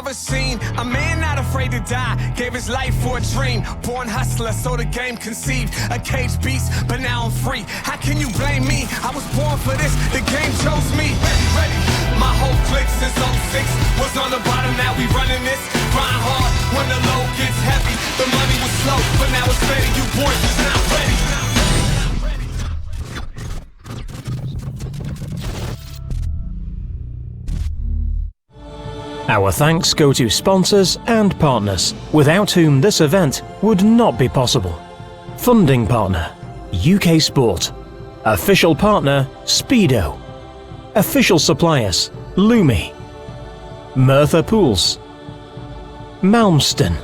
never seen. A man not afraid to die, gave his life for a dream. Born hustler, so the game conceived. A caged beast, but now I'm free. How can you blame me? I was born for this, the game chose me. Ready. My whole clique since '06 was on the bottom, now we running this. Grind hard when the load gets heavy. The money was slow, but now it's steady. You boys is not ready. Our thanks go to sponsors and partners, without whom this event would not be possible. Funding partner, UK Sport. Official partner, Speedo. Official suppliers, Lumi. Merthyr Pools. Malmston.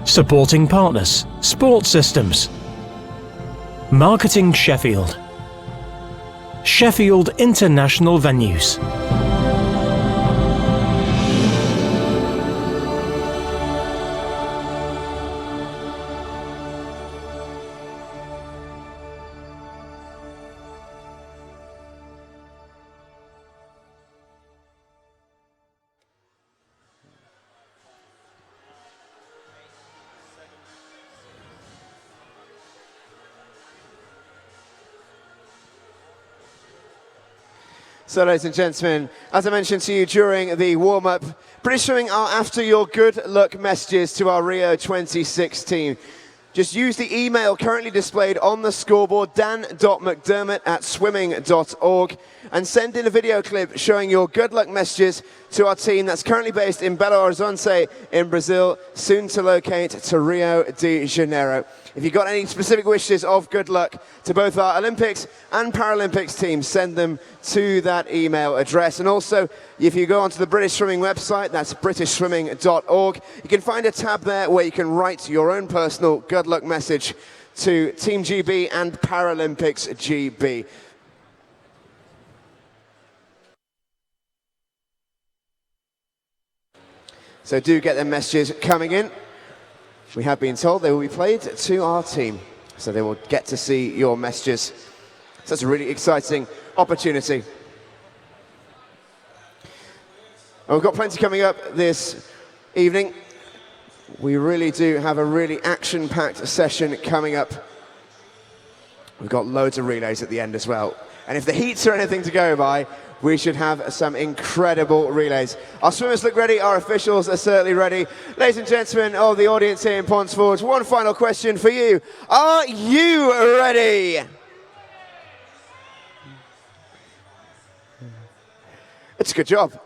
Supporting partners, Sport Systems. Marketing Sheffield. Sheffield International Venues. So, ladies and gentlemen, as I mentioned to you during the warm-up, British Swimming are after your good luck messages to our Rio 2016. Just use the email currently displayed on the scoreboard, dan.mcdermott@swimming.org, and send in a video clip showing your good luck messages to our team that's currently based in Belo Horizonte in Brazil, soon to locate to Rio de Janeiro. If you've got any specific wishes of good luck to both our Olympics and Paralympics teams, send them to that email address. And also, if you go onto the British Swimming website, that's britishswimming.org, you can find a tab there where you can write your own personal good luck message to Team GB and Paralympics GB. So do get them messages coming in. We have been told they will be played to our team, so they will get to see your messages. So it's a really exciting opportunity. And we've got plenty coming up this evening. We really do have a really action-packed session coming up. We've got loads of relays at the end as well. And if the heats are anything to go by, we should have some incredible relays. Our swimmers look ready, our officials are certainly ready. Ladies and gentlemen of the audience here in Ponds Forge, one final question for you. Are you ready? It's a good job.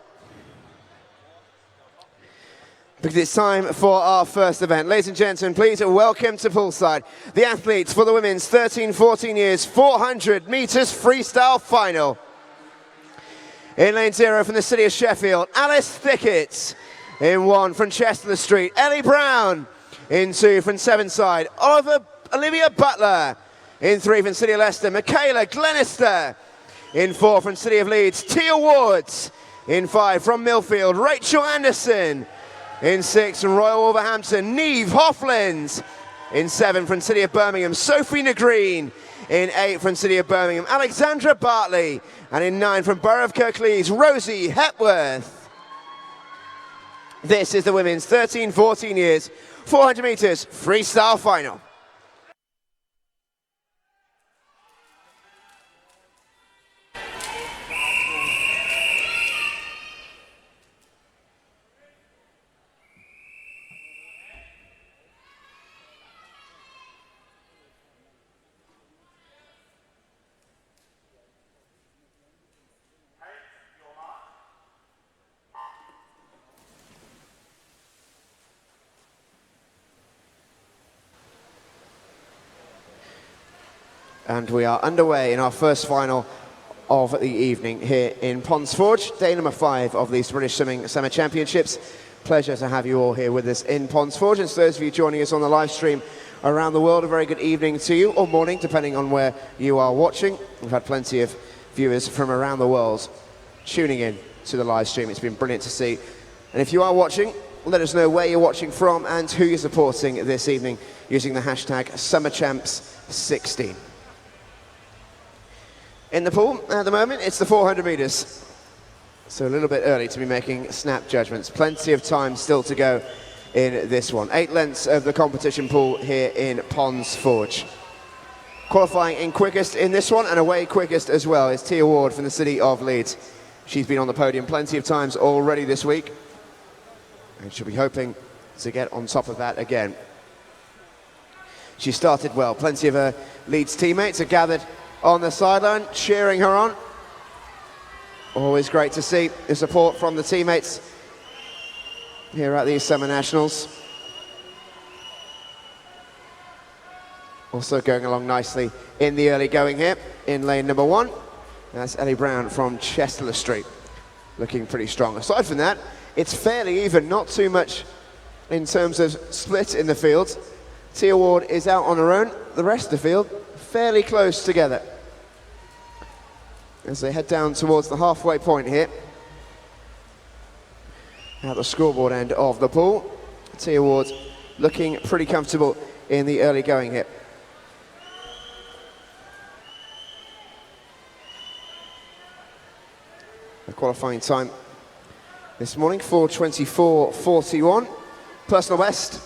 Because it's time for our first event. Ladies and gentlemen, please welcome to poolside the athletes for the women's 13-14 years 400 meters freestyle final. In lane 0 from the city of Sheffield, Alice Thickett. In 1 from Chester Street, Ellie Brown. In 2 from Sevenside, Olivia Butler. In 3 from City of Leicester, Michaela Glenister. In 4 from City of Leeds, Tia Woods. In 5 from Millfield, Rachel Anderson. In 6 from Royal Wolverhampton, Neve Hofflands. In 7 from City of Birmingham, Sophie Negreen. In 8 from City of Birmingham, Alexandra Bartley. And in 9 from Borough of Kirklees, Rosie Hepworth. This is the women's 13-14 years, 400 meters freestyle final. And we are underway in our first final of the evening here in Ponds Forge, day number 5 of these British Swimming Summer Championships. Pleasure to have you all here with us in Ponds Forge. And to those of you joining us on the live stream around the world, a very good evening to you, or morning, depending on where you are watching. We've had plenty of viewers from around the world tuning in to the live stream. It's been brilliant to see. And if you are watching, let us know where you're watching from and who you're supporting this evening using the hashtag SummerChamps16. In the pool at the moment, it's the 400 meters. So a little bit early to be making snap judgments. Plenty of time still to go in this one. 8 lengths of the competition pool here in Ponds Forge. Qualifying in quickest in this one and away quickest as well is Tia Ward from the city of Leeds. She's been on the podium plenty of times already this week, and she'll be hoping to get on top of that again. She started well. Plenty of her Leeds teammates are gathered on the sideline, cheering her on. Always great to see the support from the teammates here at these Summer Nationals. Also going along nicely in the early going here in lane number 1. That's Ellie Brown from Chester Street, looking pretty strong. Aside from that, it's fairly even, not too much in terms of split in the field. Tia Ward is out on her own. The rest of the field fairly close together as they head down towards the halfway point here at the scoreboard end of the pool. Tia Ward looking pretty comfortable in the early going here. The qualifying time this morning, 4:24.41. Personal best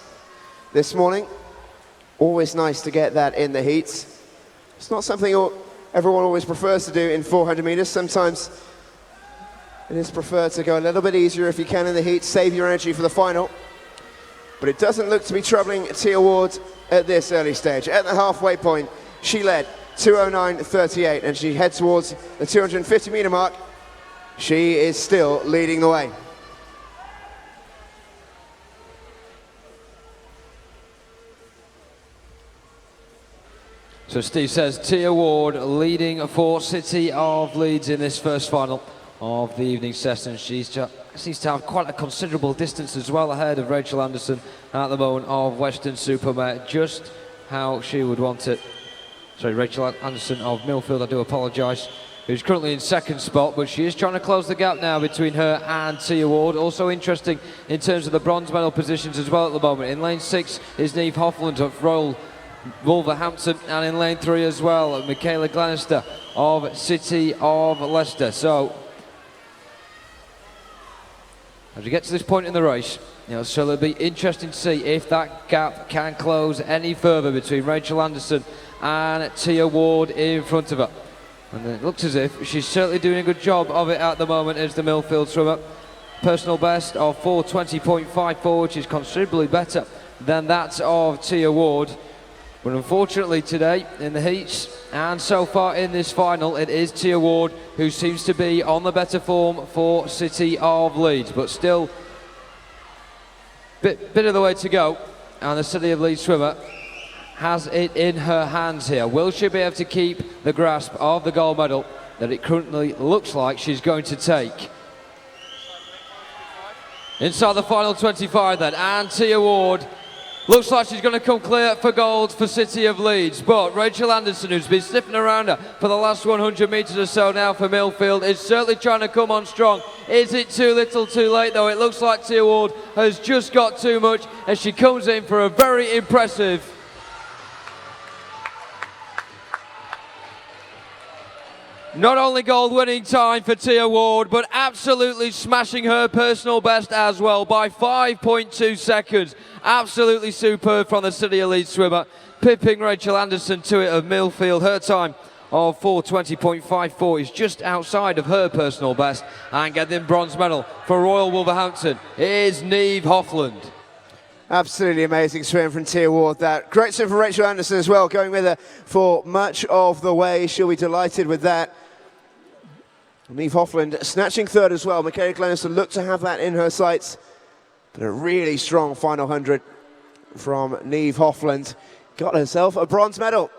this morning. Always nice to get that in the heats. It's not something everyone always prefers to do in 400 meters. Sometimes it is preferred to go a little bit easier if you can in the heat, save your energy for the final. But it doesn't look to be troubling Tia Ward at this early stage. At the halfway point, she led 2:09.38, and she heads towards the 250 meter mark. She is still leading the way. So Steve says Tia Ward leading for City of Leeds in this first final of the evening session. She seems to have quite a considerable distance as well ahead of Rachel Anderson at the moment of Western Supermare, just how she would want it. Sorry, Rachel Anderson of Millfield, I do apologise, who's currently in second spot, but she is trying to close the gap now between her and Tia Ward. Also interesting in terms of the bronze medal positions as well at the moment. In lane 6 is Niamh Hoffland of Royal Wolverhampton, and in lane 3 as well, Michaela Glenister of City of Leicester. So, as we get to this point in the race, so it'll be interesting to see if that gap can close any further between Rachel Anderson and Tia Ward in front of her. And it looks as if she's certainly doing a good job of it at the moment as the Millfield swimmer. Personal best of 4:20.54, which is considerably better than that of Tia Ward. But unfortunately today in the heats and so far in this final, it is Tia Ward who seems to be on the better form for City of Leeds. But still, bit of the way to go, and the City of Leeds swimmer has it in her hands here. Will she be able to keep the grasp of the gold medal that it currently looks like she's going to take? Inside the final 25 then, and Tia Ward looks like she's going to come clear for gold for City of Leeds. But Rachel Anderson, who's been sniffing around her for the last 100 metres or so now for Millfield, is certainly trying to come on strong. Is it too little too late though? It looks like Tia Ward has just got too much as she comes in for a very impressive not only gold winning time for Tia Ward, but absolutely smashing her personal best as well by 5.2 seconds. Absolutely superb from the City of Leeds swimmer, pipping Rachel Anderson to it of Millfield. Her time of 4:20.54 is just outside of her personal best, and getting bronze medal for Royal Wolverhampton is Niamh Hoffland. Absolutely amazing swim from Tia Ward. That great swim for Rachel Anderson as well, going with her for much of the way. She'll be delighted with that. Niamh Hoffland snatching third as well. Michaela Glenister looked to have that in her sights, but a really strong final 100 from Niamh Hoffland. Got herself a bronze medal.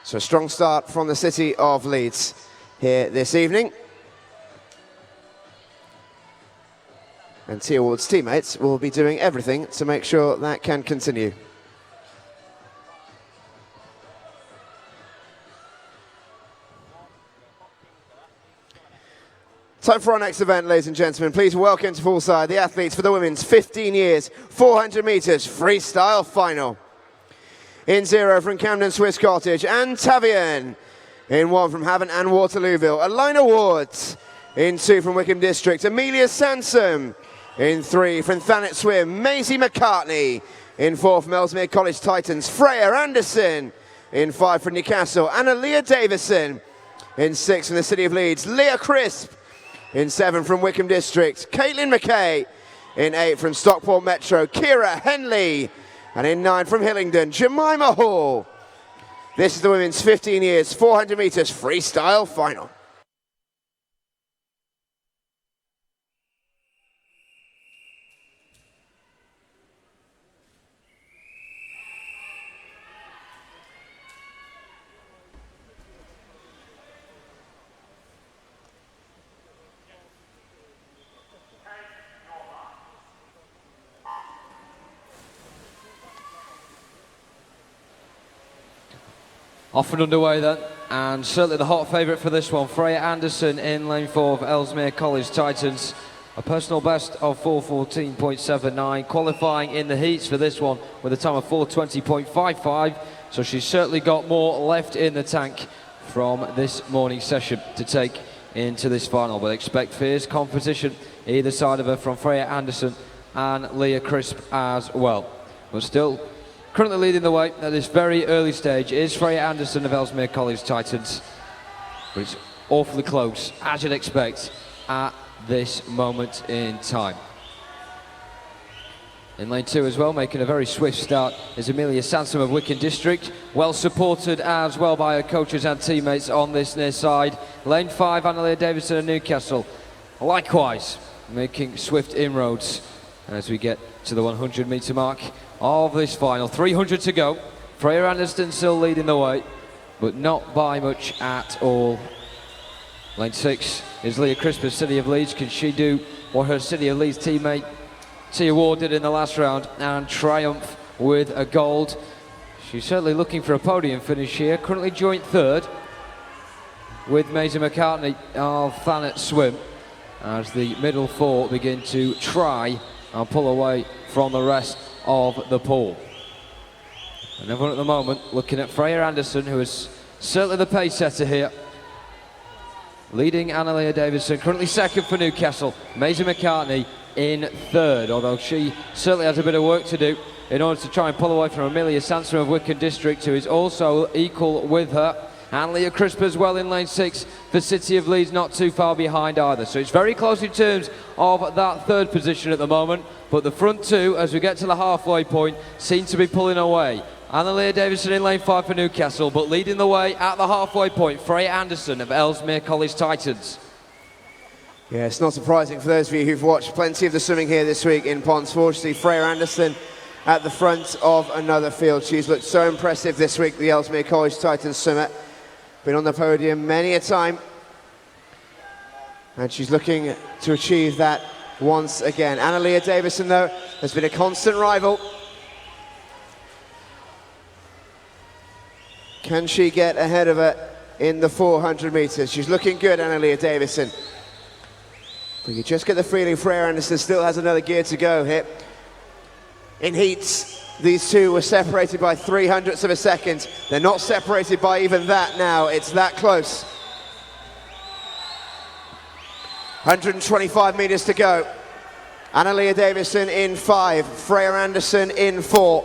So a strong start from the City of Leeds here this evening. And Tia Ward's teammates will be doing everything to make sure that can continue. Time for our next event, ladies and gentlemen. Please welcome to poolside the athletes for the women's 15 years, 400 meters freestyle final. In 0 from Camden Swiss Cottage. And Tavian in 1 from Havant and Waterlooville. Alina Wards in 2 from Wickham District. Amelia Sansom in 3 from Thanet Swim. Maisie McCartney in 4 from Ellesmere College Titans. Freya Anderson in 5 from Newcastle. Anna Leah Davison in 6 from the City of Leeds. Leah Crisp in 7 from Wickham District. Caitlin McKay in 8 from Stockport Metro. Kira Henley, and in 9 from Hillingdon, Jemima Hall. This is the women's 15 years, 400 meters freestyle final. Off and underway then, and certainly the hot favourite for this one, Freya Anderson in lane 4 of Ellesmere College Titans. A personal best of 4:14.79, qualifying in the heats for this one with a time of 4:20.55, so she's certainly got more left in the tank from this morning session to take into this final. But expect fierce competition either side of her from Freya Anderson and Leah Crisp as well. But still, currently leading the way at this very early stage is Freya Anderson of Ellesmere College Titans. But it's awfully close, as you'd expect, at this moment in time. In lane 2 as well, making a very swift start, is Amelia Sansom of Wickham District. Well supported as well by her coaches and teammates on this near side. Lane 5, Annalia Davison of Newcastle. Likewise, making swift inroads as we get to the 100 metre mark of this final. 300 to go. Freya Anderson still leading the way, but not by much at all. Lane 6 is Leah Crisp of City of Leeds. Can she do what her City of Leeds teammate Tia Ward did in the last round and triumph with a gold? She's certainly looking for a podium finish here. Currently joint third with Maisie McCartney of Thanet Swim as the middle four begin to try and pull away from the rest of the pool. And everyone at the moment looking at Freya Anderson, who is certainly the pace setter here, leading Annalia Davison, currently second for Newcastle. Maisie McCartney in third, although she certainly has a bit of work to do in order to try and pull away from Amelia Sansom of Wickham District, who is also equal with her. And Leah Crisp as well in lane 6 for City of Leeds, not too far behind either. So it's very close in terms of that third position at the moment, but the front two, as we get to the halfway point, seem to be pulling away. Annalia Davison in lane 5 for Newcastle, but leading the way at the halfway point, Freya Anderson of Ellesmere College Titans. Yeah, it's not surprising for those of you who've watched plenty of the swimming here this week in Ponds Forge to see Freya Anderson at the front of another field. She's looked so impressive this week, the Ellesmere College Titans swimmer. Been on the podium many a time, and she's looking to achieve that once again. Annalia Davison, though, has been a constant rival. Can she get ahead of her in the 400 metres? She's looking good, Annalia Davison. But you just get the feeling Freya Anderson still has another gear to go here. In heats, these two were separated by 0.03 of a second. They're not separated by even that now. It's that close. 125 metres to go. Annalia Davison in 5, Freya Anderson in 4.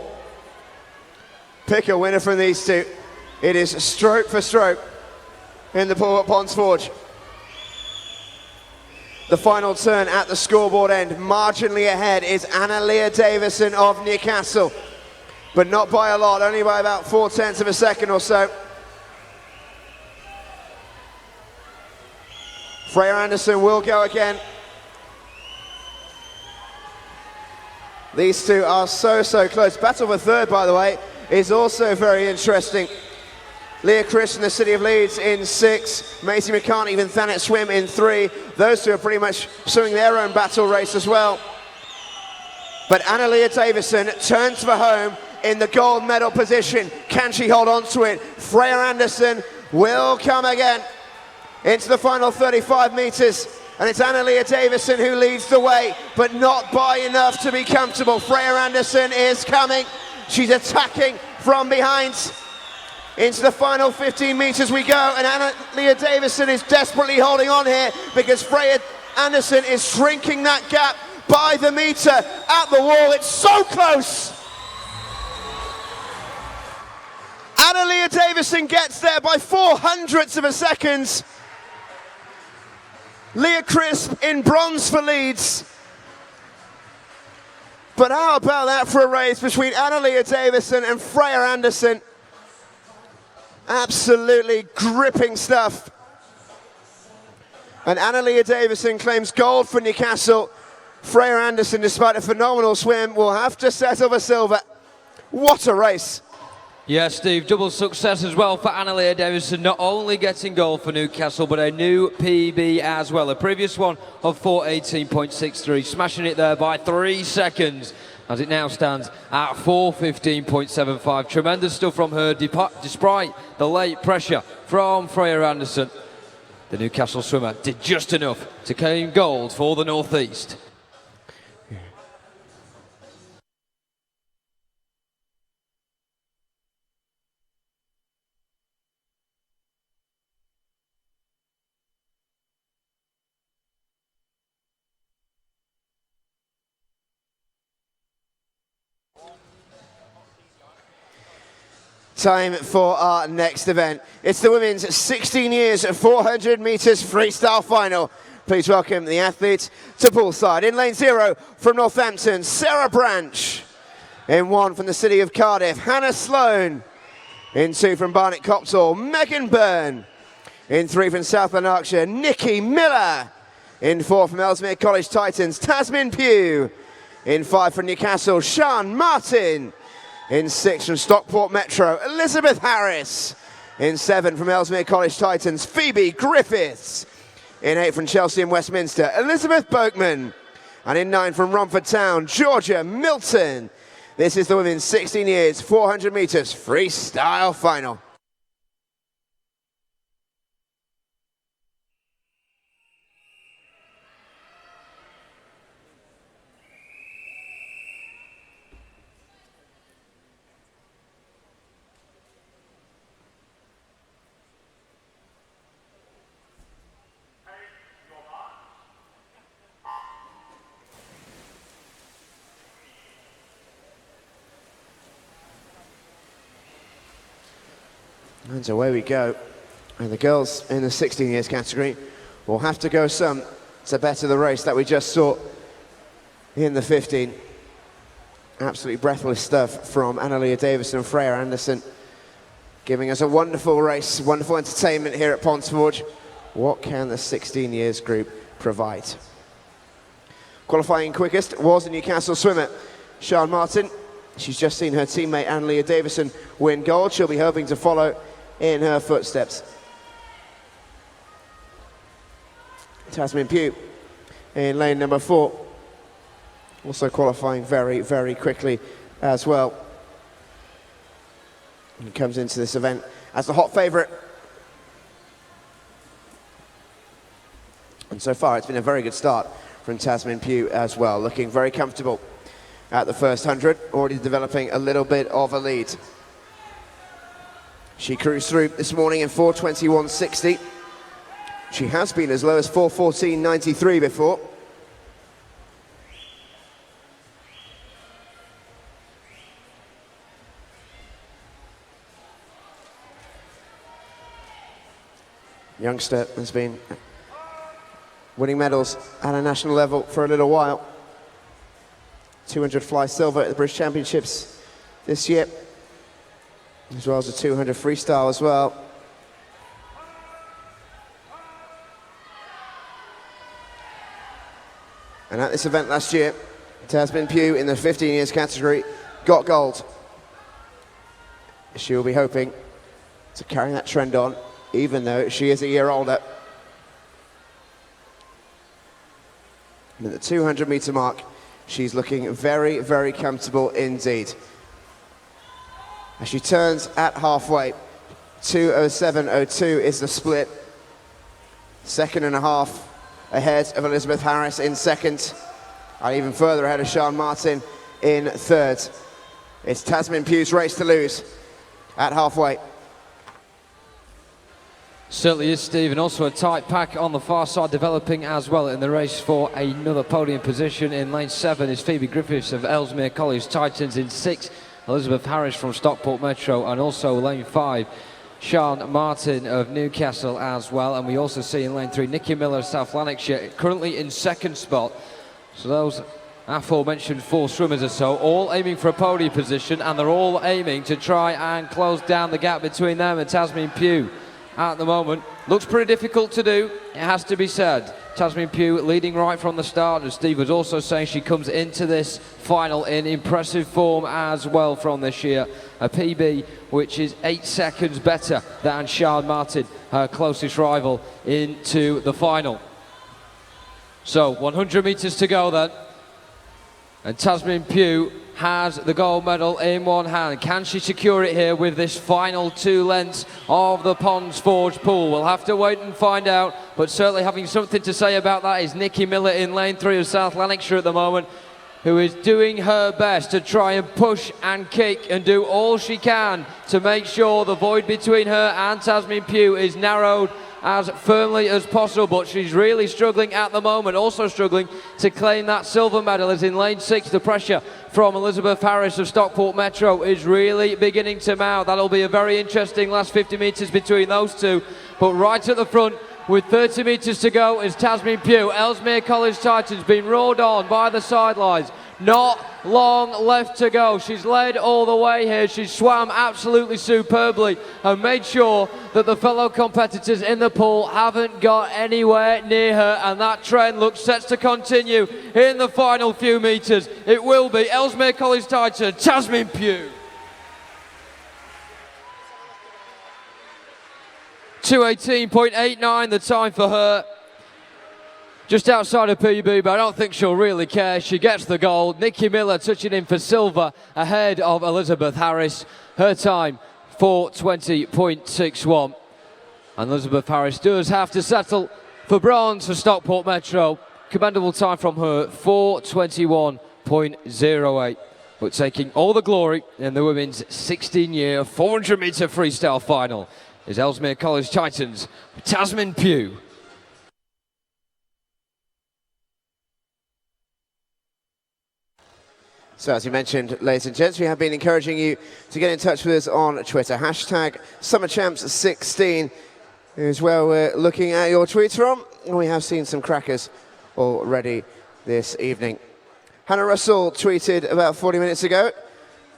Pick a winner from these two. It is stroke for stroke in the pool at Ponds Forge. The final turn at the scoreboard end, marginally ahead is Annalia Davison of Newcastle, but not by a lot, only by about 0.4 of a second or so. Freya Anderson will go again. These two are so close. Battle for third, by the way, is also very interesting. Leah Crisp in the City of Leeds in 6, Maisie McCartney, even Thanet Swim in 3. Those two are pretty much swimming their own battle race as well. But Annalia Davison turns for home in the gold medal position. Can she hold on to it? Freya Anderson will come again into the final 35 metres. And it's Annalia Davison who leads the way, but not by enough to be comfortable. Freya Anderson is coming. She's attacking from behind. Into the final 15 meters we go, and Anna-Leah Davison is desperately holding on here because Freya Anderson is shrinking that gap by the meter at the wall. It's so close. Anna-Leah Davison gets there by 0.04 of a second. Leah Crisp in bronze for Leeds. But how about that for a race between Anna-Leah Davison and Freya Anderson? Absolutely gripping stuff. And Anna-Leah Davison claims gold for Newcastle. Freya Anderson, despite a phenomenal swim, will have to settle for silver. What a race. Yeah, Steve, double success as well for Anna-Leah Davison, not only getting gold for Newcastle, but a new PB as well. A previous one of 4:18.63, smashing it there by 3 seconds, as it now stands at 4:15.75. Tremendous stuff from her, despite the late pressure from Freya Anderson. The Newcastle swimmer did just enough to claim gold for the North East. Time for our next event. It's the women's 16 years 400 meters freestyle final. Please welcome the athletes to poolside. In lane 0 from Northampton, Sarah Branch. In 1 from the city of Cardiff, Hannah Sloan. In 2 from Barnet Copthall, Megan Byrne. In 3 from South Lanarkshire, Nikki Miller. In 4 from Ellesmere College Titans, Tasmin Pugh. In 5 from Newcastle, Sian Martin. In 6 from Stockport Metro, Elizabeth Harris. In 7 from Ellesmere College Titans, Phoebe Griffiths. In 8 from Chelsea and Westminster, Elizabeth Boakman. And in 9 from Romford Town, Georgia Milton. This is the women's 16 years, 400 meters freestyle final. And away we go. And the girls in the 16 years category will have to go some to better the race that we just saw in the 15. Absolutely breathless stuff from Anna-Leah Davison and Freya Anderson, giving us a wonderful race, wonderful entertainment here at Pondsforge. What can the 16 years group provide? Qualifying quickest was the Newcastle swimmer, Sian Martin. She's just seen her teammate Anna-Leah Davison win gold. She'll be hoping to follow in her footsteps. Tasmin Pugh in lane number 4, also qualifying very, very quickly as well. And comes into this event as the hot favourite. And so far it's been a very good start from Tasmin Pugh as well, looking very comfortable at the first 100, already developing a little bit of a lead. She cruised through this morning in 4:21.60. She has been as low as 4:14.93 before. Youngster has been winning medals at a national level for a little while. 200 fly silver at the British Championships this year, as well as a 200 freestyle as well. And at this event last year, Tasmin Pugh in the 15 years category got gold. She will be hoping to carry that trend on, even though she is a year older. And at the 200 meter mark, she's looking very, very comfortable indeed. As she turns at halfway, 2:07.02 is the split. 2.5 ahead of Elizabeth Harris in second, and even further ahead of Sian Martin in third. It's Tasmin Pugh's race to lose at halfway. Certainly is, Steve, and also a tight pack on the far side developing as well in the race for another podium position. In lane 7 is Phoebe Griffiths of Ellesmere College Titans. In 6, Elizabeth Harris from Stockport Metro, and also lane 5, Sian Martin of Newcastle as well. And we also see in lane 3, Nikki Miller of South Lanarkshire, currently in 2nd spot. So those aforementioned 4 swimmers or so, all aiming for a podium position, and they're all aiming to try and close down the gap between them and Tasmin Pugh. At the moment, looks pretty difficult to do, it has to be said. Tasmin Pugh leading right from the start, and Steve was also saying she comes into this final in impressive form as well from this year. A PB which is 8 seconds better than Sian Martin, her closest rival, into the final. So 100 metres to go then, and Tasmin Pugh has the gold medal in one hand. Can she secure it here with this final 2 lengths of the Ponds Forge pool? We'll have to wait and find out, but certainly having something to say about that is Nikki Miller in lane 3 of South Lanarkshire at the moment, who is doing her best to try and push and kick and do all she can to make sure the void between her and Tasmin Pugh is narrowed as firmly as possible, but she's really struggling at the moment, also struggling to claim that silver medal. As in lane 6, the pressure from Elizabeth Harris of Stockport Metro is really beginning to mount. That'll be a very interesting last 50 metres between those two, but right at the front with 30 metres to go is Tasmin Pugh. Ellesmere College Titans being roared on by the sidelines. Not long left to go. She's led all the way here. She's swam absolutely superbly and made sure that the fellow competitors in the pool haven't got anywhere near her, and that trend looks set to continue in the final few metres. It will be Ellesmere College Titan, Tasmin Pugh. 2:18.89 the time for her. Just outside of PB, but I don't think she'll really care. She gets the gold. Nikki Miller touching in for silver ahead of Elizabeth Harris. Her time, 4:20.61. And Elizabeth Harris does have to settle for bronze for Stockport Metro. Commendable time from her, 4:21.08. But taking all the glory in the women's 16-year 400-metre freestyle final is Ellesmere College Titans, Tasmin Pugh. So as you mentioned, ladies and gents, we have been encouraging you to get in touch with us on Twitter. Hashtag SummerChamps16 is where we're looking at your tweets from. And we have seen some crackers already this evening. Hannah Russell tweeted about 40 minutes ago.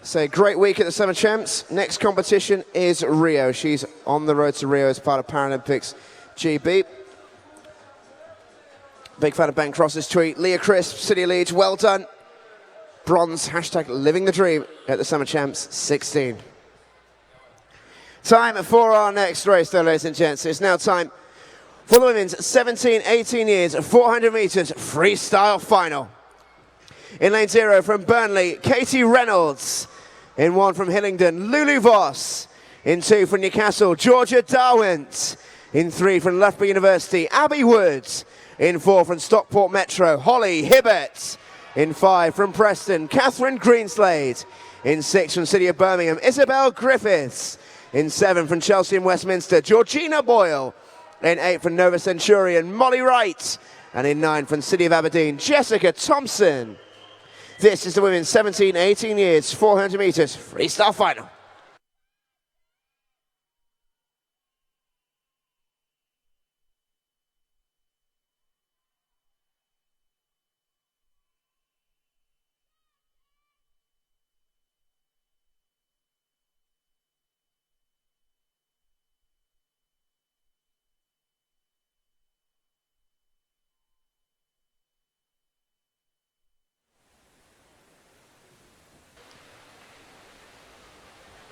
Say, great week at the Summer Champs. Next competition is Rio. She's on the road to Rio as part of Paralympics GB. Big fan of Ben Cross's tweet. Leah Crisp, City Leeds, well done. Bronze, hashtag living the dream at the Summer Champs 16. Time for our next race though, ladies and gents. It's now time for the women's 17-18 years 400 metres freestyle final. In lane 0 from Burnley, Katie Reynolds. In 1 from Hillingdon, Lulu Voss. In 2 from Newcastle, Georgia Darwent. In 3 from Loughborough University, Abby Woods. In 4 from Stockport Metro, Holly Hibbert. In 5 from Preston, Catherine Greenslade. In 6 from City of Birmingham, Isabel Griffiths. In 7 from Chelsea and Westminster, Georgina Boyle. In 8 from Nova Centurion, Molly Wright. And in 9 from City of Aberdeen, Jessica Thompson. This is the women's 17-18 years 400 metres freestyle final.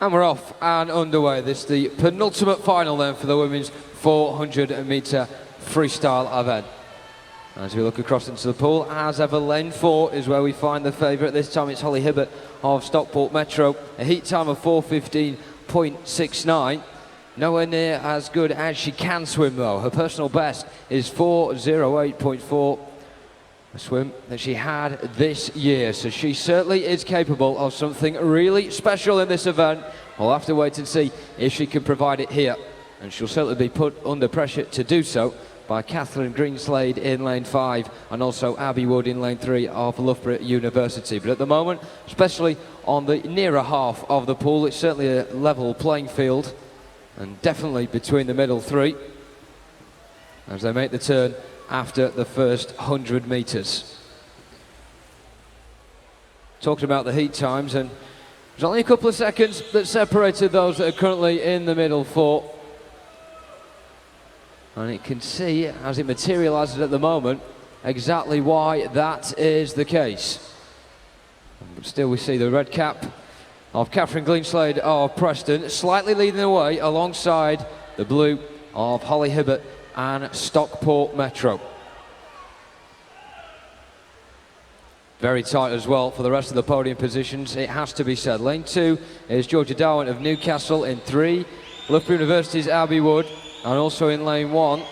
And we're off and underway. This is the penultimate final then for the women's 400 metre freestyle event. As we look across into the pool, as ever, lane 4 is where we find the favourite. This time it's Holly Hibbert of Stockport Metro. A heat time of 4:15.69. Nowhere near as good as she can swim though. Her personal best is 4:08.4. a swim that she had this year. So she certainly is capable of something really special in this event. We'll have to wait and see if she can provide it here. And she'll certainly be put under pressure to do so by Catherine Greenslade in lane 5 and also Abby Wood in lane 3 of Loughborough University. But at the moment, especially on the nearer half of the pool, it's certainly a level playing field, and definitely between the middle 3 as they make the turn after the first 100 metres. Talking about the heat times, and there's only a couple of seconds that separated those that are currently in the middle 4. And you can see, as it materialises at the moment, exactly why that is the case. But still we see the red cap of Catherine Greenslade of Preston slightly leading the way alongside the blue of Holly Hibbert and Stockport Metro. Very tight as well for the rest of the podium positions, it has to be said. Lane 2 is Georgia Darwin of Newcastle in 3, Loughborough University's Abby Wood, and also in lane 1,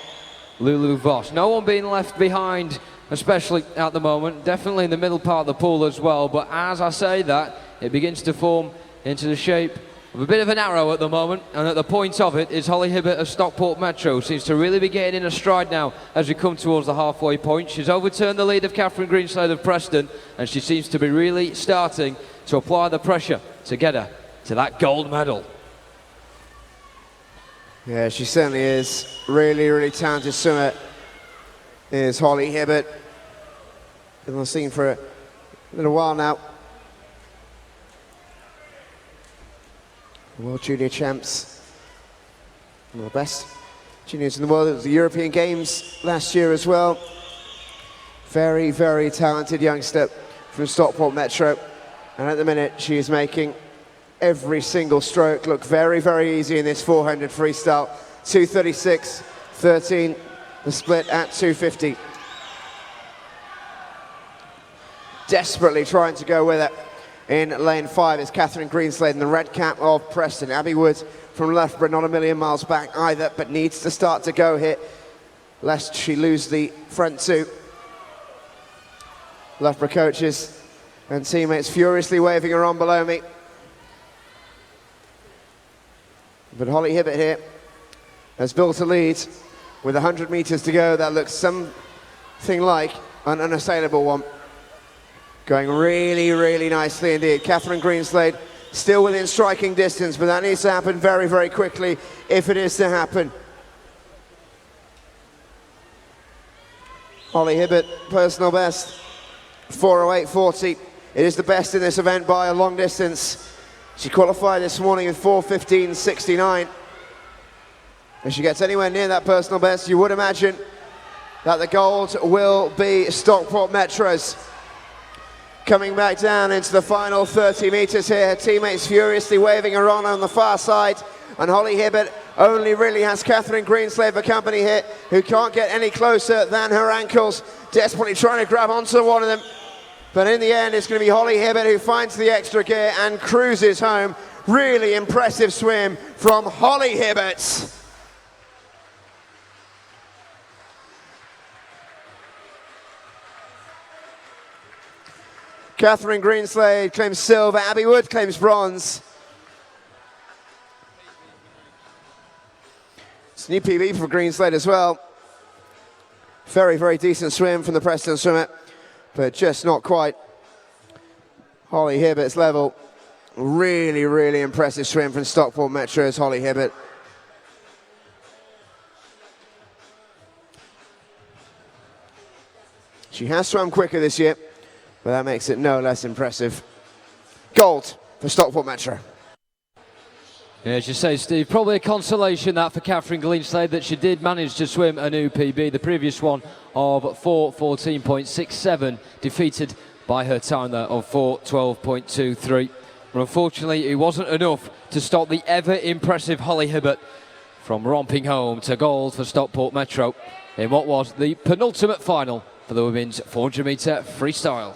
Lulu Voss. No one being left behind, especially at the moment. Definitely in the middle part of the pool as well. But as I say that, it begins to form into the shape of a bit of an arrow at the moment. And at the point of it is Holly Hibbert of Stockport Metro. Seems to really be getting in a stride now as we come towards the halfway point. She's overturned the lead of Catherine Greenslade of Preston. And she seems to be really starting to apply the pressure to get her to that gold medal. Yeah, she certainly is. Really, really talented swimmer is Holly Hibbert. Been on the scene for a little while now. World Junior champs. One of the best juniors in the world. It was the European Games last year as well. Very, very talented youngster from Stockport Metro. And at the minute, she is making every single stroke look very, very easy in this 400 freestyle. 2:36.13, the split at 2:50. Desperately trying to go with it in lane 5 is Catherine Greenslade in the red cap of Preston. Abby Woods from Loughborough, not a million miles back either, but needs to start to go here, lest she lose the front 2. Loughborough coaches and teammates furiously waving her on below me. But Holly Hibbert here has built a lead with 100 metres to go. That looks something like an unassailable one. Going really, really nicely indeed. Catherine Greenslade still within striking distance, but that needs to happen very, very quickly if it is to happen. Holly Hibbert, personal best, 4:08.40. It is the best in this event by a long distance. She qualified this morning with 4:15.69. If she gets anywhere near that personal best, you would imagine that the gold will be Stockport Metro's. Coming back down into the final 30 metres here, her teammates furiously waving her on the far side, and Holly Hibbert only really has Catherine Greenslade for company here, who can't get any closer than her ankles, desperately trying to grab onto one of them. But in the end, it's going to be Holly Hibbert who finds the extra gear and cruises home. Really impressive swim from Holly Hibbert. Catherine Greenslade claims silver, Abby Wood claims bronze. It's a new PB for Greenslade as well. Very, very decent swim from the Preston swimmer, but just not quite Holly Hibbert's level. Really, really impressive swim from Stockport Metro's Holly Hibbert. She has swum quicker this year, but that makes it no less impressive. Gold for Stockport Metro. Yeah, as you say, Steve, probably a consolation that for Catherine Greenslade that she did manage to swim a new PB, the previous one of 4:14.67, defeated by her time there of 4:12.23. But unfortunately, it wasn't enough to stop the ever-impressive Holly Hibbert from romping home to gold for Stockport Metro in what was the penultimate final for the women's 400-metre freestyle.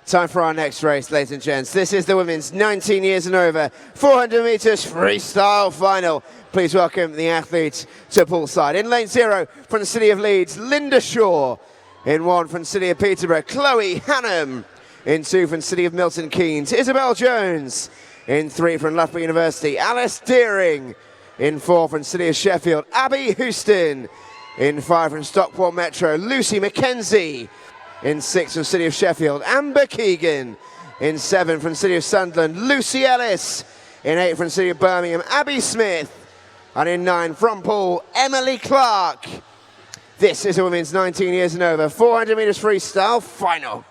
Time for our next race, ladies and gents. This is the women's 19 years and over 400 meters freestyle final. Please welcome the athletes to poolside. In lane 0 from the city of Leeds, Linda Shaw. In 1 from the city of Peterborough, Chloe Hannam. In 2 from the city of Milton Keynes, Isabel Jones. In 3 from Loughborough University, Alice Deering. In 4 from the city of Sheffield, Abby Houston. In 5 from Stockport Metro, Lucy McKenzie. In 6 from the city of Sheffield, Amber Keegan. In 7 from the city of Sunderland, Lucy Ellis. In 8 from the city of Birmingham, Abby Smith. And in 9 from Poole, Emily Clark. This is a women's 19 years and over 400 meters freestyle final.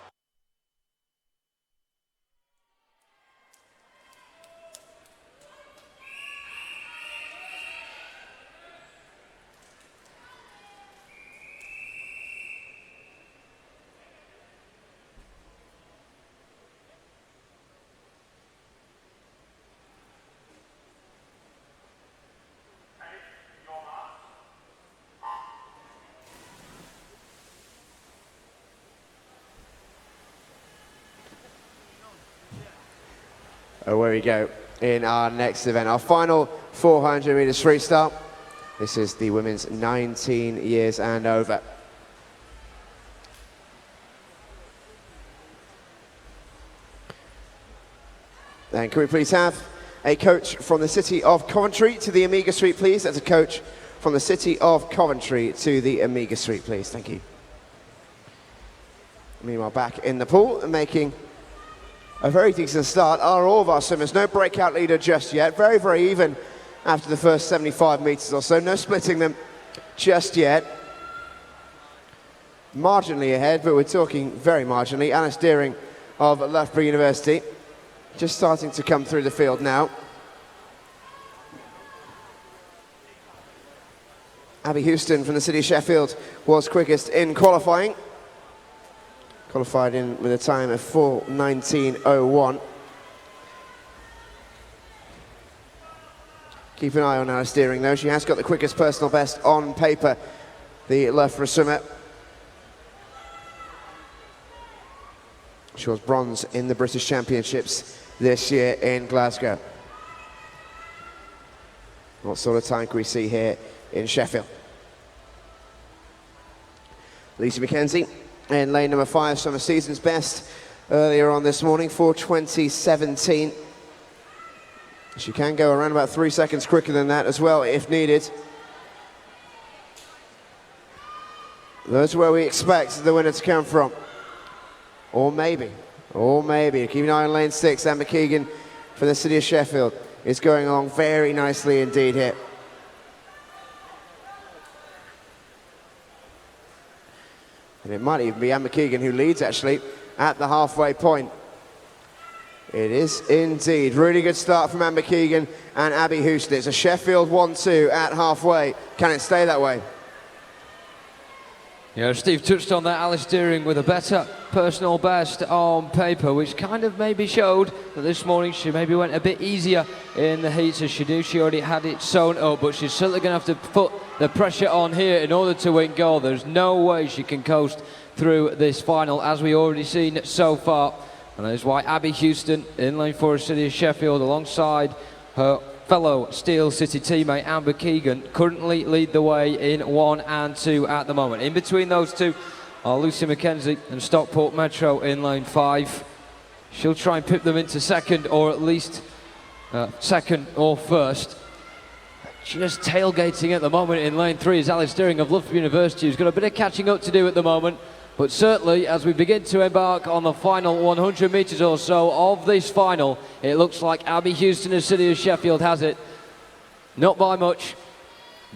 Away we go in our next event, our final 400 meters freestyle. This is the women's 19 years and over. And can we please have a coach from the city of Coventry to the Amiga Suite, please? That's a coach from the city of Coventry to the Amiga Suite, please. Thank you. Meanwhile, back in the pool and making a very decent start are all of our swimmers. No breakout leader just yet. Very, very even after the first 75 meters or so. No splitting them just yet. Marginally ahead, but we're talking very marginally. Alice Deering of Loughborough University just starting to come through the field now. Abby Houston from the city of Sheffield was quickest in qualifying. Qualified in with a time of 4:19.01. Keep an eye on Alice Deering though. She has got the quickest personal best on paper, the Loughborough swimmer. She was bronze in the British Championships this year in Glasgow. What sort of time can we see here in Sheffield? Lucy McKenzie in lane number 5, summer season's best earlier on this morning, 4:20.17. She can go around about 3 seconds quicker than that as well if needed. That's where we expect the winner to come from. Or maybe. Keep an eye on lane 6, Amber Keegan from the city of Sheffield is going along very nicely indeed here. And it might even be Amber Keegan who leads actually at the halfway point. It is indeed. Really good start from Amber Keegan and Abby Houston. It's a Sheffield 1-2 at halfway. Can it stay that way? Yeah, Steve touched on that. Alice Deering with a better personal best on paper, which kind of maybe showed that this morning she maybe went a bit easier in the heats as she knew she already had it sewn up, but she's certainly going to have to put the pressure on here in order to win gold. There's no way she can coast through this final, as we already seen so far. And that is why Abby Houston in lane 4 of City of Sheffield alongside her fellow Steel City teammate Amber Keegan currently lead the way in 1 and 2 at the moment. In between those two are Lucy McKenzie and Stockport Metro in lane 5. She'll try and pip them into second, or at least second or first. Just tailgating at the moment in lane 3 is Alice Deering of Loughborough University, who's got a bit of catching up to do at the moment. But certainly, as we begin to embark on the final 100 metres or so of this final, it looks like Abby Houston of City of Sheffield has it. Not by much,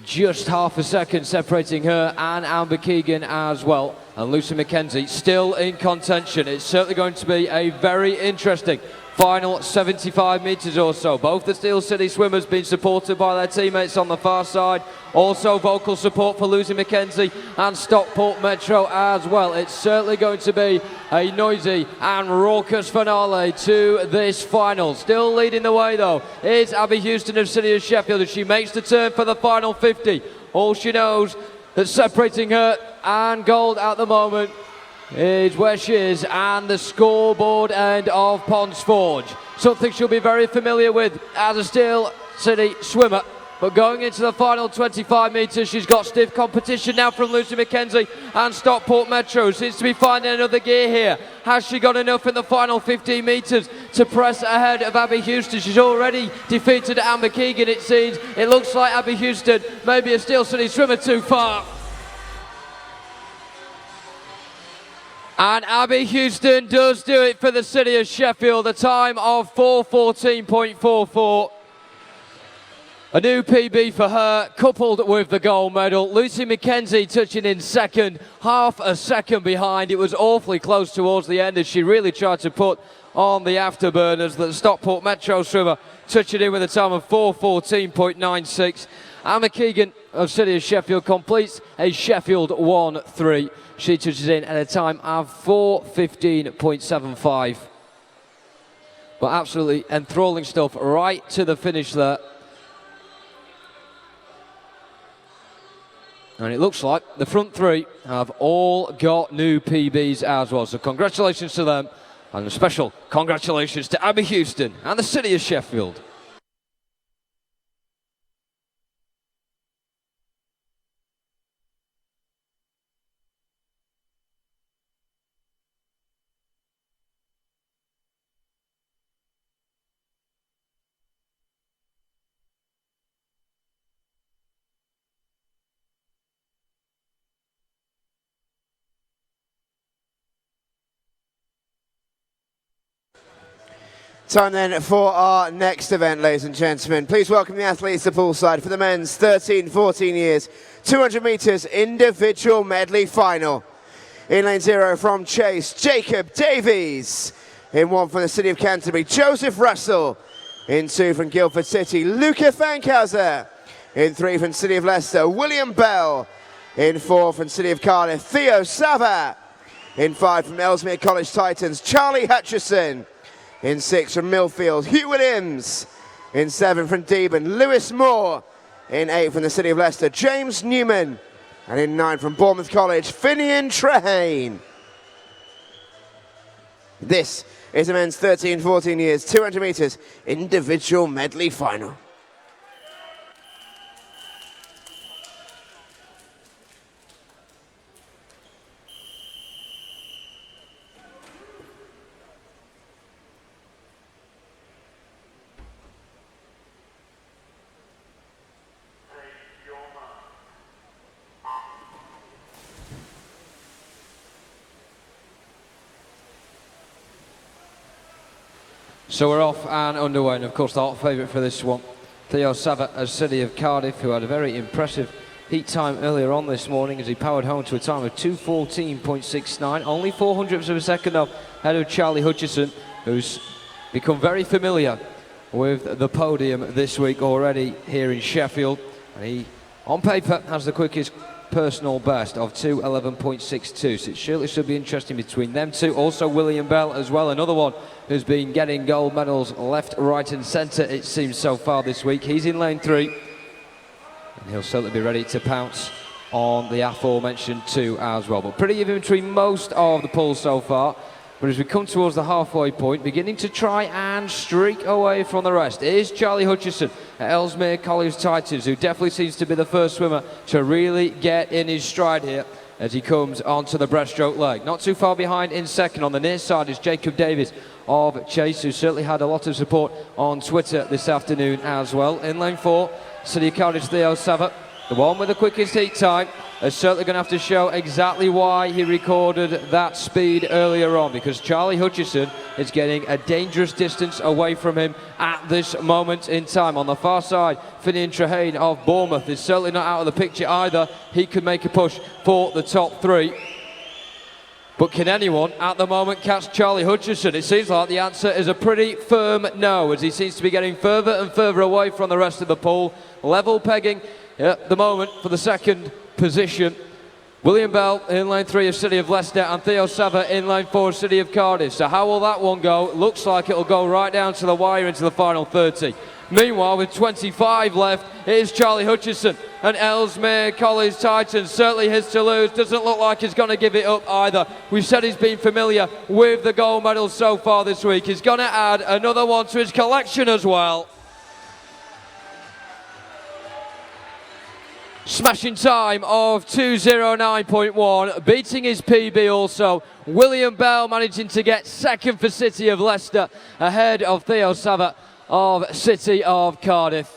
just half a second separating her and Amber Keegan as well. And Lucy McKenzie still in contention. It's certainly going to be a very interesting final 75 metres or so. Both the Steel City swimmers being supported by their teammates on the far side. Also vocal support for Lucy McKenzie and Stockport Metro as well. It's certainly going to be a noisy and raucous finale to this final. Still leading the way though is Abby Houston of City of Sheffield as she makes the turn for the final 50. All she knows that separating her and gold at the moment is where she is, and the scoreboard end of Ponds Forge. Something she'll be very familiar with as a Steel City swimmer. But going into the final 25 metres, she's got stiff competition now from Lucy McKenzie and Stockport Metro. Seems to be finding another gear here. Has she got enough in the final 15 metres to press ahead of Abby Houston? She's already defeated Amber Keegan, it seems. It looks like Abby Houston may be a Steel City swimmer too far. And Abby Houston does do it for the City of Sheffield, a time of 4:14.44. A new PB for her, coupled with the gold medal. Lucy McKenzie touching in second, half a second behind. It was awfully close towards the end as she really tried to put on the afterburners. The Stockport Metro swimmer touching in with a time of 4:14.96. Amber Keegan of City of Sheffield completes a Sheffield 1-3. She touches in at a time of 4:15.75. But absolutely enthralling stuff right to the finish there. And it looks like the front three have all got new PBs as well. So congratulations to them, and a special congratulations to Abby Houston and the City of Sheffield. Time then for our next event, ladies and gentlemen. Please welcome the athletes to poolside for the men's 13-14 years, 200 metres individual medley final. In lane 0 from Chase, Jacob Davies. In 1 from the City of Canterbury, Joseph Russell. In 2 from Guildford City, Luca Fankhauser. In 3 from City of Leicester, William Bell. In 4 from City of Cardiff, Theo Sava. In 5 from Ellesmere College Titans, Charlie Hutchison. In 6 from Millfield, Hugh Williams. In 7 from Deben, Lewis Moore. In 8 from the City of Leicester, James Newman. And in 9 from Bournemouth College, Finian Trehane. This is the men's 13-14 years, 200 metres individual medley final. So we're off and underway, and of course the hot favourite for this one, Theo Sava as City of Cardiff, who had a very impressive heat time earlier on this morning as he powered home to a time of 2:14.69, only 400ths of a second though ahead of Charlie Hutchison, who's become very familiar with the podium this week already here in Sheffield, and he on paper has the quickest personal best of 2:11.62, so it surely should be interesting between them two. Also William Bell as well, another one who's been getting gold medals left, right and centre it seems so far this week. He's in lane 3 and he'll certainly be ready to pounce on the aforementioned two as well. But pretty even between most of the pool so far. But as we come towards the halfway point, beginning to try and streak away from the rest is Charlie Hutchison at Ellesmere College Titans, who definitely seems to be the first swimmer to really get in his stride here as he comes onto the breaststroke leg. Not too far behind in second on the near side is Jacob Davies of Chase, who certainly had a lot of support on Twitter this afternoon as well. In lane 4, City of Cardiff Theo Sava, the one with the quickest heat time, is certainly going to have to show exactly why he recorded that speed earlier on, because Charlie Hutchison is getting a dangerous distance away from him at this moment in time. On the far side, Finian Trehane of Bournemouth is certainly not out of the picture either. He could make a push for the top 3. But can anyone at the moment catch Charlie Hutchison? It seems like the answer is a pretty firm no, as he seems to be getting further and further away from the rest of the pool. Level pegging at the moment for the second position. William Bell in lane 3 of City of Leicester and Theo Sava in lane 4 of City of Cardiff. So how will that one go? It looks like it'll go right down to the wire into the final 30. Meanwhile, with 25 left, it is Charlie Hutchison and Ellesmere College Titans. Certainly his to lose. Doesn't look like he's going to give it up either. We've said he's been familiar with the gold medals so far this week. He's going to add another one to his collection as well. Smashing time of 2:09.1, beating his PB also. William Bell managing to get second for City of Leicester, ahead of Theo Savert of City of Cardiff.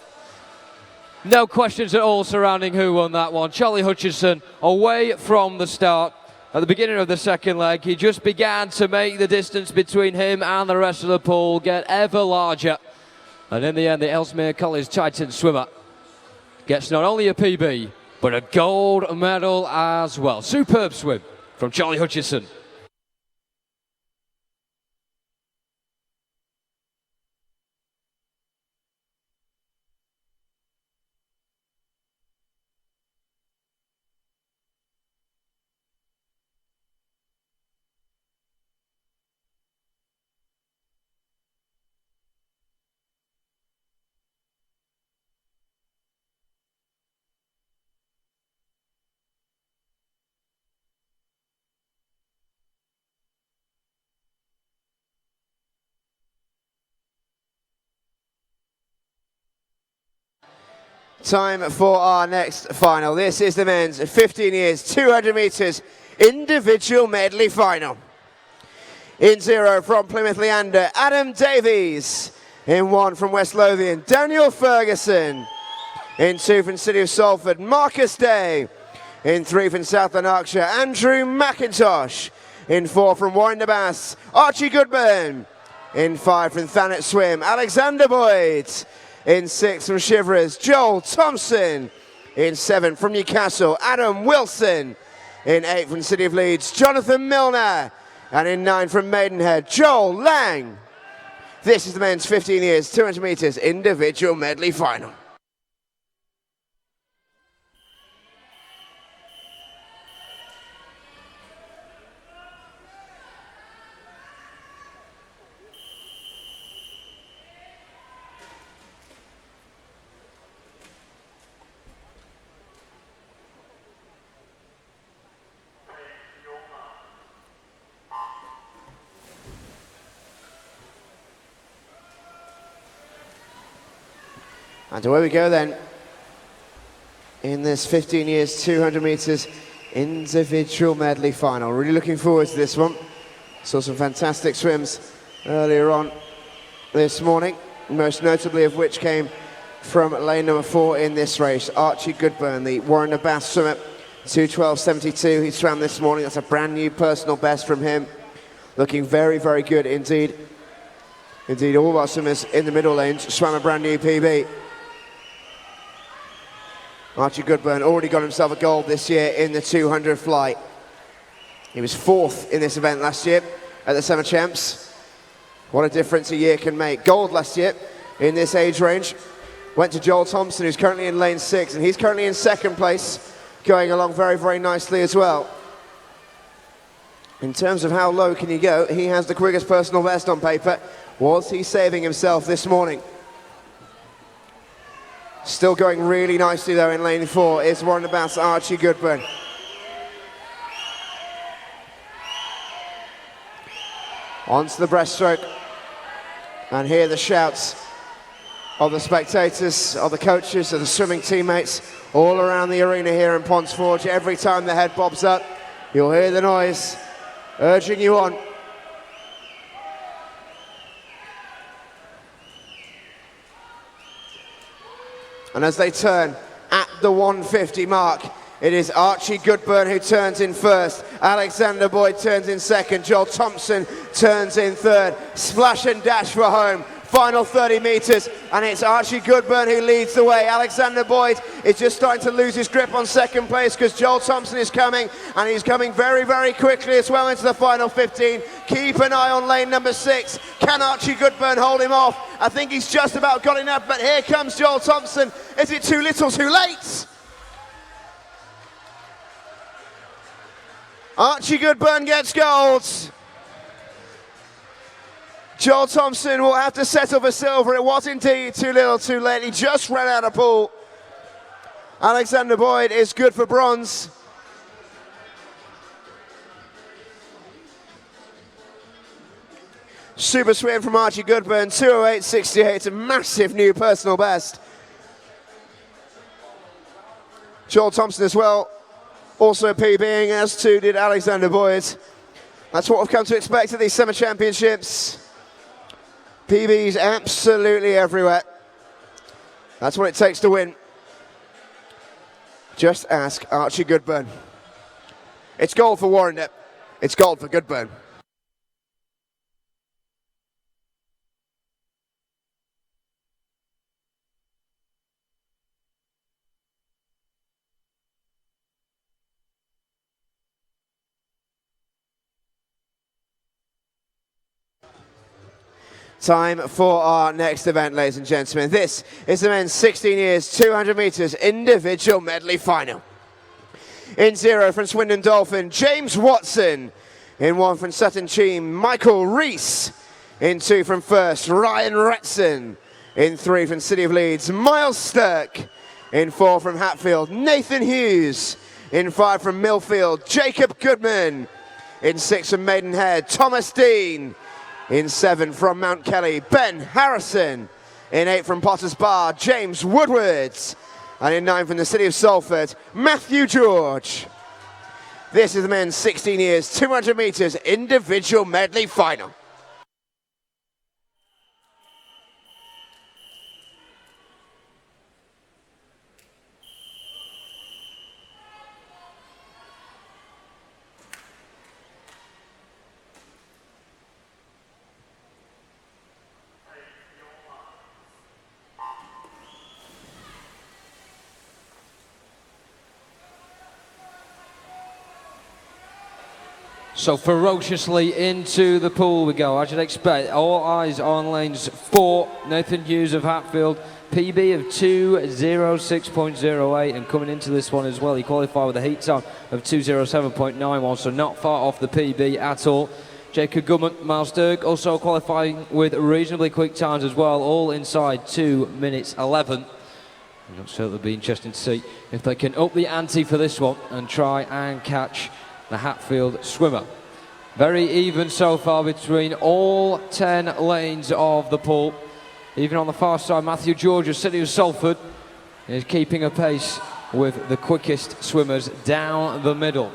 No questions at all surrounding who won that one. Charlie Hutchinson away from the start. At the beginning of the second leg, he just began to make the distance between him and the rest of the pool get ever larger. And in the end, the Ellesmere College Titan swimmer gets not only a PB, but a gold medal as well. Superb swim from Charlie Hutchison. Time for our next final. This is the men's 15 years, 200 metres individual medley final. In 0 from Plymouth Leander, Adam Davies. In 1 from West Lothian, Daniel Ferguson. In 2 from City of Salford, Marcus Day. In 3 from South Lanarkshire, Andrew McIntosh. In 4 from Warren de Bass, Archie Goodburn. In 5 from Thanet Swim, Alexander Boyd. In 6 from Shiverers, Joel Thompson. In 7 from Newcastle, Adam Wilson. In 8 from City of Leeds, Jonathan Milner. And in 9 from Maidenhead, Joel Lang. This is the men's 15 years, 200 metres individual medley final. And away we go then, in this 15 years, 200 metres individual medley final. Really looking forward to this one. Saw some fantastic swims earlier on this morning, most notably of which came from lane number 4 in this race, Archie Goodburn, the Warren de Bass swimmer, 2:12.72. He swam this morning. That's a brand new personal best from him. Looking very, very good indeed. Indeed, all of our swimmers in the middle lanes swam a brand new PB. Archie Goodburn already got himself a gold this year in the 200 flight. He was 4th in this event last year at the Summer Champs. What a difference a year can make. Gold last year in this age range went to Joel Thompson, who's currently in lane 6, and he's currently in 2nd place, going along very, very nicely as well. In terms of how low can you go, he has the quickest personal best on paper. Was he saving himself this morning? Still going really nicely though in lane 4 is Warren de Bass, Archie Goodburn. Onto the breaststroke. And hear the shouts of the spectators, of the coaches, of the swimming teammates all around the arena here in Ponds Forge. Every time the head bobs up, you'll hear the noise urging you on. And as they turn at the 150 mark, it is Archie Goodburn who turns in 1st. Alexander Boyd turns in 2nd. Joel Thompson turns in 3rd. Splash and dash for home. Final 30 metres, and it's Archie Goodburn who leads the way. Alexander Boyd is just starting to lose his grip on 2nd place because Joel Thompson is coming, and he's coming very, very quickly as well into the final 15. Keep an eye on lane number 6. Can Archie Goodburn hold him off? I think he's just about got enough, but here comes Joel Thompson. Is it too little, too late? Archie Goodburn gets gold. Joel Thompson will have to settle for silver. It was indeed too little, too late. He just ran out of pool. Alexander Boyd is good for bronze. Super swim from Archie Goodburn, 2:08.68, a massive new personal best. Joel Thompson as well, also PBing, as too did Alexander Boyd. That's what we've come to expect at these summer championships. PBs absolutely everywhere. That's what it takes to win. Just ask Archie Goodburn. It's gold for Warrender. It's gold for Goodburn. Time for our next event, ladies and gentlemen. This is the men's 16 years, 200 meters individual medley final. In 0 from Swindon Dolphin, James Watson. In 1 from Sutton Cheam, Michael Rees. In 2 from First, Ryan Retson. In 3 from City of Leeds, Miles Stirk. In 4 from Hatfield, Nathan Hughes. In 5 from Millfield, Jacob Goodman. In 6 from Maidenhead, Thomas Dean. In 7 from Mount Kelly, Ben Harrison. In 8 from Potters Bar, James Woodward. And in 9 from the City of Salford, Matthew George. This is the men's 16 years, 200 meters individual medley final. So ferociously into the pool we go, as you'd expect. All eyes on lanes 4. Nathan Hughes of Hatfield, PB of 2:06.08, and coming into this one as well, he qualified with a heat time of 2:07.91, so not far off the PB at all. Jacob Goodman, Miles Dirk also qualifying with reasonably quick times as well, all inside 2 minutes 11. It'll certainly be interesting to see if they can up the ante for this one and try and catch the Hatfield swimmer. Very even so far between all 10 lanes of the pool. Even on the far side, Matthew George of City of Salford is keeping a pace with the quickest swimmers down the middle.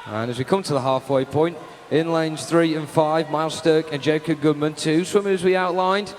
And as we come to the halfway point, in lanes 3 and 5, Miles Stirk and Jacob Goodman, 2 swimmers we outlined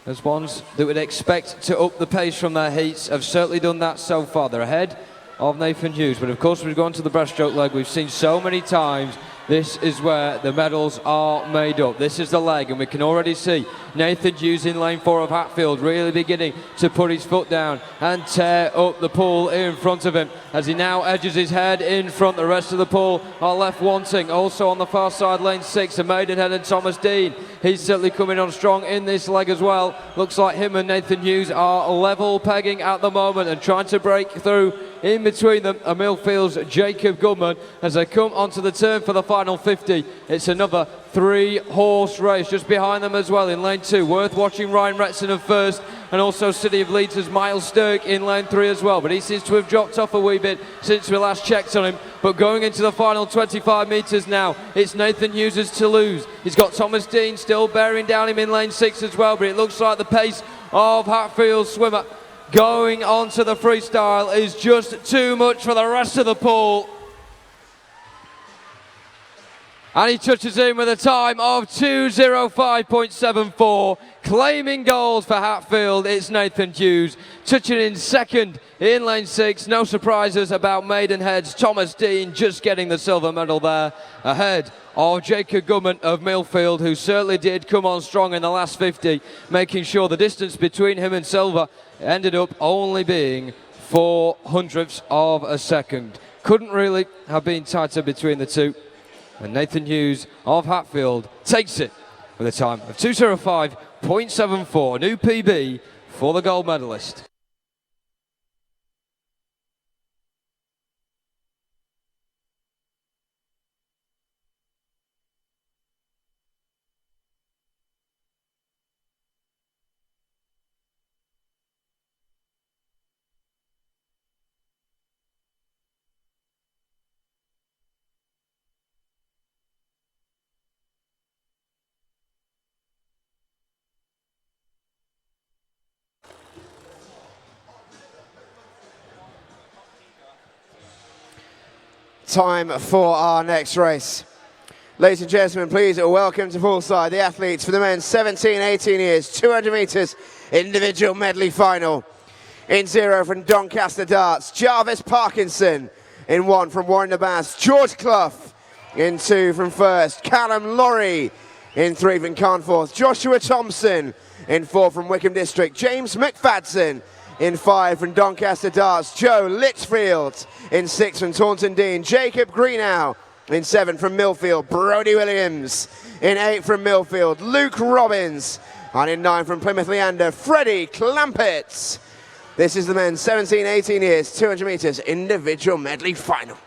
as ones that would expect to up the pace from their heats, have certainly done that so far. They're ahead of Nathan Hughes, but of course we've gone to the breaststroke leg. We've seen so many times this is where the medals are made up. This is the leg, and we can already see Nathan Hughes in lane 4 of Hatfield really beginning to put his foot down and tear up the pool in front of him as he now edges his head in front. The rest of the pool are left wanting. Also on the far side, lane 6, and Maidenhead and Thomas Dean. He's certainly coming on strong in this leg as well. Looks like him and Nathan Hughes are level pegging at the moment and trying to break through. In between them, Millfield's Jacob Goodman as they come onto the turn for the final 50. It's another 3-horse race just behind them as well in lane 2. Worth watching Ryan Retson of First, and also City of Leeds' Miles Stirk in lane 3 as well. But he seems to have dropped off a wee bit since we last checked on him. But going into the final 25 metres now, it's Nathan Hughes to lose. He's got Thomas Dean still bearing down him in lane 6 as well, but it looks like the pace of Hatfield's swimmer going on to the freestyle is just too much for the rest of the pool. And he touches in with a time of 2:05.74. Claiming gold for Hatfield, it's Nathan Hughes. Touching in second in lane 6. No surprises about Maidenhead's Thomas Dean just getting the silver medal there. Ahead of Jacob Goodman of Millfield, who certainly did come on strong in the last 50, making sure the distance between him and silver ended up only being 0.04 of a second. Couldn't really have been tighter between the two. And Nathan Hughes of Hatfield takes it with a time of 2:05.74, new PB for the gold medalist. Time for our next race. Ladies and gentlemen, please welcome to poolside the athletes for the men's 17-18 years, 200 metres individual medley final. In 0 from Doncaster Darts, Jarvis Parkinson. In 1 from Warren the Bass, George Clough. In 2 from First, Callum Laurie. In 3 from Carnforth, Joshua Thompson. In 4 from Wickham District, James McFadden. In 5 from Doncaster Darts, Joe Litchfield. In 6 from Taunton Dean, Jacob Greenow. In 7 from Millfield, Brodie Williams. In 8 from Millfield, Luke Robbins. And in 9 from Plymouth Leander, Freddie Clampett. This is the men's 17-18 years, 200 metres individual medley final.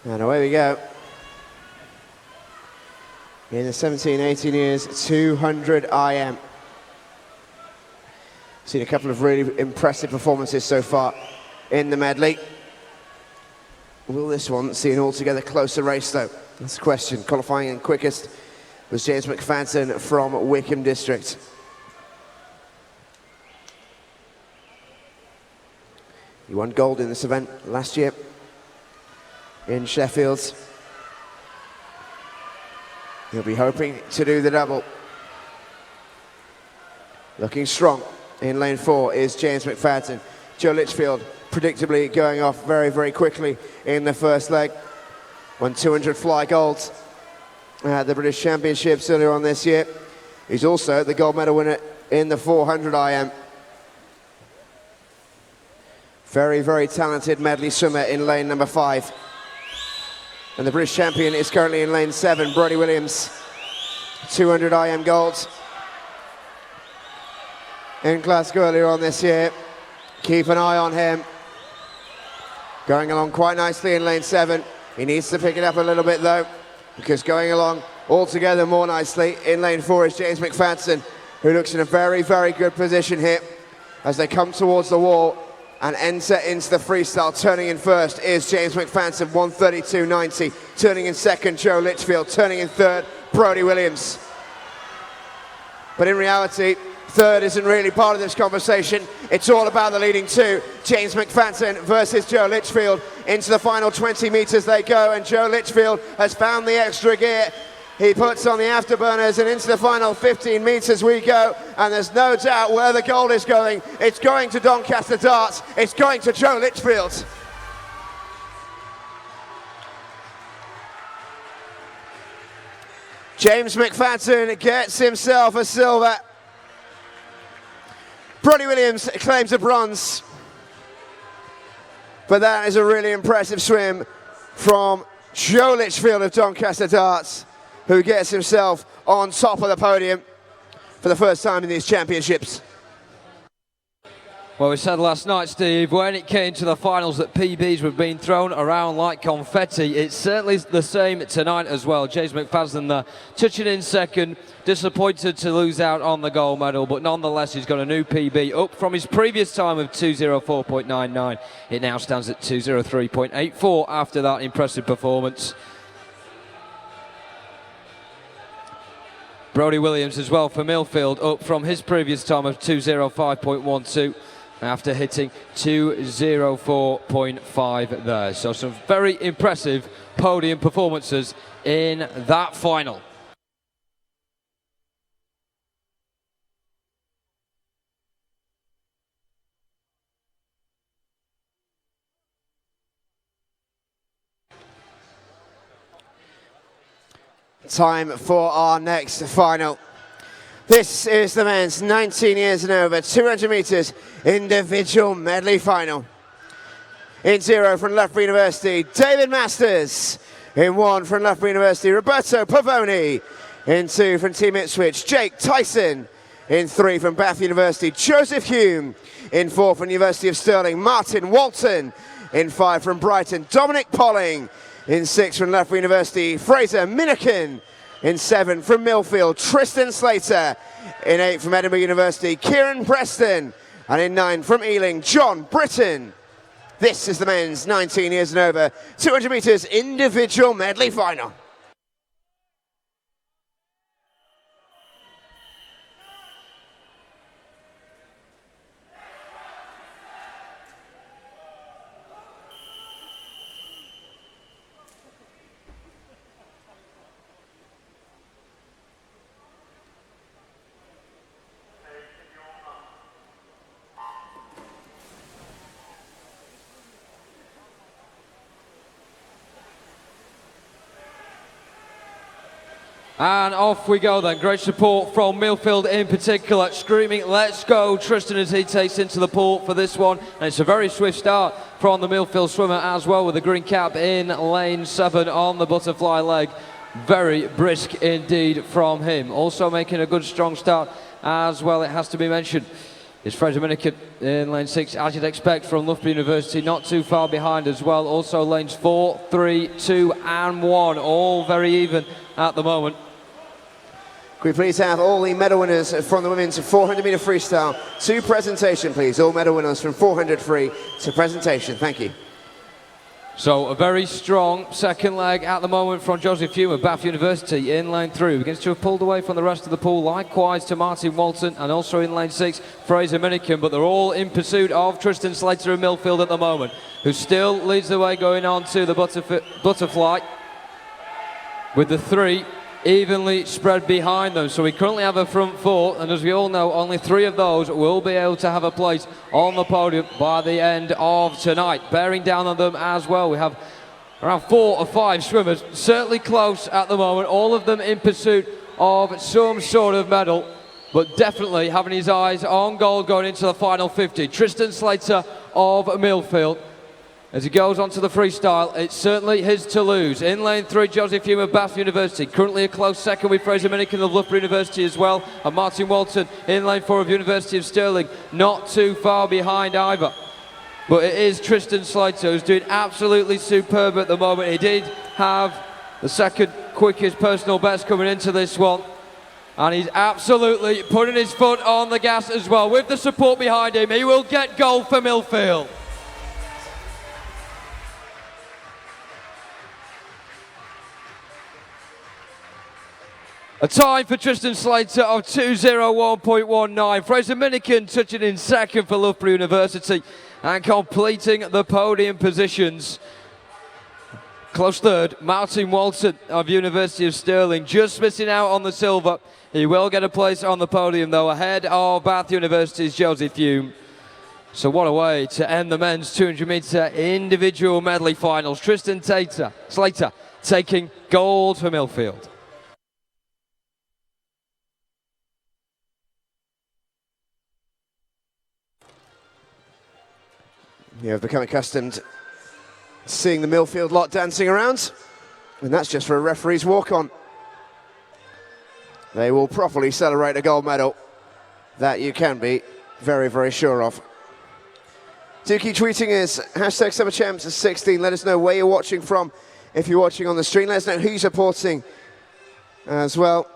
And away we go. In the 17-18 years, 200 IM. Seen a couple of really impressive performances so far in the medley. Will this one see an altogether closer race though? That's the question. Qualifying in quickest was James McFadden from Wickham District. He won gold in this event last year in Sheffield. He'll be hoping to do the double. Looking strong in lane 4 is James McFadden. Joe Litchfield predictably going off very, very quickly in the first leg. Won 200 fly golds at the British Championships earlier on this year. He's also the gold medal winner in the 400 IM. Very, very talented medley swimmer in lane number 5. And the British champion is currently in lane 7, Brodie Williams. 200 IM golds in Glasgow earlier on this year. Keep an eye on him. Going along quite nicely in lane 7. He needs to pick it up a little bit though, because going along altogether more nicely in lane 4 is James McFadden, who looks in a very, very good position here as they come towards the wall and enter into the freestyle. Turning in first is James McFadden, 132.90. Turning in second, Joe Litchfield. Turning in third, Brodie Williams. But in reality, third isn't really part of this conversation. It's all about the leading two. James McFadden versus Joe Litchfield. Into the final 20 metres they go, and Joe Litchfield has found the extra gear. He puts on the afterburners, and into the final 15 metres we go, and there's no doubt where the gold is going. It's going to Doncaster Darts. It's going to Joe Litchfield. James McFadden gets himself a silver. Brodie Williams claims a bronze. But that is a really impressive swim from Joe Litchfield of Doncaster Darts, who gets himself on top of the podium for the first time in these championships. Well, we said last night, Steve, when it came to the finals that PBs were being thrown around like confetti. It's certainly the same tonight as well. James McFadden there, touching in second, disappointed to lose out on the gold medal, but nonetheless he's got a new PB up from his previous time of 2:04.99. It now stands at 2:03.84 after that impressive performance. Brodie Williams as well for Millfield, up from his previous time of 2:05.12 after hitting 2:04.5 there. So some very impressive podium performances in that final. Time for our next final. This is the men's 19 years and over, 200 metres individual medley final. In 0 from Loughborough University, David Masters. In 1 from Loughborough University, Roberto Pavoni. In 2 from Team Ipswich, Jake Tyson. In 3 from Bath University, Joseph Hume. In 4 from University of Stirling, Martin Walton. In 5 from Brighton, Dominic Polling. In 6 from Loughborough University, Fraser Minikin. In 7 from Millfield, Tristan Slater. In 8 from Edinburgh University, Kieran Preston. And in 9 from Ealing, John Britton. This is the men's 19 years and over 200 metres individual medley final. And off we go then. Great support from Millfield in particular, screaming, let's go, Tristan, as he takes into the pool for this one. And it's a very swift start from the Millfield swimmer as well, with the green cap in lane 7 on the butterfly leg. Very brisk indeed from him. Also making a good strong start as well, it has to be mentioned, is Fraser Minikin in lane 6, as you'd expect from Loughborough University, not too far behind as well. Also lanes 4, 3, 2 and 1, all very even at the moment. Can we please have all the medal winners from the women's 400 metre freestyle to presentation, please? All medal winners from 400 free to presentation. Thank you. So a very strong second leg at the moment from Joseph Hume of Bath University in lane 3. Begins to have pulled away from the rest of the pool, likewise to Martin Walton, and also in lane 6, Fraser Minikin. But they're all in pursuit of Tristan Slater of Millfield at the moment, who still leads the way going on to the butterfly, with the 3 evenly spread behind them. So we currently have a front 4, and as we all know, only 3 of those will be able to have a place on the podium by the end of tonight. Bearing down on them as well, we have around 4 or 5 swimmers, certainly close at the moment, all of them in pursuit of some sort of medal, but definitely having his eyes on gold going into the final 50. Tristan Slater of Millfield. As he goes on to the freestyle, it's certainly his to lose. In lane 3, Joseph Hume of Bath University. Currently a close second with Fraser Minikin of Loughborough University as well. And Martin Walton in lane 4 of University of Stirling. Not too far behind either. But it is Tristan Slater who's doing absolutely superb at the moment. He did have the second quickest personal best coming into this one. And he's absolutely putting his foot on the gas as well. With the support behind him, he will get gold for Millfield. A time for Tristan Slater of 2:01.19. Fraser Minikin touching in second for Loughborough University and completing the podium positions. Close third, Martin Walton of University of Stirling, just missing out on the silver. He will get a place on the podium though, ahead of Bath University's Joseph Hume. So what a way to end the men's 200 metre individual medley finals. Tristan Slater taking gold for Millfield. You have become accustomed to seeing the Millfield lot dancing around, and that's just for a referee's walk-on. They will properly celebrate a gold medal. That you can be very, very sure of. Do keep tweeting us, #SummerChamps16. Let us know where you're watching from. If you're watching on the stream, let us know who you're supporting as well.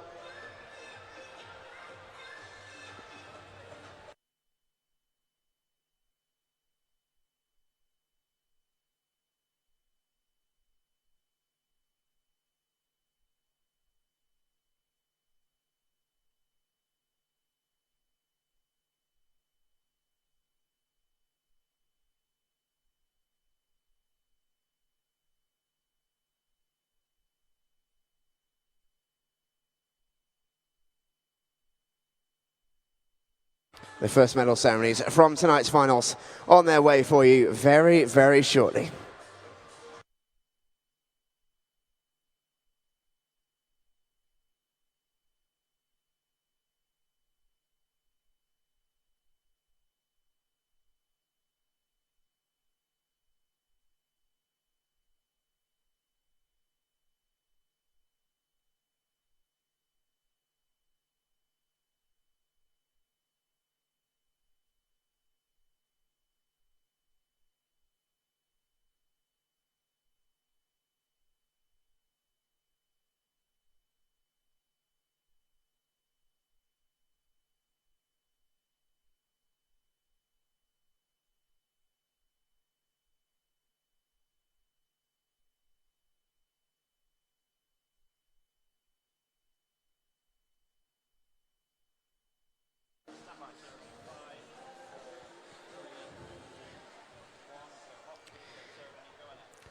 The first medal ceremonies from tonight's finals on their way for you very, very shortly.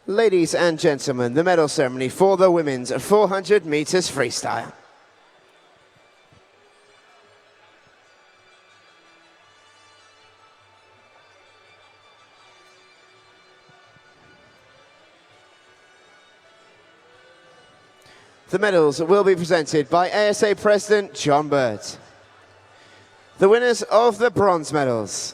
Ladies and gentlemen, the medal ceremony for the women's 400 meters freestyle. The medals will be presented by ASA President John Bird. The winners of the bronze medals.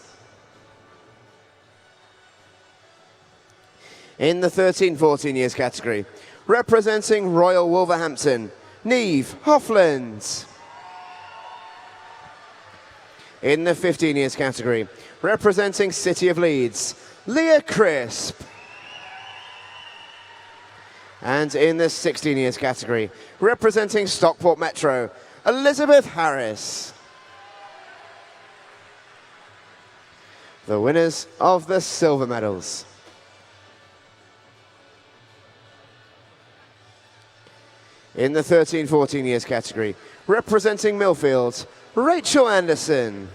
In the 13-14 years category, representing Royal Wolverhampton, Neve Hoffland. In the 15 years category, representing City of Leeds, Leah Crisp. And in the 16 years category, representing Stockport Metro, Elizabeth Harris. The winners of the silver medals. In the 13-14 years category, representing Millfield, Rachel Anderson.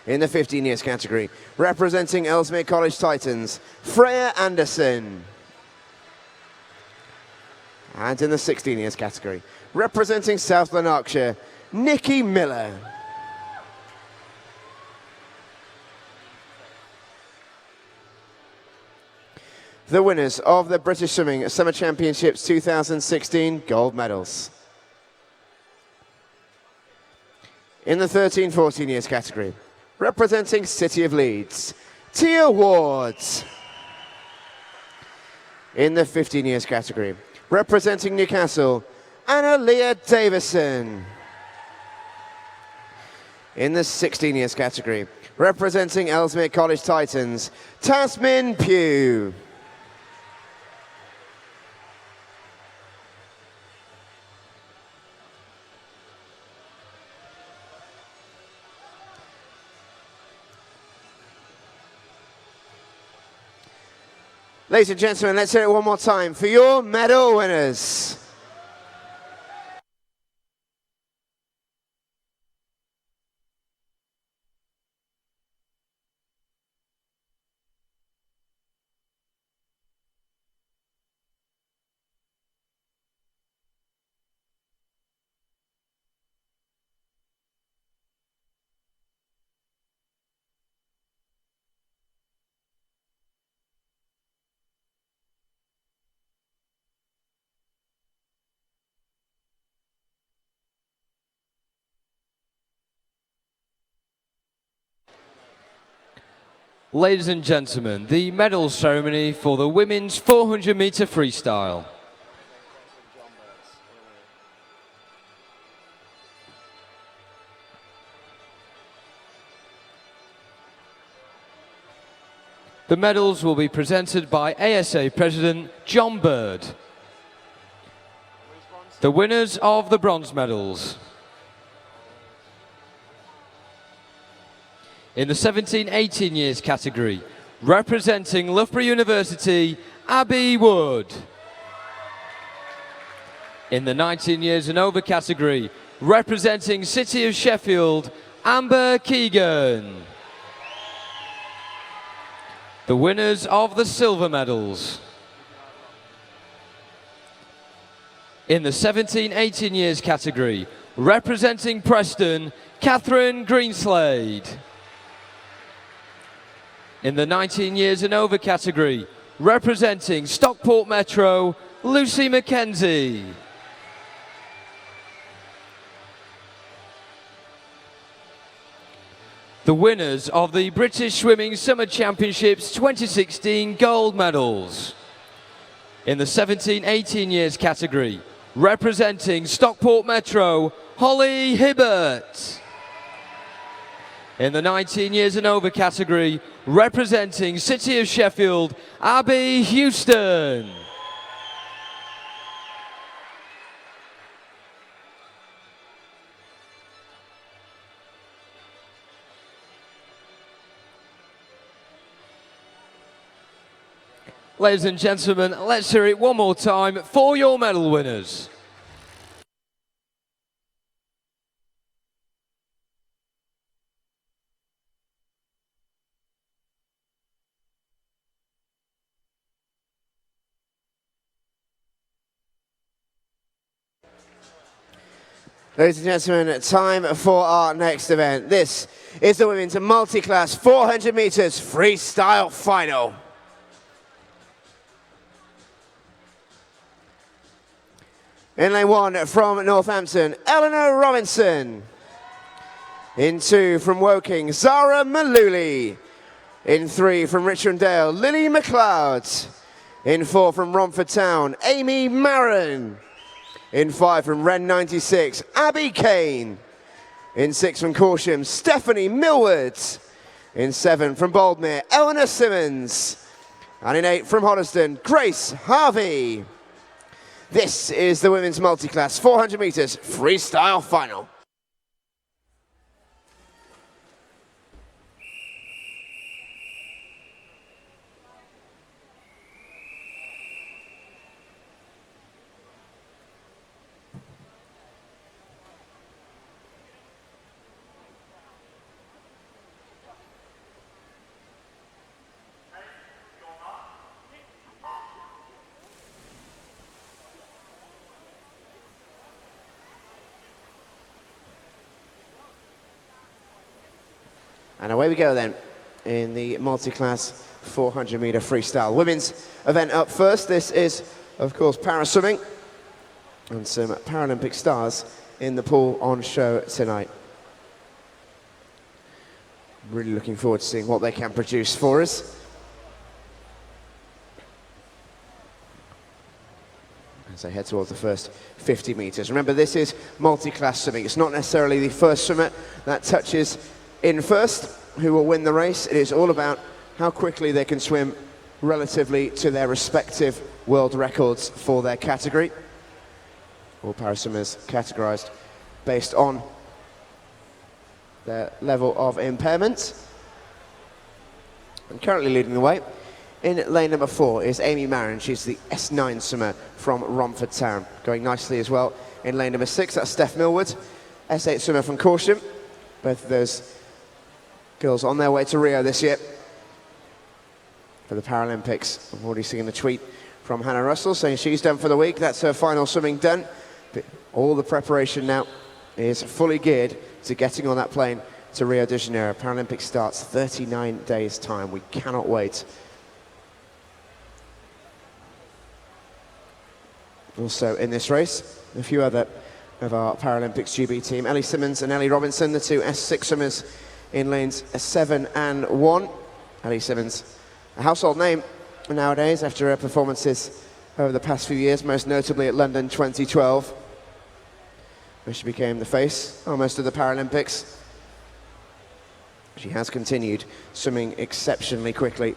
In the 15 years category, representing Ellesmere College Titans, Freya Anderson. And in the 16 years category, representing South Lanarkshire, Nikki Miller. The winners of the British Swimming Summer Championships 2016 gold medals. In the 13-14 years category, representing City of Leeds, Tia Ward. In the 15 years category, representing Newcastle, Anna Leah Davison. In the 16 years category, representing Ellesmere College Titans, Tasmin Pugh. Ladies and gentlemen, let's hear it one more time for your medal winners. Ladies and gentlemen, the medal ceremony for the women's 400-meter freestyle. The medals will be presented by ASA President John Bird. The winners of the bronze medals. In the 17-18 years category, representing Loughborough University, Abby Wood. In the 19 years and over category, representing City of Sheffield, Amber Keegan. The winners of the silver medals. In the 17-18 years category, representing Preston, Catherine Greenslade. In the 19 years and over category, representing Stockport Metro, Lucy McKenzie. The winners of the British Swimming Summer Championships 2016 gold medals. In the 17-18 years category, representing Stockport Metro, Holly Hibbert. In the 19 years and over category, representing City of Sheffield, Abby Houston. Ladies and gentlemen, let's hear it one more time for your medal winners. Ladies and gentlemen, time for our next event. This is the women's multi-class 400 meters freestyle final. In lane 1 from Northampton, Eleanor Robinson. In 2 from Woking, Zara Maluli. In 3 from Richmond-Dale, Lily McLeod. In 4 from Romford Town, Amy Marin. In 5 from Ren 96, Abby Kane. In 6 from Corsham, Stephanie Millward. In 7 from Boldmere, Eleanor Simmons. And in 8 from Hoddesdon, Grace Harvey. This is the women's multi-class 400 meters freestyle final. And away we go then in the multi-class 400 meter freestyle. Women's event up first. This is, of course, para-swimming and some Paralympic stars in the pool on show tonight. Really looking forward to seeing what they can produce for us. As they head towards the first 50 meters. Remember, this is multi-class swimming. It's not necessarily the first swimmer that touches in first who will win the race. It is all about how quickly they can swim relatively to their respective world records for their category. All para-swimmers categorized based on their level of impairment. And currently leading the way in lane number 4 is Amy Marin. She's the S9 swimmer from Romford Town. Going nicely as well in lane number 6, that's Steph Millward, S8 swimmer from Corsham. Both of those girls on their way to Rio this year for the Paralympics. I've already seen the tweet from Hannah Russell saying she's done for the week. That's her final swimming done. But all the preparation now is fully geared to getting on that plane to Rio de Janeiro. Paralympics starts 39 days' time. We cannot wait. Also in this race, a few other of our Paralympics GB team. Ellie Simmons and Ellie Robinson, the two S6 swimmers in lanes 7 and 1. Ellie Simmons, a household name nowadays after her performances over the past few years, most notably at London 2012, where she became the face almost of the Paralympics. She has continued swimming exceptionally quickly.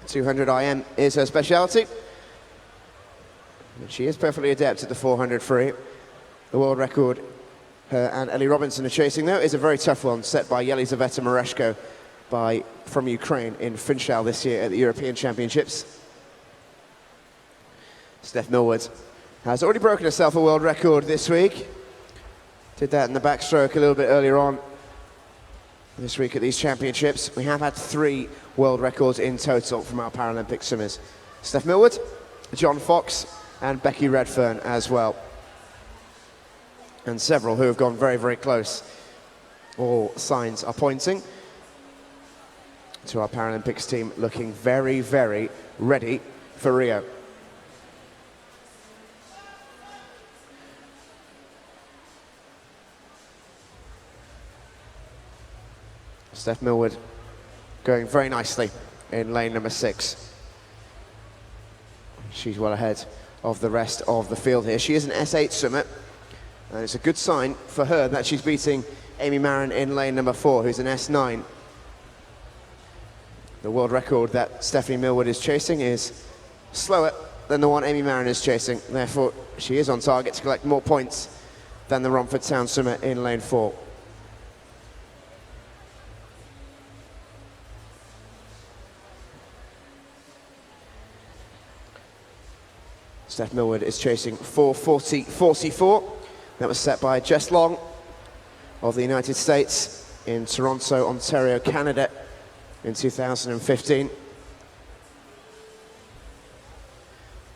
200 IM is her speciality. And she is perfectly adept at the 400 free. The world record her and Ellie Robinson are chasing, though, is a very tough one, set by Yelizaveta Mareshko from Ukraine in Freestyle this year at the European Championships. Steph Millward has already broken herself a world record this week. Did that in the backstroke a little bit earlier on this week at these championships. We have had 3 world records in total from our Paralympic swimmers. Steph Millward, John Fox, and Becky Redfern as well. And several who have gone very, very close. All signs are pointing to our Paralympics team looking very, very ready for Rio. Steph Millward going very nicely in lane number 6. She's well ahead of the rest of the field here. She is an S8 swimmer, and it's a good sign for her that she's beating Amy Marin in lane number 4, who's an S9. The world record that Stephanie Millward is chasing is slower than the one Amy Marin is chasing. Therefore, she is on target to collect more points than the Romford Town swimmer in lane 4. Steph Millward is chasing 4:40.44. That was set by Jess Long of the United States in Toronto, Ontario, Canada in 2015.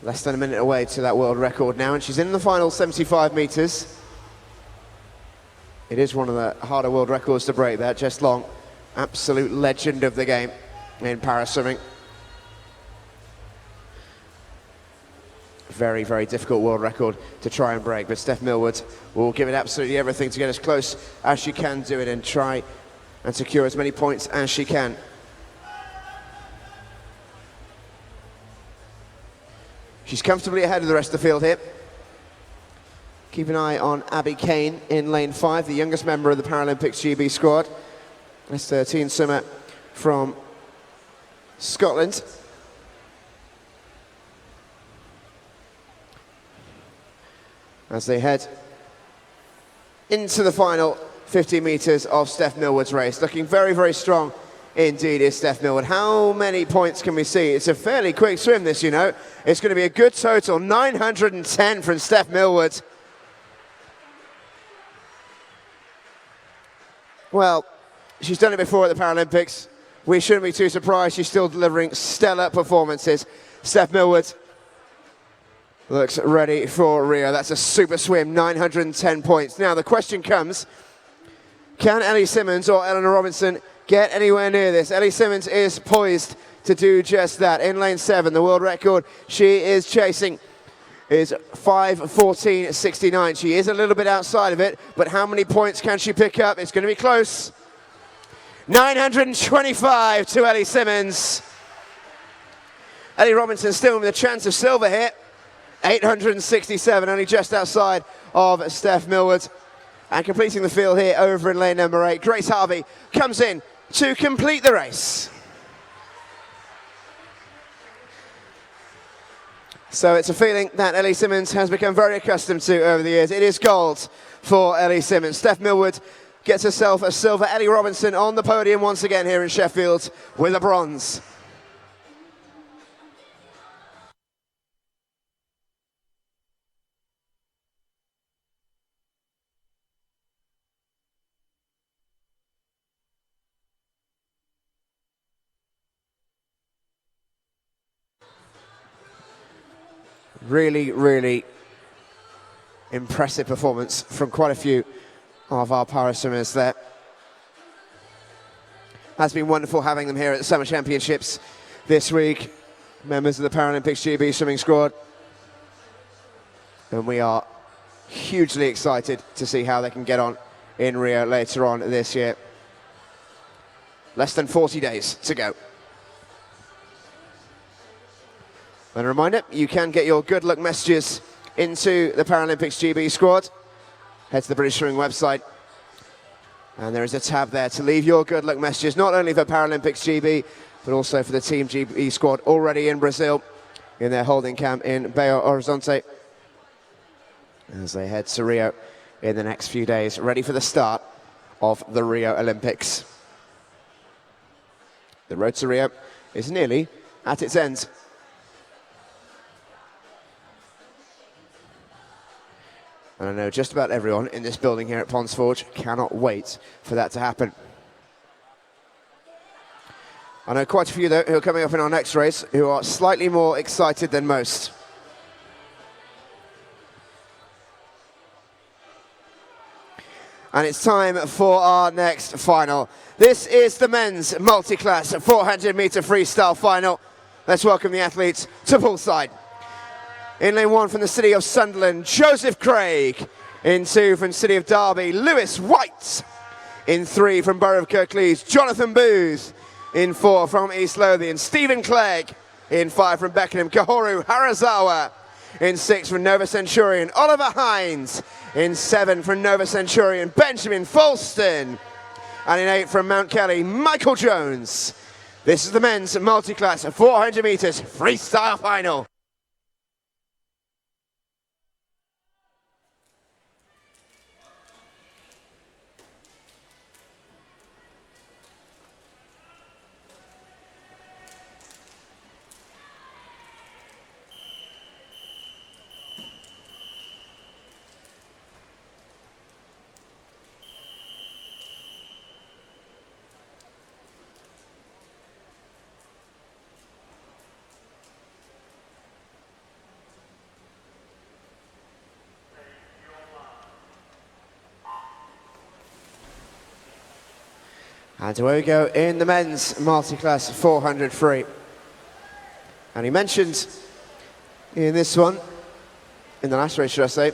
Less than a minute away to that world record now, and she's in the final 75 meters. It is one of the harder world records to break, that. Jess Long, absolute legend of the game in paraswimming. Very, very difficult world record to try and break, but Steph Millward will give it absolutely everything to get as close as she can do it and try and secure as many points as she can. She's comfortably ahead of the rest of the field here. Keep an eye on Abby Kane in lane 5, the youngest member of the Paralympics GB squad. This 13 swimmer from Scotland. As they head into the final 50 meters of Steph Millward's race. Looking very, very strong indeed is Steph Millward. How many points can we see? It's a fairly quick swim, this, you know. It's going to be a good total, 910 from Steph Millward. Well, she's done it before at the Paralympics. We shouldn't be too surprised. She's still delivering stellar performances. Steph Millward looks ready for Rio. That's a super swim, 910 points. Now the question comes, can Ellie Simmonds or Eleanor Robinson get anywhere near this? Ellie Simmonds is poised to do just that. In lane 7, the world record she is chasing is 5:14.69. She is a little bit outside of it, but how many points can she pick up? It's going to be close. 925 to Ellie Simmonds. Ellie Robinson still with a chance of silver here. 867, only just outside of Steph Millward. And completing the field here over in lane number 8, Grace Harvey comes in to complete the race. So it's a feeling that Ellie Simmonds has become very accustomed to over the years. It is gold for Ellie Simmonds. Steph Millward gets herself a silver. Ellie Robinson on the podium once again here in Sheffield with a bronze. Really, really impressive performance from quite a few of our para swimmers there. Has been wonderful having them here at the Summer Championships this week, members of the Paralympics GB swimming squad. And we are hugely excited to see how they can get on in Rio later on this year. Less than 40 days to go. And a reminder, you can get your good luck messages into the Paralympics GB squad. Head to the British Swimming website. And there is a tab there to leave your good luck messages, not only for Paralympics GB, but also for the Team GB squad already in Brazil, in their holding camp in Belo Horizonte, as they head to Rio in the next few days, ready for the start of the Rio Olympics. The road to Rio is nearly at its end. And I know just about everyone in this building here at Ponds Forge cannot wait for that to happen. I know quite a few, though, who are coming up in our next race who are slightly more excited than most. And it's time for our next final. This is the men's multiclass 400-meter freestyle final. Let's welcome the athletes to poolside. In lane 1 from the city of Sunderland, Joseph Craig. In 2 from city of Derby, Lewis White. In 3 from Borough of Kirklees, Jonathan Booth. In 4 from East Lothian, Stephen Clegg. In 5 from Beckenham, Kahoru Harazawa. In 6 from Nova Centurion, Oliver Hines. In 7 from Nova Centurion, Benjamin Folston. And in 8 from Mount Kelly, Michael Jones. This is the men's multiclass 400 meters freestyle final. And away we go in the men's multi-class 400 free. And he mentioned in this one, in the last race should I say,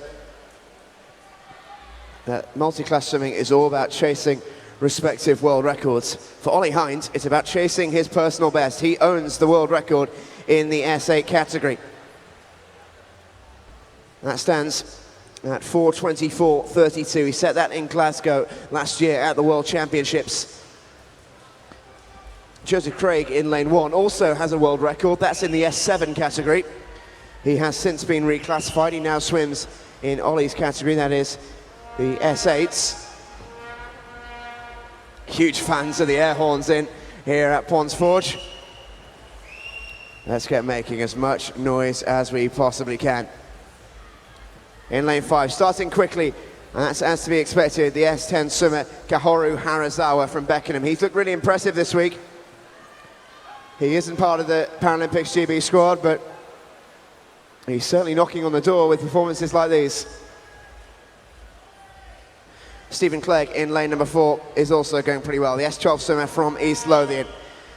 that multi-class swimming is all about chasing respective world records. For Ollie Hines, it's about chasing his personal best. He owns the world record in the S8 category. That stands at 4:24.32. He set that in Glasgow last year at the World Championships. Joseph Craig in lane 1 also has a world record. That's in the S7 category. He has since been reclassified. He now swims in Ollie's category, that is the S8s. Huge fans of the air horns in here at Ponds Forge. Let's get making as much noise as we possibly can. In lane 5, starting quickly, and that's as to be expected, the S10 swimmer Kahoru Harazawa from Beckenham. He's looked really impressive this week. He isn't part of the Paralympics GB squad, but he's certainly knocking on the door with performances like these. Stephen Clegg in lane number 4 is also going pretty well. The S12 swimmer from East Lothian.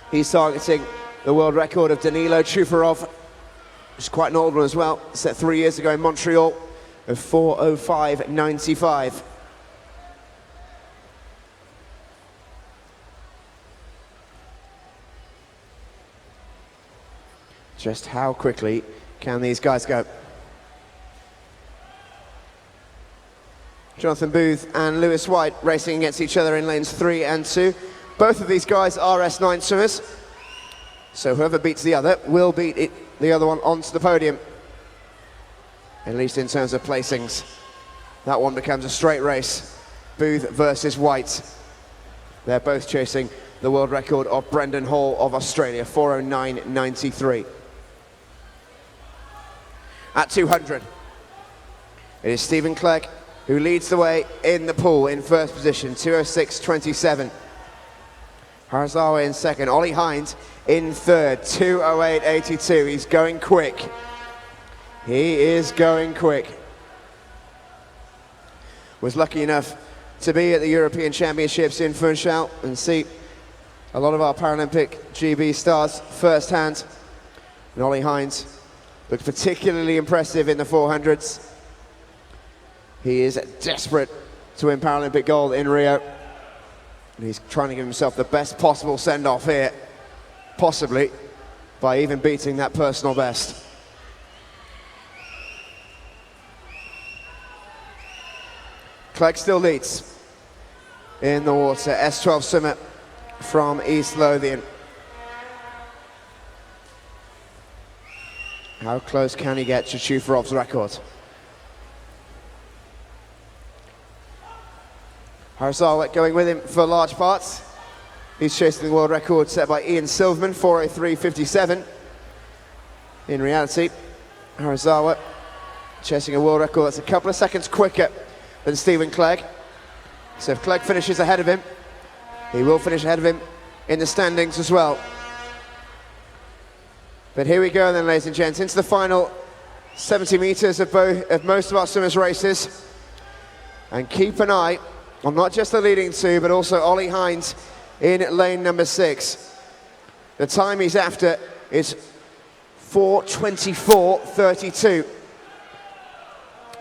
He's targeting the world record of Danilo Chufarov, which is quite an old one as well, set 3 years ago in Montreal, of 4:05.95. Just how quickly can these guys go? Jonathan Booth and Lewis White racing against each other in lanes 3 and 2. Both of these guys are S9 swimmers, so whoever beats the other will beat the other one onto the podium, at least in terms of placings. That one becomes a straight race, Booth versus White. They're both chasing the world record of Brendan Hall of Australia, 4:09.93. At 200, it is Stephen Clegg who leads the way in the pool in first position, 2:06.27. Harazawa in second, Ollie Hines in third, 2:08.82. He's going quick. He is going quick. Was lucky enough to be at the European Championships in Funchal and see a lot of our Paralympic GB stars firsthand. And Ollie Hines looked particularly impressive in the 400s. He is desperate to win Paralympic gold in Rio. And he's trying to give himself the best possible send-off here, possibly by even beating that personal best. Clegg still leads in the water. S12 swimmer from East Lothian. How close can he get to Chufarov's record? Harazawa going with him for large parts. He's chasing the world record set by Ian Silverman, 4:03.57. In reality, Harazawa chasing a world record that's a couple of seconds quicker than Stephen Clegg. So if Clegg finishes ahead of him, he will finish ahead of him in the standings as well. But here we go then, ladies and gents, into the final 70 meters of most of our swimmers' races. And keep an eye on not just the leading two, but also Ollie Hines in lane number 6. The time he's after is 4:24.32.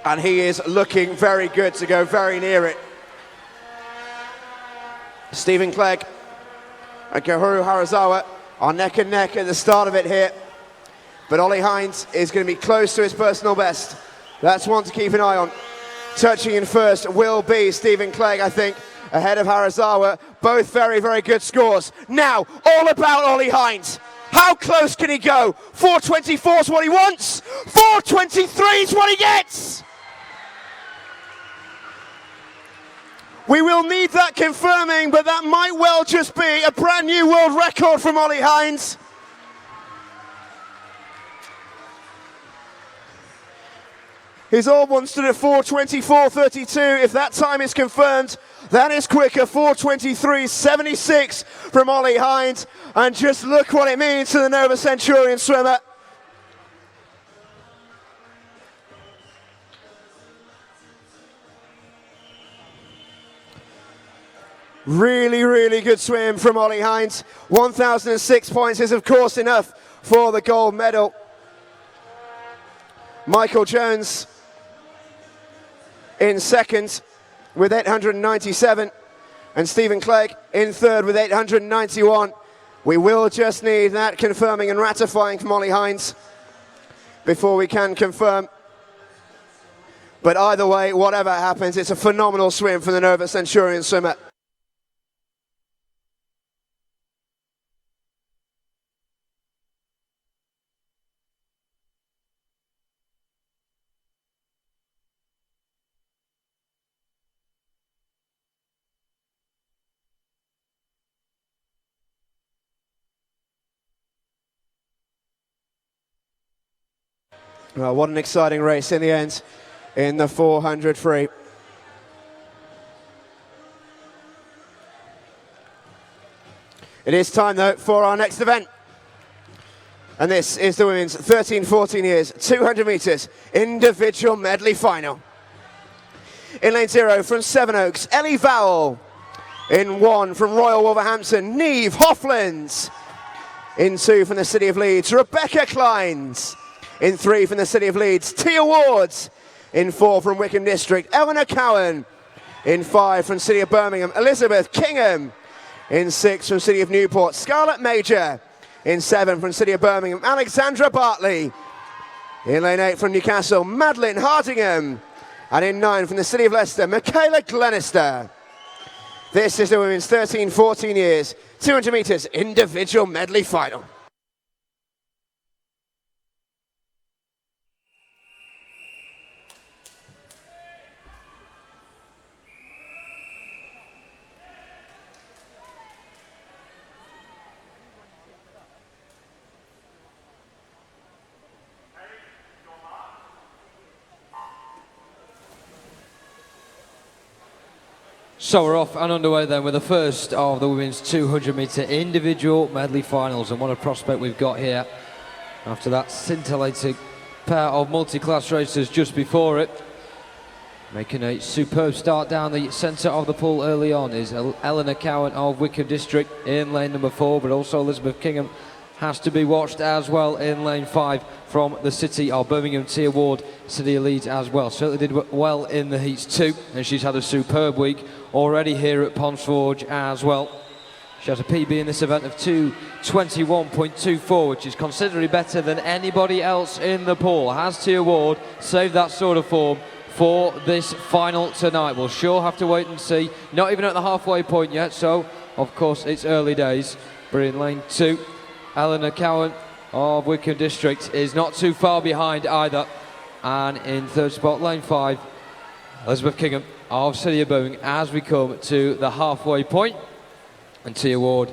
And he is looking very good to go very near it. Stephen Clegg and Kahoru Harazawa are neck and neck at the start of it here. But Ollie Hines is going to be close to his personal best. That's one to keep an eye on. Touching in first will be Stephen Clegg, I think, ahead of Harazawa. Both very, very good scores. Now, all about Ollie Hines. How close can he go? 4:24 is what he wants. 4:23 is what he gets. We will need that confirming, but that might well just be a brand new world record from Ollie Hines. His old one stood at 4:24.32. If that time is confirmed, that is quicker. 4:23.76 from Ollie Hines. And just look what it means to the Nova Centurion swimmer. Really, really good swim from Ollie Hines. 1,006 points is, of course, enough for the gold medal. Michael Jones in second with 897, and Stephen Clegg in third with 891. We will just need that confirming and ratifying from Ollie Hines before we can confirm. But either way, whatever happens, it's a phenomenal swim for the Nova Centurion swimmer. Well, what an exciting race in the end in the 400 free. It is time, though, for our next event. And this is the women's 13-14 years, 200 metres individual medley final. In lane 0 from Sevenoaks, Ellie Vowell. In 1 from Royal Wolverhampton, Niamh Hofflands. In 2 from the City of Leeds, Rebecca Kleins. In 3 from the City of Leeds, Tia Wards. In 4 from Wickham District, Eleanor Cowan. In 5 from City of Birmingham, Elizabeth Kingham. In 6 from City of Newport, Scarlett Major. In 7 from City of Birmingham, Alexandra Bartley. In lane 8 from Newcastle, Madeline Hardingham. And in 9 from the City of Leicester, Michaela Glenister. This is the women's 13-14 years, 200 metres individual medley final. So we're off and underway then with the first of the women's 200 metre individual medley finals, and what a prospect we've got here after that scintillating pair of multi-class racers just before it. Making a superb start down the centre of the pool early on is Eleanor Cowan of Wickham District in lane number 4, but also Elizabeth Kingham has to be watched as well in lane 5 from the City of Birmingham, Tia Ward, City of Leeds as well. Certainly did well in the heats too, and she's had a superb week already here at Ponsforge as well. She has a PB in this event of 2:21.24, which is considerably better than anybody else in the pool. Has Tia Ward saved that sort of form for this final tonight? We'll sure have to wait and see. Not even at the halfway point yet, so of course it's early days. But in lane 2, Eleanor Cowan of Wickham District is not too far behind either. And in third spot, lane 5, Elizabeth Kingham of City of Birmingham as we come to the halfway point. And Tia Ward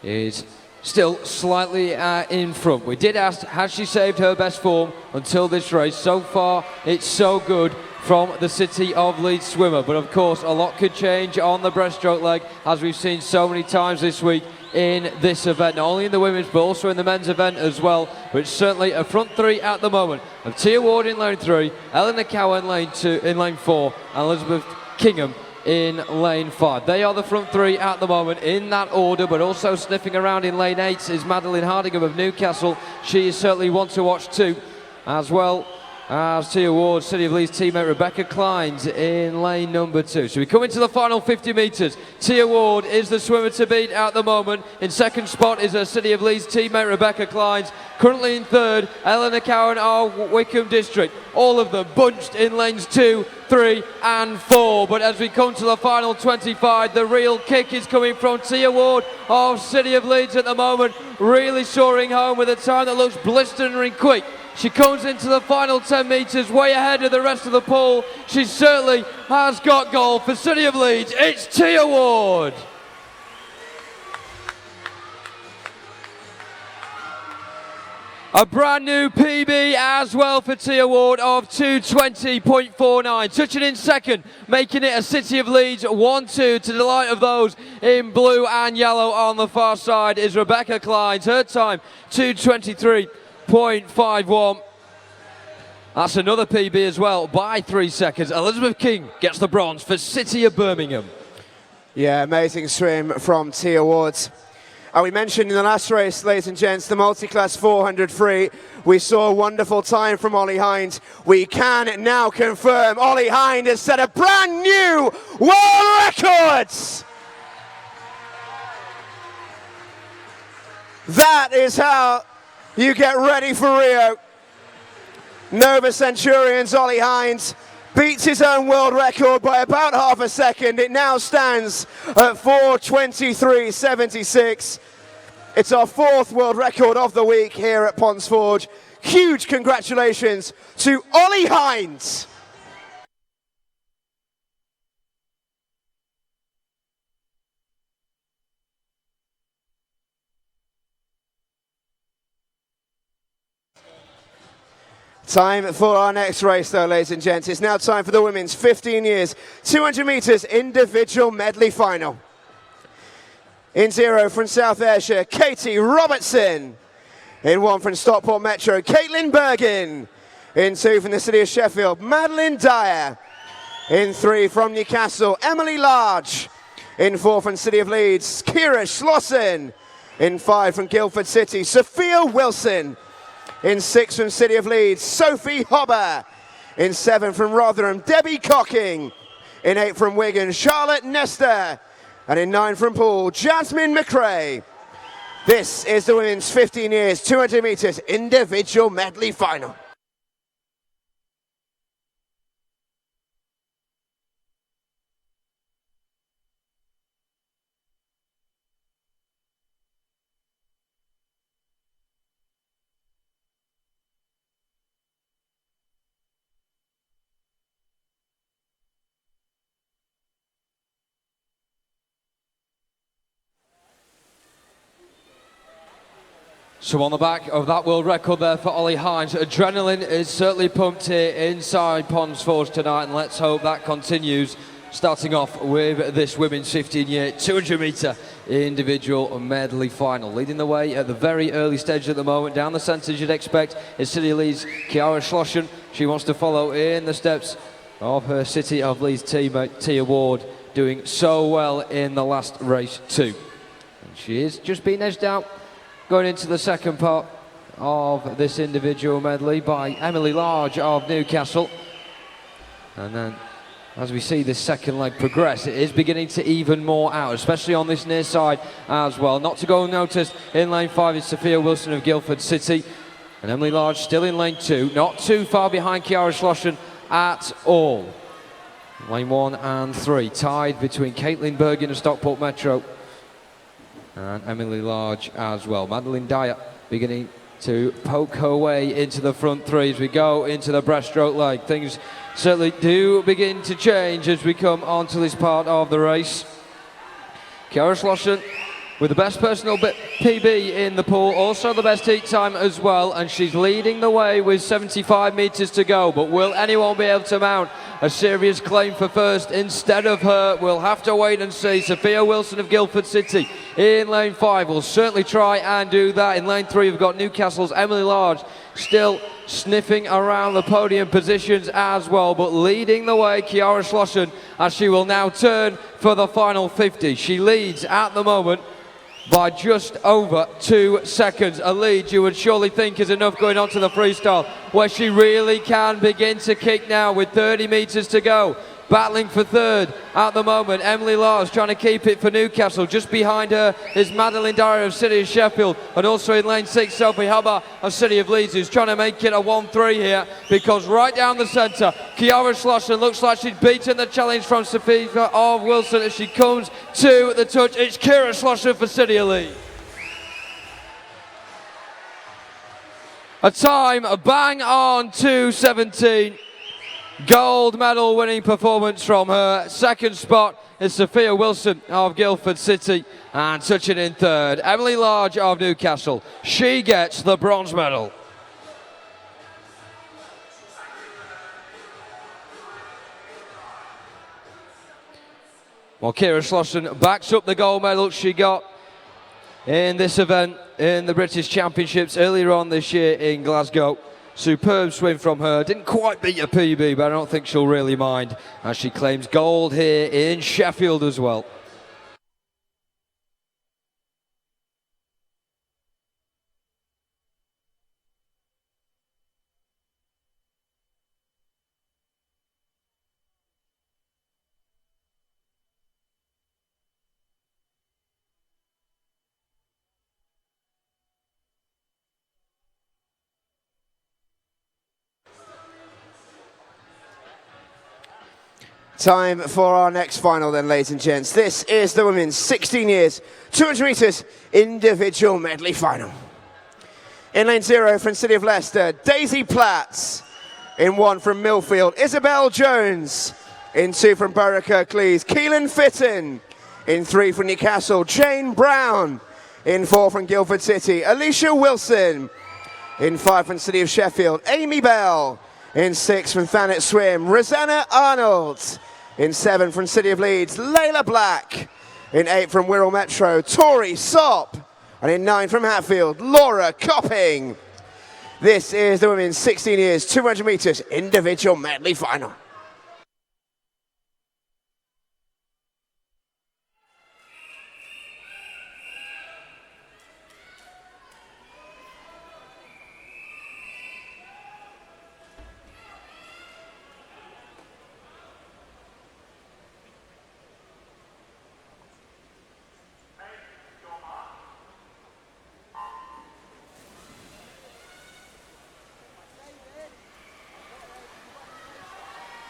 is still slightly in front. We did ask, has she saved her best form until this race? So far, it's so good from the City of Leeds swimmer. But of course, a lot could change on the breaststroke leg, as we've seen so many times this week in this event, not only in the women's but also in the men's event as well. But it's certainly a front 3 at the moment of Tia Ward in lane 3, Eleanor Cowan in lane 4, and Elizabeth Kingham in lane 5. They are the front 3 at the moment in that order, but also sniffing around in lane 8 is Madeline Hardingham of Newcastle. She is certainly one to watch too, as well as Tia Ward, City of Leeds teammate Rebecca Kleins in lane number 2. So we come into the final 50 metres. Tia Ward is the swimmer to beat at the moment. In second spot is her City of Leeds teammate Rebecca Kleins. Currently in third, Eleanor Cowan of Wickham District. All of them bunched in lanes 2, 3 and 4. But as we come to the final 25, the real kick is coming from Tia Ward of City of Leeds at the moment. Really soaring home with a time that looks blistering quick. She comes into the final 10 metres way ahead of the rest of the pool. She certainly has got gold for City of Leeds. It's Tia Ward. A brand new PB as well for Tia Ward of 2:20.49. Touching in second, making it a City of Leeds 1-2 to the delight of those in blue and yellow on the far side is Rebecca Kleins. Her time 2:23.51. That's another PB as well by 3 seconds. Elizabeth King gets the bronze for City of Birmingham. Yeah, amazing swim from Tia Ward. And we mentioned in the last race, ladies and gents, the multi-class 400 free, we saw a wonderful time from Ollie Hind. We can now confirm Ollie Hind has set a brand new world record! That is how you get ready for Rio. Nova Centurion's Ollie Hind beats his own world record by about half a second. It now stands at 4:23.76. It's our 4th world record of the week here at Ponds Forge. Huge congratulations to Ollie Hind. Time for our next race though, ladies and gents. It's now time for the women's 15 years, 200 metres individual medley final. In 0 from South Ayrshire, Katie Robertson. In 1 from Stockport Metro, Caitlin Bergin. In 2 from the city of Sheffield, Madeline Dyer. In 3 from Newcastle, Emily Large. In 4 from City of Leeds, Kira Schlossen. In 5 from Guildford City, Sophia Wilson. In 6 from City of Leeds, Sophie Hobber. In 7 from Rotherham, Debbie Cocking. In 8 from Wigan, Charlotte Nestor. And in 9 from Poole, Jasmine McRae. This is the women's 15 years, 200 metres individual medley final. So on the back of that world record there for Ollie Hind, adrenaline is certainly pumped here inside Ponds Forge tonight, and let's hope that continues. Starting off with this women's 15-year 200-metre individual medley final. Leading the way at the very early stage at the moment. Down the centre, you'd expect, is City of Leeds' Kiara Schlossen. She wants to follow in the steps of her City of Leeds teammate, Tia Ward, doing so well in the last race too. And she is just being edged out going into the second part of this individual medley by Emily Large of Newcastle. And then as we see this second leg progress, it is beginning to even more out, especially on this near side as well. Not to go unnoticed in lane 5 is Sophia Wilson of Guildford City. And Emily Large still in lane 2, not too far behind Kiara Schlossen at all. Lane 1 and 3, tied between Caitlin Bergin of Stockport Metro and Emily Large as well. Madeline Dyer beginning to poke her way into the front 3 as we go into the breaststroke leg. Things certainly do begin to change as we come onto this part of the race. Kiara Schlossen with the best personal PB in the pool, also the best heat time as well, and she's leading the way with 75 metres to go. But will anyone be able to mount a serious claim for first instead of her? We'll have to wait and see. Sophia Wilson of Guildford City in lane 5 will certainly try and do that. In lane 3 we've got Newcastle's Emily Large still sniffing around the podium positions as well, but leading the way Kiara Schlossen as she will now turn for the final 50. She leads at the moment by just over 2 seconds. A lead you would surely think is enough going on to the freestyle, where she really can begin to kick now with 30 metres to go. Battling for third at the moment, Emily Lars trying to keep it for Newcastle. Just behind her is Madeline Dyer of City of Sheffield, and also in lane 6, Sophie Hubber of City of Leeds, who's trying to make it a 1-3 here, because right down the centre, Kiara Schlossen looks like she's beaten the challenge from Sophia of Wilson as she comes to the touch. It's Kiara Schlossen for City of Leeds. A time bang on 2:17. Gold medal winning performance from her. Second spot is Sophia Wilson of Guildford City, and touching in third, Emily Large of Newcastle. She gets the bronze medal. Well, Kiara Schlossen backs up the gold medal she got in this event in the British Championships earlier on this year in Glasgow. Superb swim from her. Didn't quite beat a PB, but I don't think she'll really mind as she claims gold here in Sheffield as well. Time for our next final then, ladies and gents. This is the women's 16 years, 200 metres individual medley final. In lane 0 from City of Leicester, Daisy Platts. In 1 from Millfield, Isabel Jones. In 2 from Borough-Kirklees, Keelan Fitton. In 3 from Newcastle, Jane Brown. In 4 from Guildford City, Alicia Wilson. In 5 from City of Sheffield, Amy Bell. In 6 from Thanet Swim, Rosanna Arnold. In 7 from City of Leeds, Layla Black. In 8 from Wirral Metro, Tori Sopp. And in 9 from Hatfield, Laura Copping. This is the women's 16 years, 200 metres individual medley final.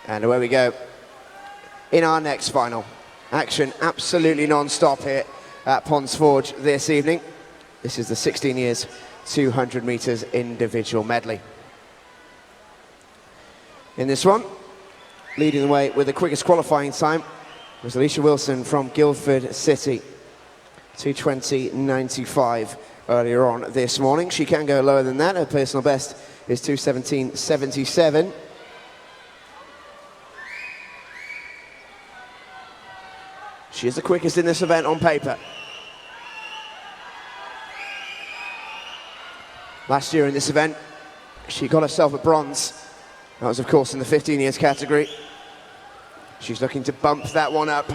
And away we go in our next final. Action absolutely non-stop here at Ponds Forge this evening. This is the 16 years, 200 metres individual medley. In this one, leading the way with the quickest qualifying time was Alicia Wilson from Guildford City. 2:20.95 earlier on this morning. She can go lower than that. Her personal best is 2:17.77. She is the quickest in this event on paper. Last year in this event, she got herself a bronze. That was, of course, in the 15 years category. She's looking to bump that one up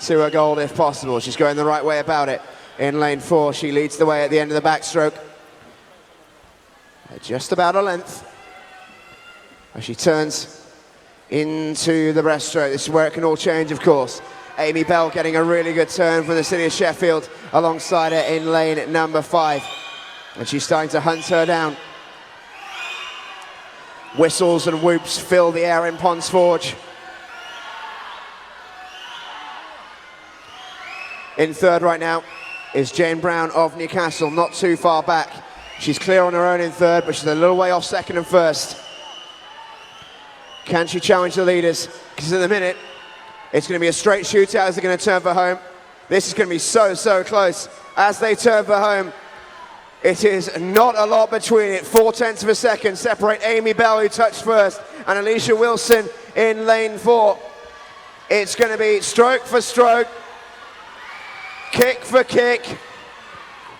to a gold if possible. She's going the right way about it. In lane 4, she leads the way at the end of the backstroke. Just about a length. As she turns into the breaststroke, this is where it can all change, of course. Amy Bell getting a really good turn from the City of Sheffield alongside her in lane number 5. And she's starting to hunt her down. Whistles and whoops fill the air in Ponds Forge. In third right now is Jane Brown of Newcastle, not too far back. She's clear on her own in third, but she's a little way off second and first. Can she challenge the leaders? Because in a minute, it's going to be a straight shootout as they're going to turn for home. This is going to be so, so close as they turn for home. It is not a lot between it. 0.4 of a second separate Amy Bell, who touched first, and Alicia Wilson in lane 4. It's going to be stroke for stroke, kick for kick,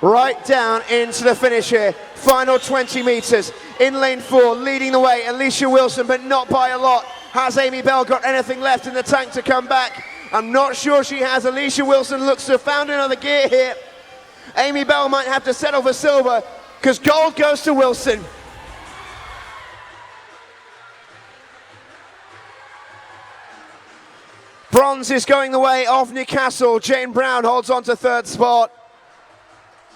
right down into the finish here. Final 20 metres. In lane 4, leading the way, Alicia Wilson, but not by a lot. Has Amy Bell got anything left in the tank to come back? I'm not sure she has. Alicia Wilson looks to have found another gear here. Amy Bell might have to settle for silver, because gold goes to Wilson. Bronze is going the way of Newcastle. Jane Brown holds on to third spot.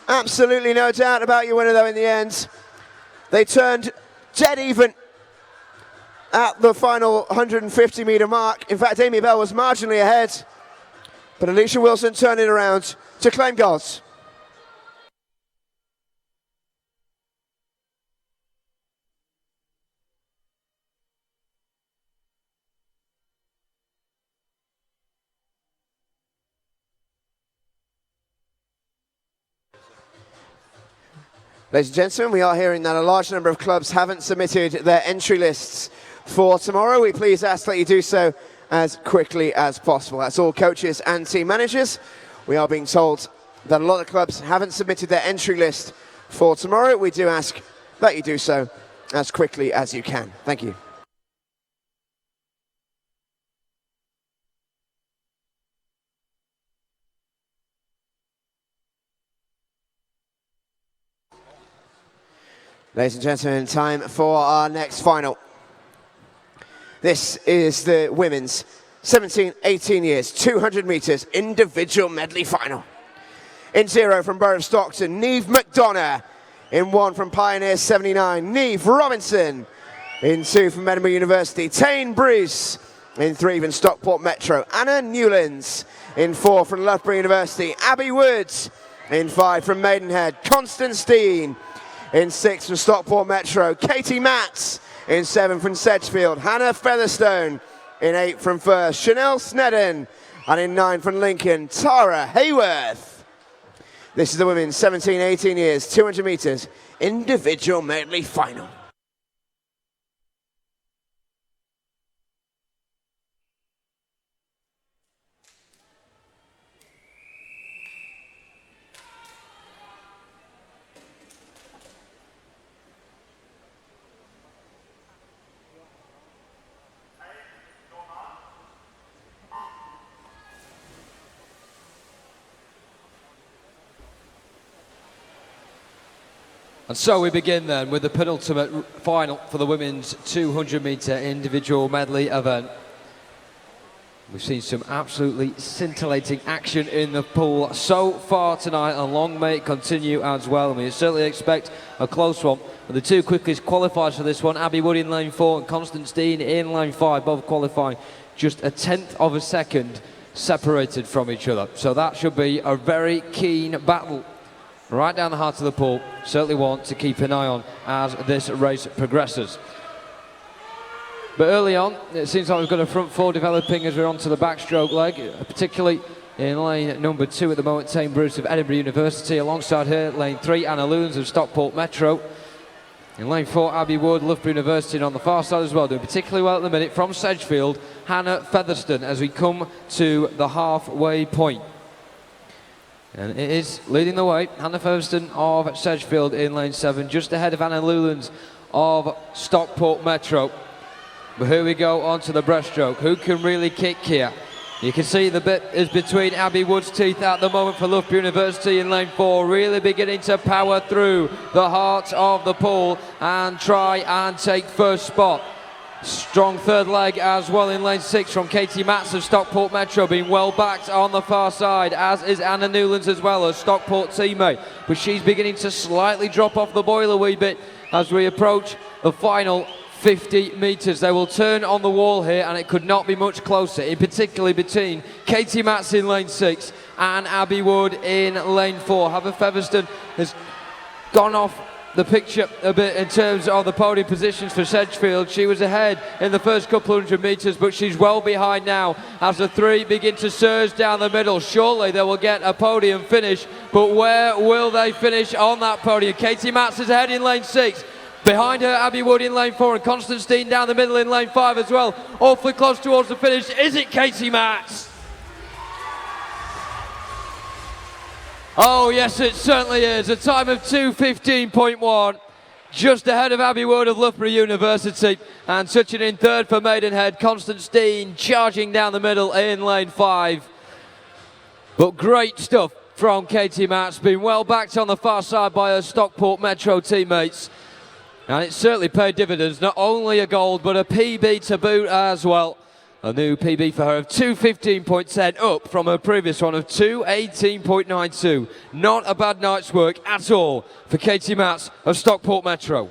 Absolutely no doubt about your winner, though, in the end. They turned dead even at the final 150-metre mark. In fact, Amy Bell was marginally ahead, but Alicia Wilson turned it around to claim gold. Ladies and gentlemen, we are hearing that a large number of clubs haven't submitted their entry lists for tomorrow. We please ask that you do so as quickly as possible. That's all coaches and team managers. We are being told that a lot of clubs haven't submitted their entry list for tomorrow. We do ask that you do so as quickly as you can. Thank you. Ladies and gentlemen, time for our next final. This is the women's 17-18 years, 200 metres individual medley final. In 0 from Borough of Stockton, Neve McDonough. In 1 from Pioneer 79, Neve Robinson. In 2 from Edinburgh University, Tane Bruce. In 3 from Stockport Metro, Anna Newlands. In 4 from Loughborough University, Abby Woods. In 5 from Maidenhead, Constance Dean. In 6 from Stockport Metro, Katie Matz. In 7 from Sedgefield, Hannah Featherstone. In 8 from First, Chanel Snedden. And in 9 from Lincoln, Tara Hayworth. This is the women's 17-18 years, 200 metres, individual medley final. And so we begin then with the penultimate final for the women's 200-metre individual medley event. We've seen some absolutely scintillating action in the pool so far tonight, and long may it continue as well. And we certainly expect a close one. But the two quickest qualifiers for this one, Abby Wood in lane 4 and Constance Dean in lane 5, both qualifying just a tenth of a second separated from each other. So that should be a very keen battle right down the heart of the pool. Certainly one to keep an eye on as this race progresses. But early on, it seems like we've got a front four developing as we're onto the backstroke leg, particularly in lane number 2 at the moment, Tame Bruce of Edinburgh University. Alongside her, lane 3, Anna Loons of Stockport Metro. In lane 4, Abby Wood, Loughborough University, and on the far side as well, doing particularly well at the minute from Sedgefield, Hannah Featherstone, as we come to the halfway point. And it is leading the way, Hannah Featherstone of Sedgefield in lane 7, just ahead of Anna Lewlands of Stockport Metro. But here we go onto the breaststroke. Who can really kick here? You can see the bit is between Abby Wood's teeth at the moment for Loughborough University in lane 4, really beginning to power through the heart of the pool and try and take first spot. Strong third leg as well in lane 6 from Katie Matz of Stockport Metro, being well backed on the far side, as is Anna Newlands as well, a Stockport teammate. But she's beginning to slightly drop off the boil a wee bit as we approach the final 50 metres. They will turn on the wall here, and it could not be much closer, in particularly between Katie Matz in lane 6 and Abby Wood in lane 4. Hannah Featherstone has gone off the picture a bit in terms of the podium positions for Sedgefield. She was ahead in the first couple of 100 metres, but she's well behind now as the three begin to surge down the middle. Surely they will get a podium finish, but where will they finish on that podium? Katie Matz is ahead in lane 6. Behind her, Abby Wood in lane 4 and Constance Dean down the middle in lane 5 as well. Awfully close towards the finish. Is it Katie Matz? Oh yes, it certainly is. A time of 2:15.1, just ahead of Abby Wood of Loughborough University, and touching in third for Maidenhead, Constance Dean charging down the middle in lane 5. But great stuff from Katie Matz, being well backed on the far side by her Stockport Metro teammates. And it certainly paid dividends, not only a gold, but a PB to boot as well. A new PB for her of 2:15.10, up from her previous one of 2:18.92. Not a bad night's work at all for Katie Matz of Stockport Metro.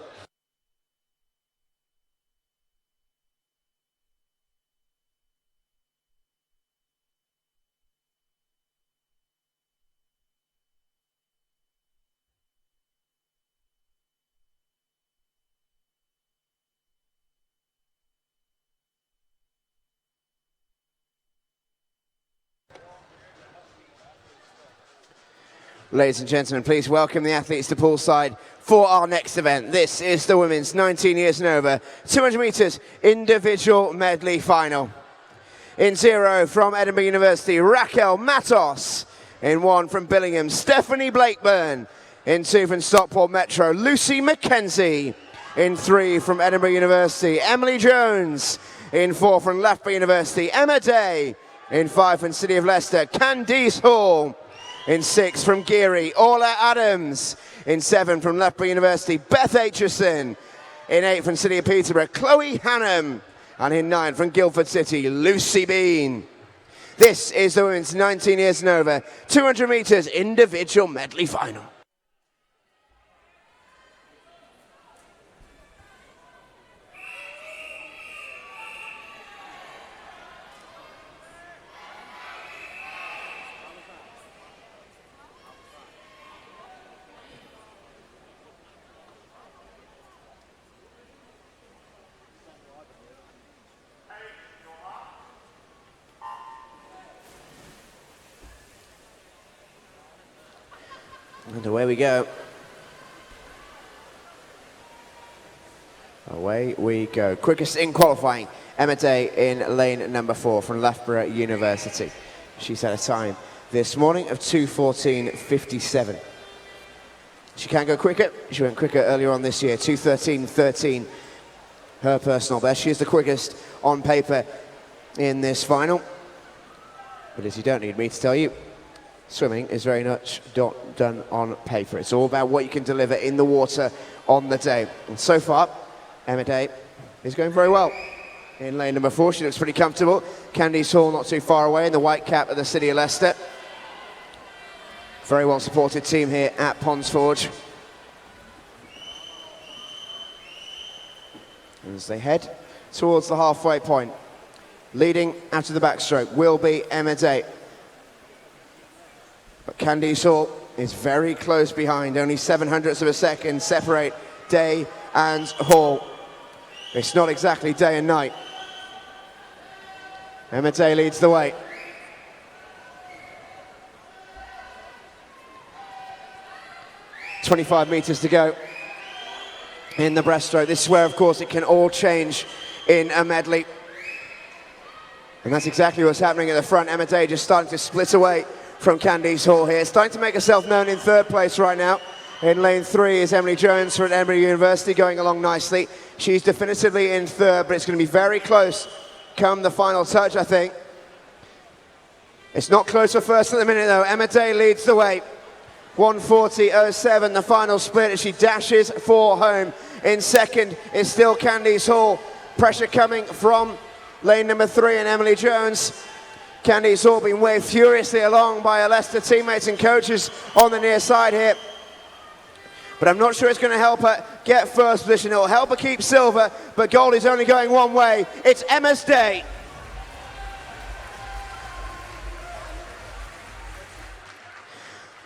Ladies and gentlemen, please welcome the athletes to poolside for our next event. This is the women's 19 years and over 200 metres individual medley final. In 0 from Edinburgh University, Raquel Matos. In 1 from Billingham, Stephanie Blakeburn. In 2 from Stockport Metro, Lucy McKenzie. In 3 from Edinburgh University, Emily Jones. In 4 from Loughborough University, Emma Day. In 5 from City of Leicester, Candice Hall. In 6 from Geary, Orla Adams. In 7 from Loughborough University, Beth Aitchison. In 8 from City of Peterborough, Chloe Hannam. And in 9 from Guildford City, Lucy Bean. This is the women's 19 years and over 200 metres individual medley final. And away we go. Away we go. Quickest in qualifying, Emma Day in lane number 4 from Loughborough University. She set a time this morning of 2:14.57. She can go quicker. She went quicker earlier on this year, 2:13.13, her personal best. She is the quickest on paper in this final. But as you don't need me to tell you, swimming is very much not done on paper. It's all about what you can deliver in the water on the day. And so far, Emma Day is going very well. In lane number 4, she looks pretty comfortable. Candice Hall not too far away in the white cap of the City of Leicester. Very well supported team here at Ponds Forge. As they head towards the halfway point, leading out of the backstroke will be Emma Day. But Candice Hall is very close behind. Only 7/100ths of a second separate Day and Hall. It's not exactly day and night. Emma Day leads the way. "25 meters to go in the breaststroke." This is where, of course, it can all change in a medley. And that's exactly what's happening at the front. Emma Day just starting to split away from Candice Hall here. Starting to make herself known in 3rd place right now. In lane 3 is Emily Jones from Edinburgh University, going along nicely. She's definitively in 3rd, but it's going to be very close come the final touch, I think. It's not close for first at the minute, though. Emma Day leads the way. 1:40.07, the final split as she dashes for home. In second is still Candice Hall. Pressure coming from lane number 3 and Emily Jones. Candice Hall being waved furiously along by her Leicester teammates and coaches on the near side here. But I'm not sure it's going to help her get first position. It'll help her keep silver, but gold is only going one way. It's Emma's day.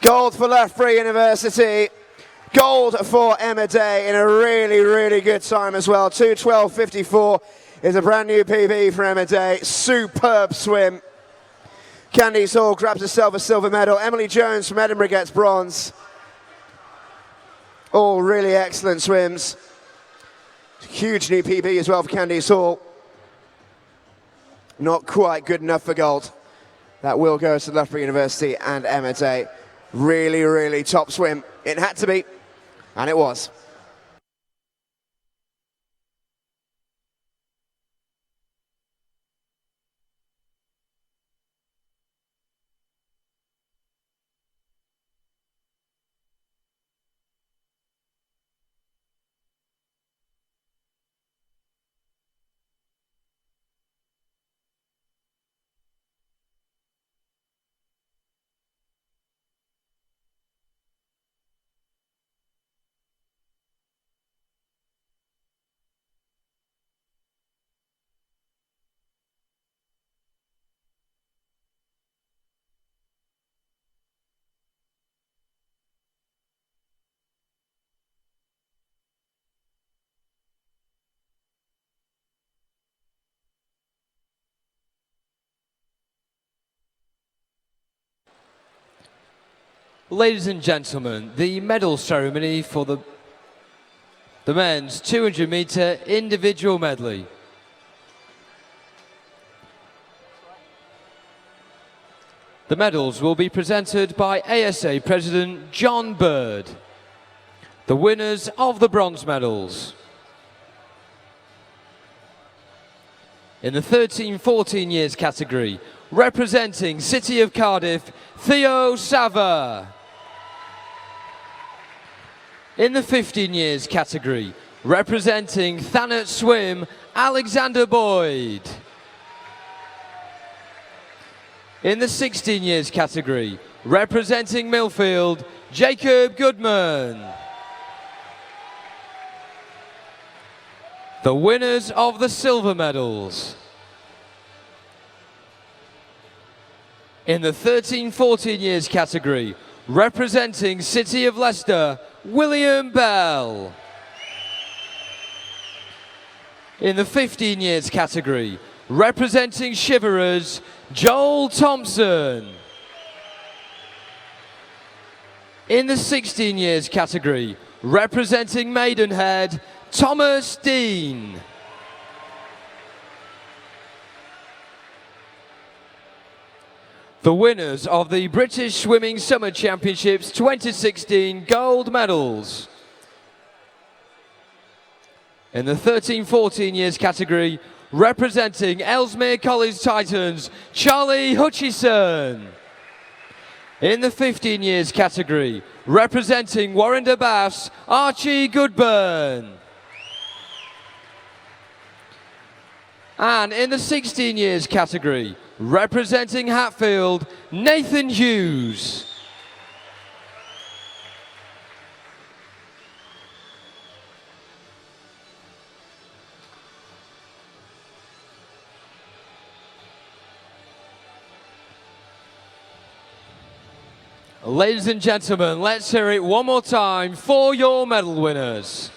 Gold for Loughborough University. Gold for Emma Day in a really, really good time as well. 2:12.54 is a brand new PB for Emma Day. Superb swim. Candice Hall grabs herself a silver medal. Emily Jones from Edinburgh gets bronze. All really excellent swims. Huge new PB as well for Candice Hall. Not quite good enough for gold. That will go to Loughborough University and Emma Day. Really, really top swim. It had to be, and it was. Ladies and gentlemen, the medal ceremony for the men's 200-meter individual medley. The medals will be presented by ASA President John Bird. The winners of the bronze medals. In the 13-14 years category, representing City of Cardiff, Theo Sava. In the 15 years category, representing Thanet Swim, Alexander Boyd. In the 16 years category, representing Millfield, Jacob Goodman. The winners of the silver medals. In the 13-14 years category, representing City of Leicester, William Bell. In the 15 years category, representing Shiverers, Joel Thompson. In the 16 years category, representing Maidenhead, Thomas Dean. The winners of the British Swimming Summer Championships 2016 gold medals. In the 13-14 years category, representing Ellesmere College Titans, Charlie Hutchison. In the 15 years category, representing Warrender Baths, Archie Goodburn. And in the 16 years category, representing Hatfield, Nathan Hughes. Ladies and gentlemen, let's hear it one more time for your medal winners.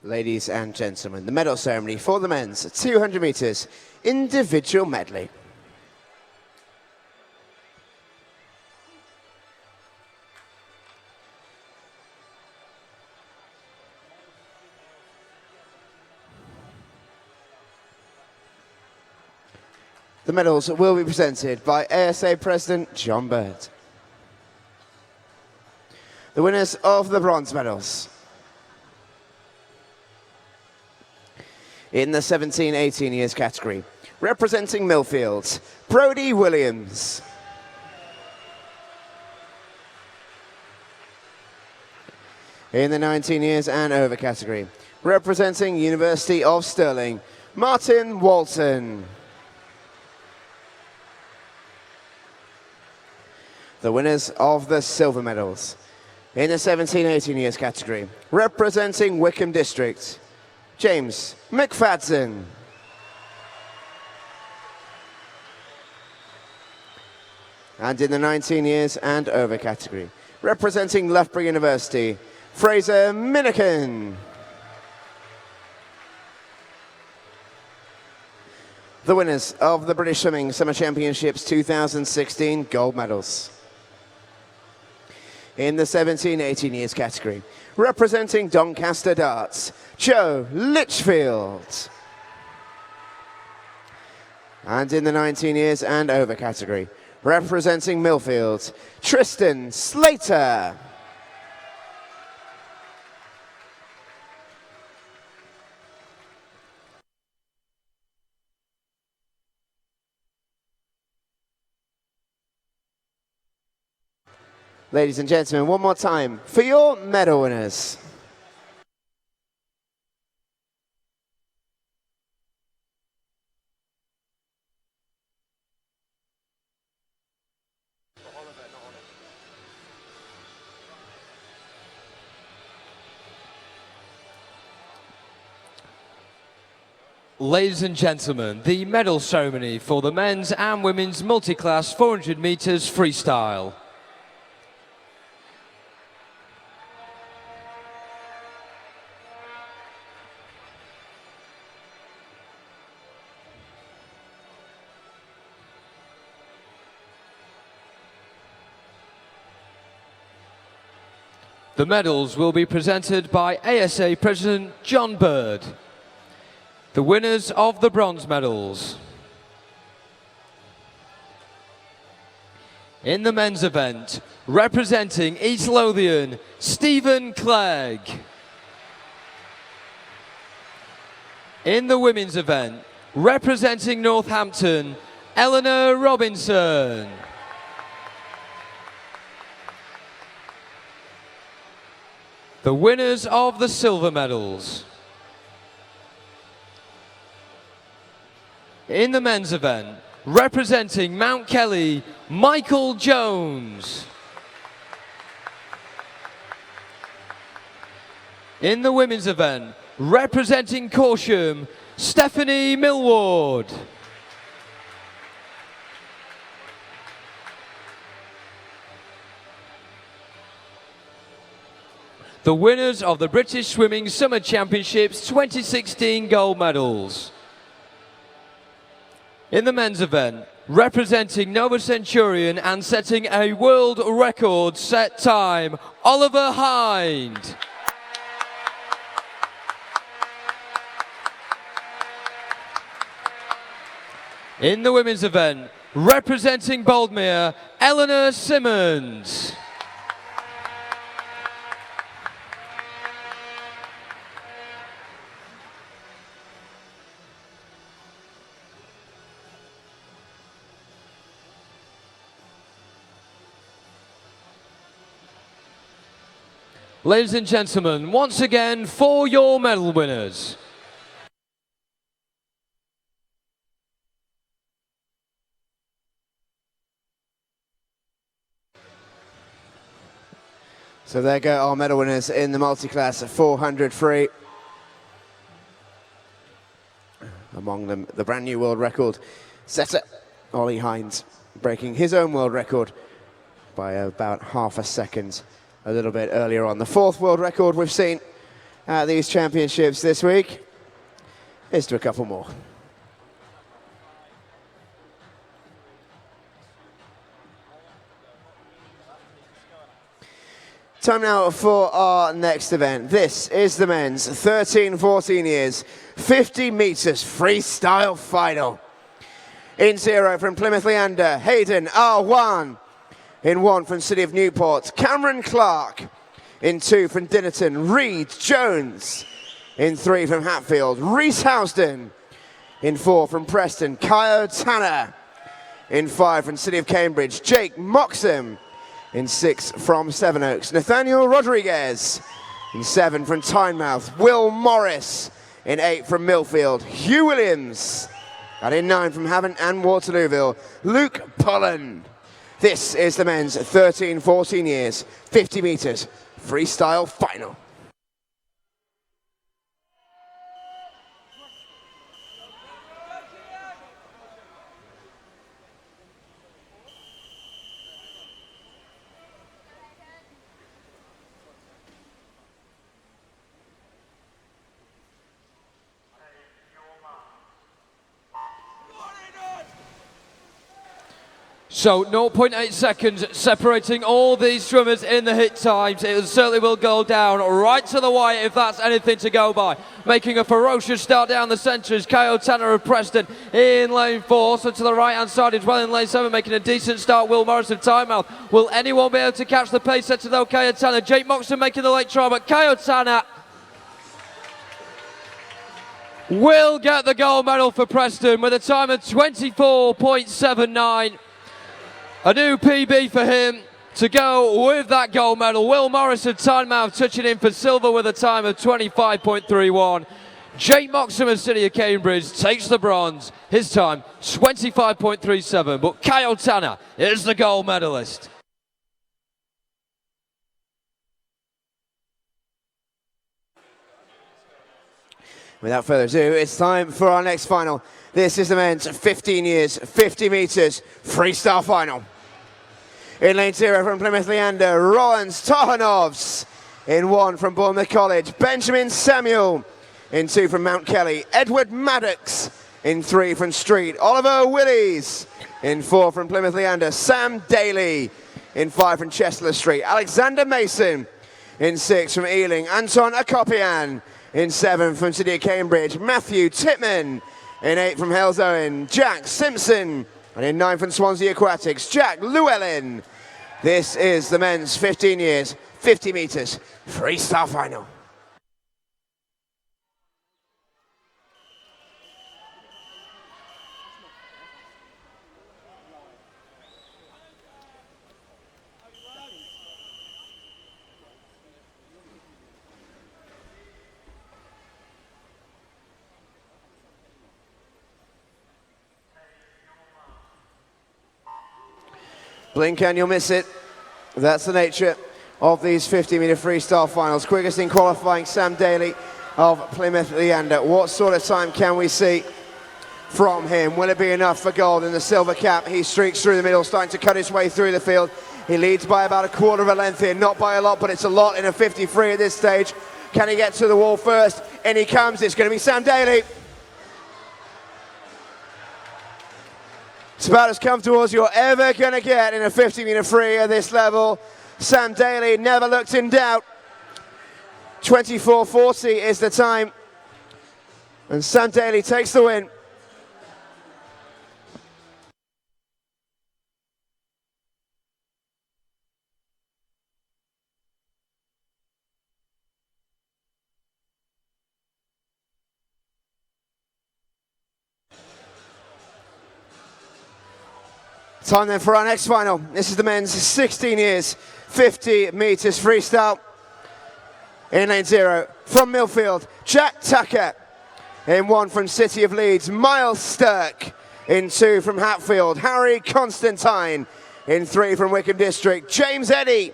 Ladies and gentlemen, the medal ceremony for the men's 200 meters individual medley. The medals will be presented by ASA President John Bird. The winners of the bronze medals. In the 17-18 years category, representing Millfield, Brodie Williams. In the 19 years and over category, representing University of Stirling, Martin Walton. The winners of the silver medals. In the 17-18 years category, representing Wickham District, James McFadden. And in the 19 years and over category, representing Loughborough University, Fraser Minikin. The winners of the British Swimming Summer Championships 2016 gold medals. In the 17-18 years category, representing Doncaster Darts, Joe Litchfield. And in the 19 years and over category, representing Millfield, Tristan Slater. Ladies and gentlemen, one more time for your medal winners. Ladies and gentlemen, the medal ceremony for the men's and women's multiclass 400 meters freestyle. The medals will be presented by ASA President John Bird. The winners of the bronze medals. In the men's event, representing East Lothian, Stephen Clegg. In the women's event, representing Northampton, Eleanor Robinson. The winners of the silver medals. In the men's event, representing Mount Kelly, Michael Jones. In the women's event, representing Corsham, Stephanie Millward. the winners of the British Swimming Summer Championships 2016 gold medals. In the men's event, representing Nova Centurion and setting a world record set time, Oliver Hind. In the women's event, representing Boldmere, Eleanor Simmons. Ladies and gentlemen, once again, for your medal winners. So there go our medal winners in the multi-class 400 free. Among them, the brand new world record setter, Ollie Hind, breaking his own world record by about half a second a little bit earlier on. The fourth world record we've seen at these championships this week. Here's to a couple more. Time now for our next event. This is the men's 13-14 years, 50 meters freestyle final. In 0 from Plymouth Leander, Hayden R1. In 1 from City of Newport, Cameron Clark. In 2 from Dinnerton, Reed Jones. In 3 from Hatfield, Reese Housden. In 4 from Preston, Kyo Tanner. In 5 from City of Cambridge, Jake Moxham. In 6 from Sevenoaks, Nathaniel Rodriguez. In 7 from Tynemouth, Will Morris. In 8 from Millfield, Hugh Williams. And in 9 from Havant and Waterlooville, Luke Pullen. This is the men's 13-14 years, 50 meters freestyle final. So 0.8 seconds separating all these swimmers in the hit times. It certainly will go down right to the wire if that's anything to go by. Making a ferocious start down the centre is Kyo Tanner of Preston in lane 4. So to the right hand side as well in lane 7, making a decent start, Will Morris of Tynemouth. Will anyone be able to catch the pace setter though? Kyo Tanner. Jake Moxon making the late try, but Kyo Tanner will get the gold medal for Preston with a time of 24.79. A new PB for him to go with that gold medal. Will Morris of Tynemouth touching in for silver with a time of 25.31. Jake Moxham of City of Cambridge takes the bronze. His time, 25.37. But Kyo Tanner is the gold medalist. Without further ado, it's time for our next final. This is the men's 15 years, 50 meters freestyle final. In lane 0 from Plymouth Leander, Rollins Tohanovs. In 1 from Bournemouth College, Benjamin Samuel. In 2 from Mount Kelly, Edward Maddox. In 3 from Street, Oliver Willies. In 4 from Plymouth Leander, Sam Daly. In 5 from Chestler Street, Alexander Mason. In 6 from Ealing, Anton Akopian. In 7 from City of Cambridge, Matthew Titman. In 8 from Hales Owen, Jack Simpson. And in 9 from Swansea Aquatics, Jack Llewellyn. This is the men's 15 years, 50 meters freestyle final. Blink and you'll miss it. That's the nature of these 50-meter freestyle finals. Quickest in qualifying, Sam Daly of Plymouth Leander. What sort of time can we see from him. Will it be enough for gold in the silver cap? He streaks through the middle, starting to cut his way through the field. He leads by about a quarter of a length here, not by a lot, but it's a lot in a 53 at this stage. Can he get to the wall first? In he comes. It's going to be Sam Daly. It's about as comfortable as you're ever going to get in a 50-meter free at this level. Sam Daly never looked in doubt. 24:40 is the time. And Sam Daly takes the win. Time then for our next final. This is the men's 16 years, 50 meters freestyle. In lane 0, from Millfield, Jack Tucker. In 1 from City of Leeds, Miles Stirk. In 2 from Hatfield, Harry Constantine. In 3 from Wickham District, James Eddy.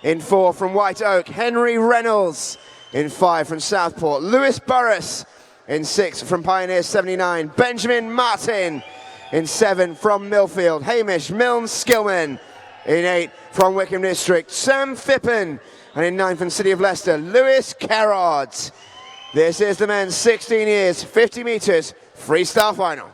In 4 from White Oak, Henry Reynolds. In 5 from Southport, Lewis Burris. In 6 from Pioneer 79, Benjamin Martin. In 7 from Millfield, Hamish Milne-Skillman. In 8 from Wickham District, Sam Phippen. And in 9 from City of Leicester, Lewis Carrod. This is the men's 16 years, 50 meters freestyle final.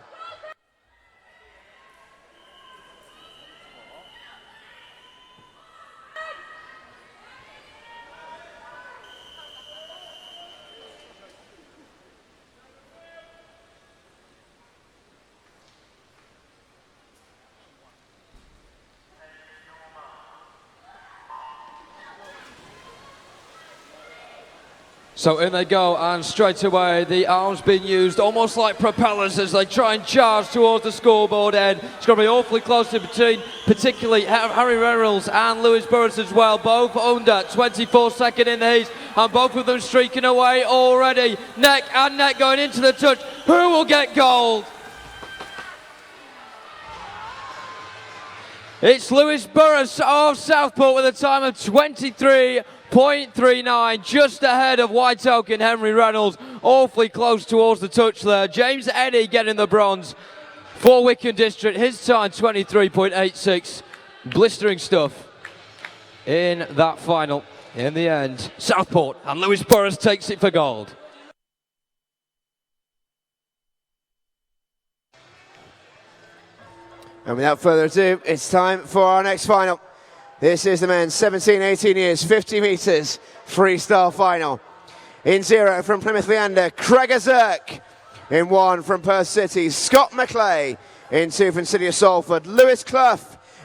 So in they go, and straight away the arms being used almost like propellers as they try and charge towards the scoreboard end. It's going to be awfully close in between, particularly Harry Reynolds and Lewis Burris as well, both under 24-second in the heat, and both of them streaking away already, neck and neck going into the touch. Who will get gold? It's Lewis Burris of Southport with a time of 23.39, just ahead of White Oak and Henry Reynolds, awfully close towards the touch there. James Eddy getting the bronze for Wickham District, his time 23.86. Blistering stuff in that final. In the end, Southport and Lewis Burris takes it for gold. And without further ado, it's time for our next final. This is the men's 17, 18 years, 50 meters freestyle final. In 0 from Plymouth Leander, Craig Zirk. In 1 from Perth City, Scott McClay. In 2 from City of Salford, Lewis Clough.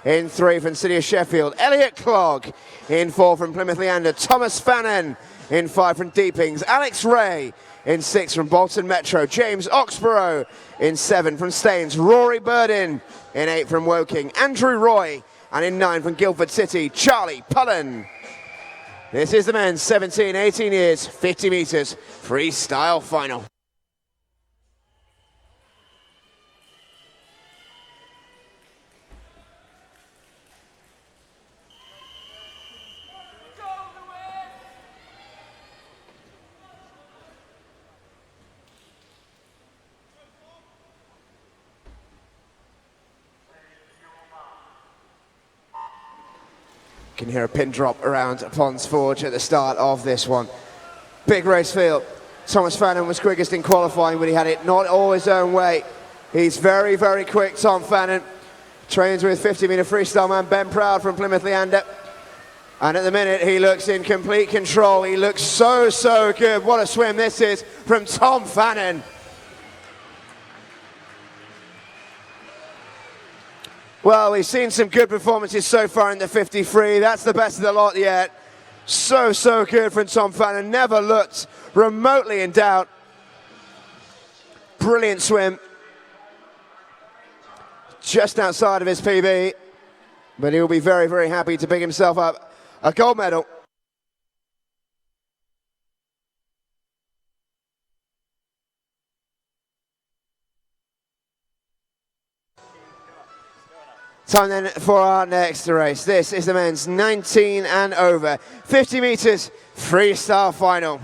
In 3 from City of Sheffield, Elliot Clogg. In 4 from Plymouth Leander, Thomas Fannin. In 5 from Deepings, Alex Ray. In 6 from Bolton Metro, James Oxborough. In 7 from Staines, Rory Burdin. In 8 from Woking, Andrew Roy. And in 9 from Guildford City, Charlie Pullen. This is the men's 17, 18 years, 50 meters freestyle final. Can hear a pin drop around Ponds Forge at the start of this one. Big race field. Thomas Fannin was quickest in qualifying, but he had it not all his own way. He's very, very quick, Tom Fannin. Trains with 50-meter freestyle man Ben Proud from Plymouth Leander. And at the minute, he looks in complete control. He looks so, so good. What a swim this is from Tom Fannin. Well, we've seen some good performances so far in the 53. That's the best of the lot yet. So, so good from Tom Fannin. Never looked remotely in doubt. Brilliant swim. Just outside of his PB. But he'll be very, very happy to pick himself up a gold medal. Time then for our next race. This is the men's 19 and over, 50 meters freestyle final.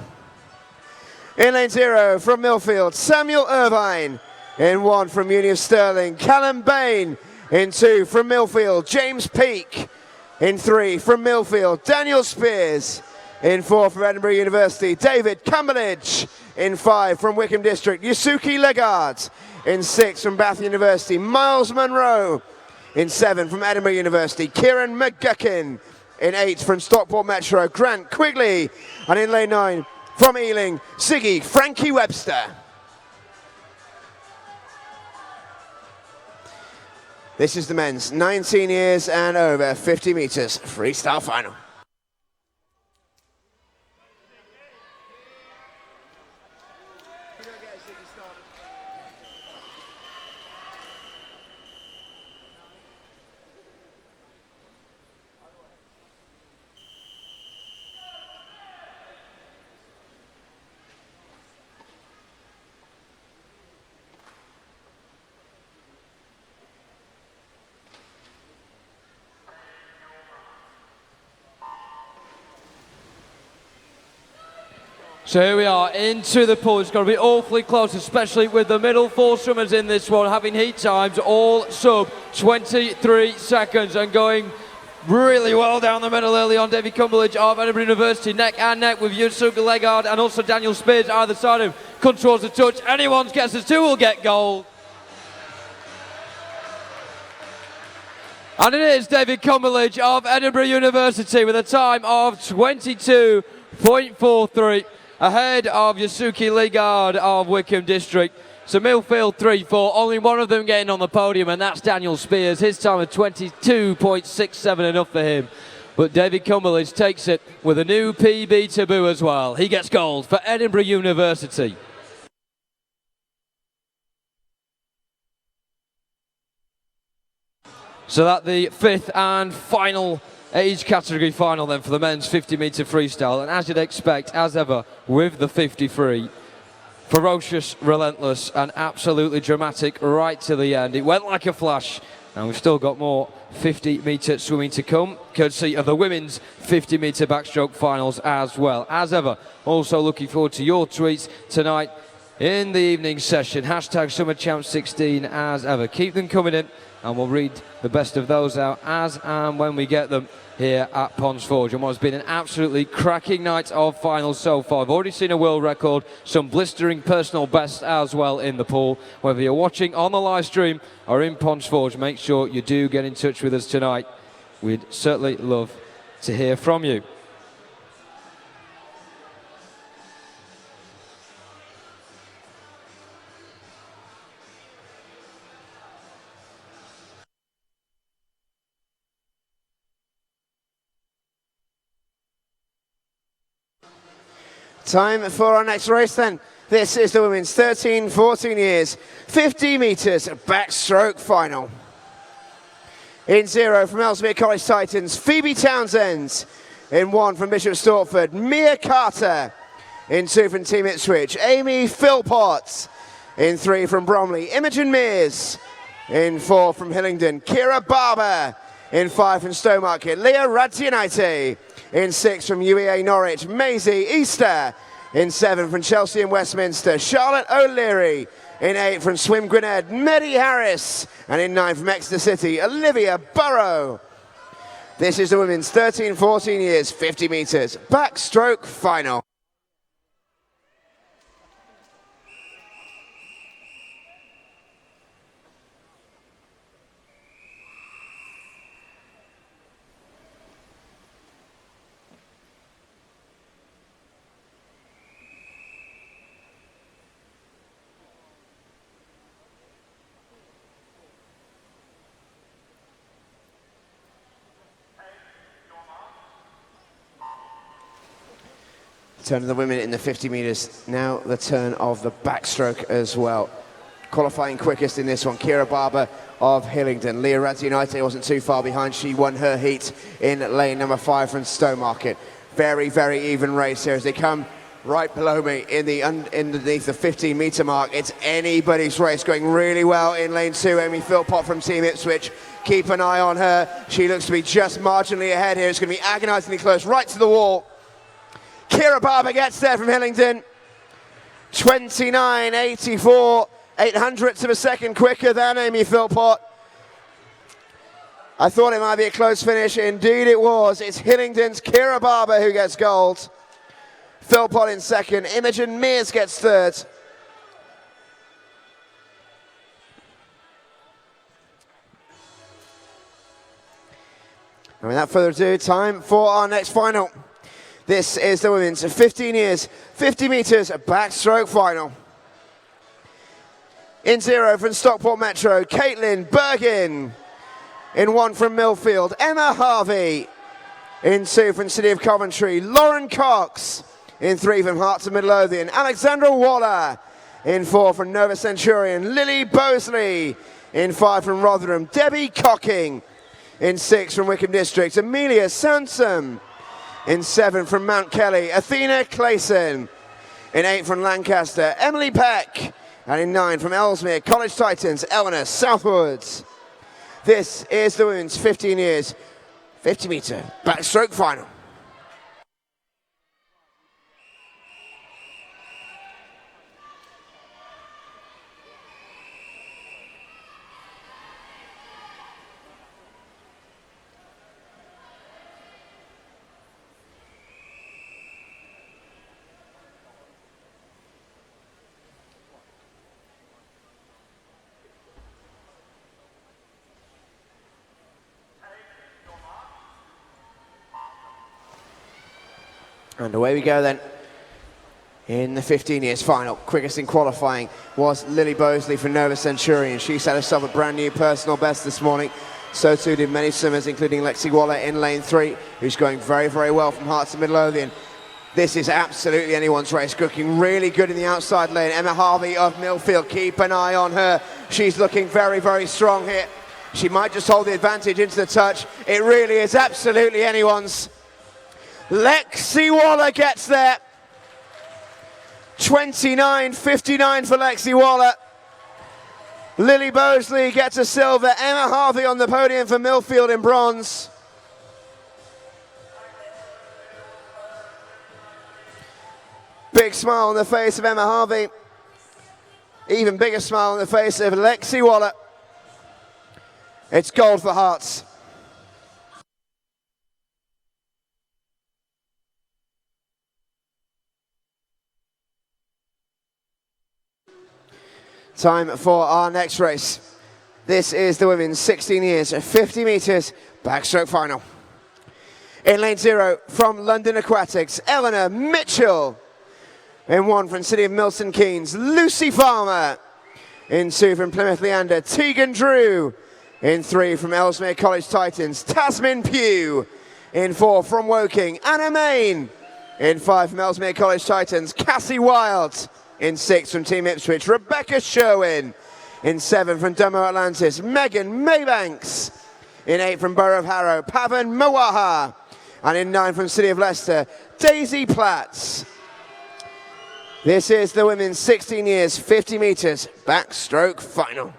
In lane 0 from Millfield, Samuel Irvine. In 1 from Uni of Stirling, Callum Bain. In 2 from Millfield, James Peake. In 3 from Millfield, Daniel Spears. In 4 from Edinburgh University, David Cumberledge. In 5 from Wickham District, Yusuke Legard. In 6 from Bath University, Miles Monroe. In 7 from Edinburgh University, Kieran McGuckin. In 8 from Stockport Metro, Grant Quigley. And in lane 9 from Ealing, Siggy Frankie Webster. This is the men's 19 years and over 50 meters freestyle final. So here we are into the pool. It's going to be awfully close, especially with the middle four swimmers in this one having heat times all sub 23 seconds and going really well down the middle early on. David Cumberledge of Edinburgh University, neck and neck with Yusuke Legard and also Daniel Spears either side of him. Controls the touch. Anyone gets us two will get gold. And it is David Cumberledge of Edinburgh University with a time of 22.43. Ahead of Yusuke Legard of Wickham District. So Millfield 3-4, only one of them getting on the podium, and that's Daniel Spears. His time of 22.67, enough for him. But David Cumberledge takes it with a new PB taboo as well. He gets gold for Edinburgh University. So that the fifth and final age category final then for the men's 50-metre freestyle. And as you'd expect, as ever, with the 53, ferocious, relentless, and absolutely dramatic right to the end. It went like a flash, and we've still got more 50-metre swimming to come, courtesy of the women's 50-metre backstroke finals as well. As ever, also looking forward to your tweets tonight in the evening session. Hashtag SummerChamp16 as ever. Keep them coming in, and we'll read the best of those out as and when we get them here at Ponds Forge. And what has been an absolutely cracking night of finals so far. I've already seen a world record, some blistering personal bests as well in the pool. Whether you're watching on the live stream or in Ponds Forge, make sure you do get in touch with us tonight. We'd certainly love to hear from you. Time for our next race then. This is the women's 13-14 years, 50 metres backstroke final. In 0 from Ellesmere College Titans, Phoebe Townsend. In 1 from Bishop Stortford, Mia Carter. In 2 from Team Ipswich, Amy Philpott. In 3 from Bromley, Imogen Mears. In 4 from Hillingdon, Kira Barber. In 5 from Stowmarket, Leah Radzianite. In 6 from UEA Norwich, Maisie Easter. In 7 from Chelsea and Westminster, Charlotte O'Leary. In 8 from Swim Gwynedd, Medi Harris. And in 9 from Exeter City, Olivia Burrow. This is the women's 13-14 years, 50 metres backstroke final. Turn of the women in the 50 metres. Now the turn of the backstroke as well. Qualifying quickest in this one, Kira Barber of Hillingdon. Leah Radzianite wasn't too far behind. She won her heat in lane number 5 from Stowmarket. Very, very even race here as they come right below me in the underneath the 15-metre mark. It's anybody's race, going really well in lane 2. Amy Philpott from Team Ipswich. Keep an eye on her. She looks to be just marginally ahead here. It's going to be agonisingly close, right to the wall. Kira Barber gets there from Hillingdon. 29.84. 0.08 of a second quicker than Amy Philpott. I thought it might be a close finish. Indeed it was. It's Hillingdon's Kira Barber who gets gold. Philpott in second. Imogen Mears gets third. And without further ado, time for our next final. This is the women's 15 years, 50 metres backstroke final. In 0 from Stockport Metro, Caitlin Bergin. In 1 from Millfield, Emma Harvey. In 2 from City of Coventry, Lauren Cox. In 3 from Hearts of Midlothian, Alexandra Waller. In 4 from Nova Centurion, Lily Bosley. In 5 from Rotherham, Debbie Cocking. In 6 from Wickham District, Amelia Sansom. In 7 from Mount Kelly, Athena Clayson. In 8 from Lancaster, Emily Peck. And in 9 from Ellesmere College Titans, Eleanor Southwoods. This is the women's 15 years, 50 metre backstroke final. And away we go then. In the 15 years final, quickest in qualifying was Lily Bosley for Nova Centurion. She set herself a brand new personal best this morning. So too did many swimmers, including Lexi Waller in lane 3, who's going very, very well from Hearts of Midlothian. This is absolutely anyone's race, looking really good in the outside lane. Emma Harvey of Millfield, keep an eye on her. She's looking very, very strong here. She might just hold the advantage into the touch. It really is absolutely anyone's. Lexi Waller gets there. 29.59 for Lexi Waller. Lily Bosley gets a silver. Emma Harvey on the podium for Millfield in bronze. Big smile on the face of Emma Harvey. Even bigger smile on the face of Lexi Waller. It's gold for Hearts. Time for our next race. This is the women's 16 years, 50 metres backstroke final. In lane 0 from London Aquatics, Eleanor Mitchell. In 1 from City of Milton Keynes, Lucy Farmer. In 2 from Plymouth Leander, Tegan Drew. In 3 from Ellesmere College Titans, Tasmin Pugh. In 4 from Woking, Anna Main. In 5 from Ellesmere College Titans, Cassie Wild. In 6 from Team Ipswich, Rebecca Sherwin. In 7 from Dummo Atlantis, Megan Maybanks. In 8 from Borough of Harrow, Pavan Mowaha. And in 9 from City of Leicester, Daisy Platts. This is the women's 16 years, 50 metres backstroke final.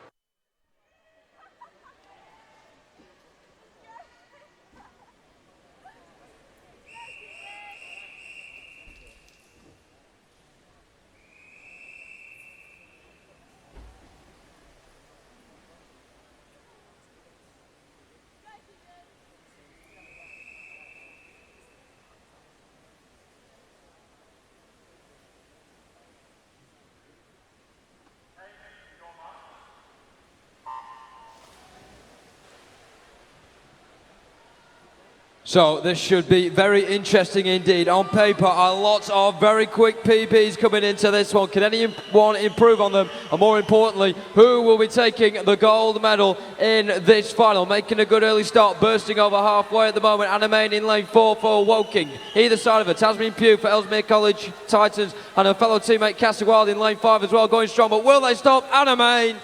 So this should be very interesting indeed. On paper, a lot of very quick PBs coming into this one. Can anyone improve on them? And more importantly, who will be taking the gold medal in this final? Making a good early start, bursting over halfway at the moment. Anna Main in lane 4 for Woking. Either side of her, Tasmin Pugh for Ellesmere College Titans, and her fellow teammate Cassie Wild in lane 5 as well, going strong. But will they stop Anna Main?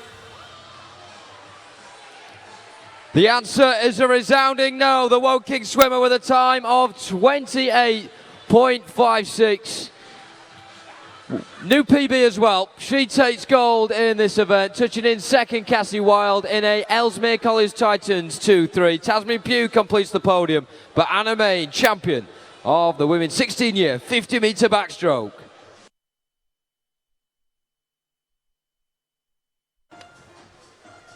The answer is a resounding no. The Woking swimmer with a time of 28.56. New PB as well. She takes gold in this event. Touching in second, Cassie Wild in a Ellesmere College Titans 2-3. Tasmin Pugh completes the podium. But Anna Main, champion of the women's 16-year 50-metre backstroke.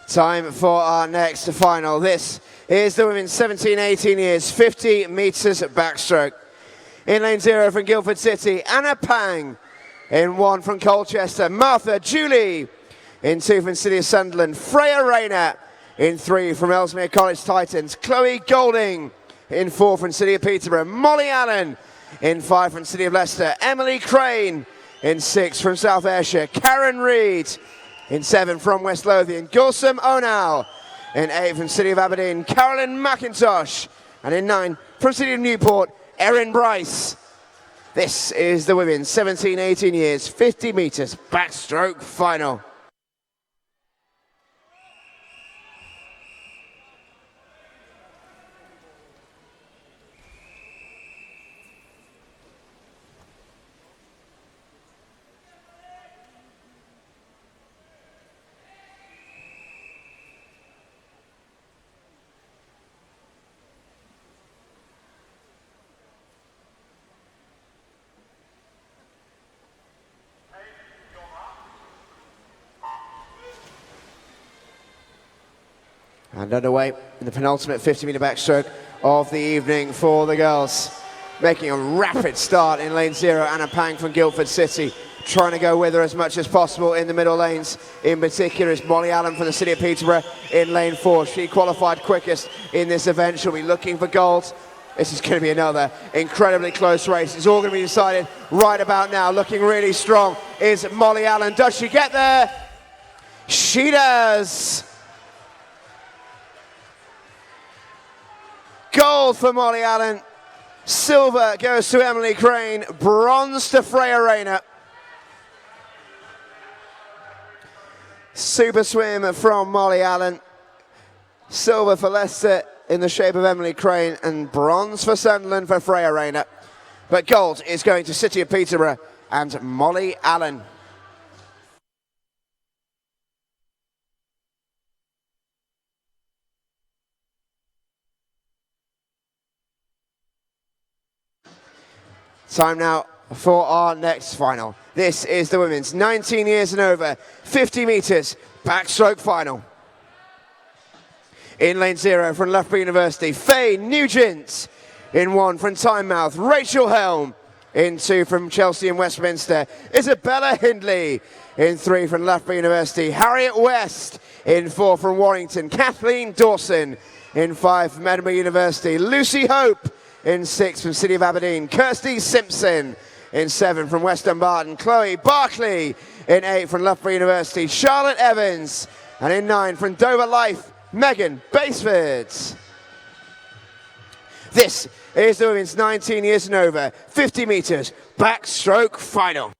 Time for our next final. This is the women's 17-18 years, 50 meters backstroke. In lane 0 from Guildford City, Anna Pang. In 1 from Colchester, Martha Julie. In 2 from City of Sunderland, Freya Rayner. In 3 from Ellesmere College Titans, Chloe Golding. In 4 from City of Peterborough, Molly Allen. In 5 from City of Leicester, Emily Crane. In 6 from South Ayrshire, Karen Reid. In 7 from West Lothian, Gulsum Onal. In 8 from City of Aberdeen, Carolyn McIntosh. And in 9 from City of Newport, Erin Bryce. This is the women's 17-18 years, 50 meters backstroke final. And underway in the penultimate 50-meter backstroke of the evening for the girls. Making a rapid start in lane 0, Anna Pang from Guildford City. Trying to go with her as much as possible in the middle lanes. In particular is Molly Allen from the City of Peterborough in lane 4. She qualified quickest in this event. She'll be looking for gold. This is going to be another incredibly close race. It's all going to be decided right about now. Looking really strong is Molly Allen. Does she get there? She does. Gold for Molly Allen, silver goes to Emily Crane, bronze to Freya Rayner. Super swim from Molly Allen, silver for Leicester in the shape of Emily Crane, and bronze for Sunderland for Freya Rayner. But gold is going to City of Peterborough and Molly Allen. Time now for our next final. This is the women's 19 years and over, 50 meters backstroke final. In lane 0 from Loughborough University, Faye Nugent. In 1 from Tynemouth, Rachel Helm. In 2 from Chelsea and Westminster, Isabella Hindley. In 3 from Loughborough University, Harriet West. In 4 from Warrington, Kathleen Dawson. In 5 from Edinburgh University, Lucy Hope. In 6 from City of Aberdeen, Kirsty Simpson. In 7 from West Dumbarton, Chloe Barkley. In 8 from Loughborough University, Charlotte Evans. And in 9 from Dover Life, Megan Baseford. This is the women's 19 years and over, 50 meters backstroke final.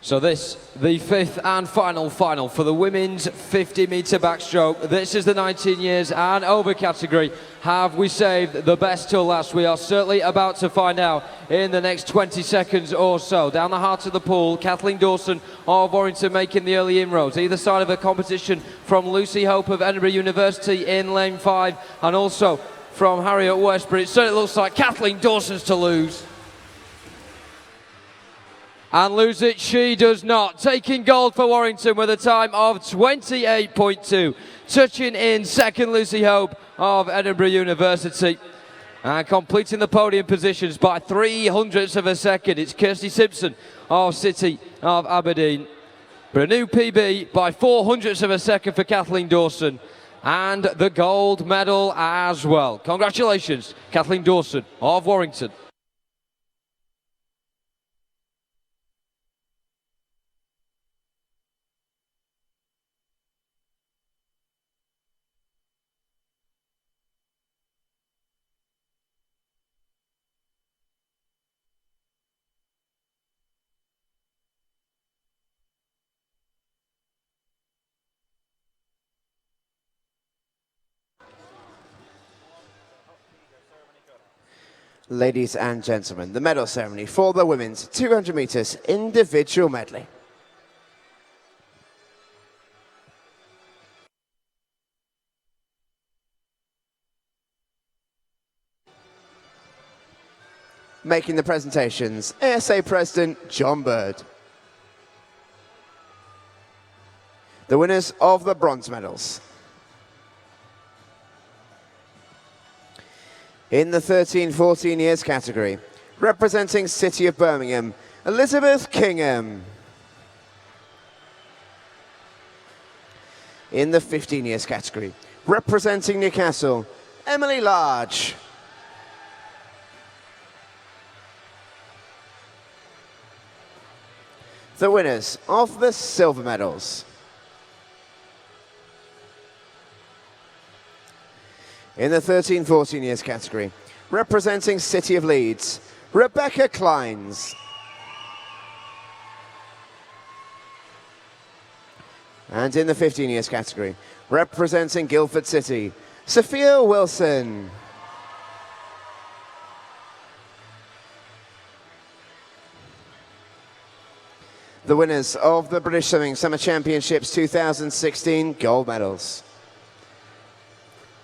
So this, the 5th and final for the women's 50-meter backstroke. This is the 19 years and over category. Have we saved the best till last? We are certainly about to find out in the next 20 seconds or so. Down the heart of the pool, Kathleen Dawson of Warrington making the early inroads. Either side of the competition from Lucy Hope of Edinburgh University in lane 5 and also from Harriet West. But it certainly looks like Kathleen Dawson's to lose. And lose it she does not. Taking gold for Warrington with a time of 28.2. Touching in second, Lucy Hope of Edinburgh University. And completing the podium positions by 0.03 of a second. It's Kirsty Simpson of City of Aberdeen. But a new PB by 0.04 of a second for Kathleen Dawson. And the gold medal as well. Congratulations, Kathleen Dawson of Warrington. Ladies and gentlemen, the medal ceremony for the women's 200 meters individual medley. Making the presentations, ASA President John Bird. The winners of the bronze medals. In the 13-14 years category, representing City of Birmingham, Elizabeth Kingham. In the 15 years category, representing Newcastle, Emily Large. The winners of the silver medals. In the 13-14 years category, representing City of Leeds, Rebecca Kleins. And in the 15 years category, representing Guildford City, Sophia Wilson. The winners of the British Swimming Summer Championships 2016 gold medals.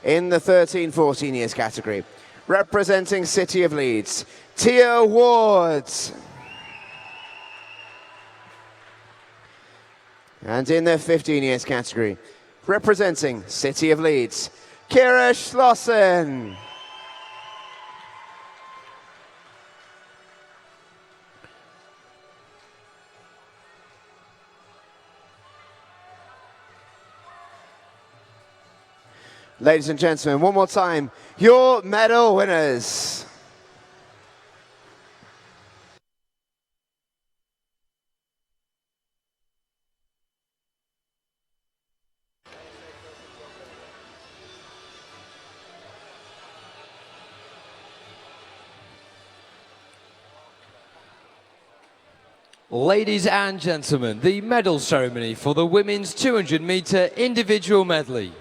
In the 13-14 years category, representing City of Leeds, Tia Ward. And in the 15 years category, representing City of Leeds, Kira Schlossen. Ladies and gentlemen, one more time, your medal winners. Ladies and gentlemen, the medal ceremony for the women's 200-meter individual medley.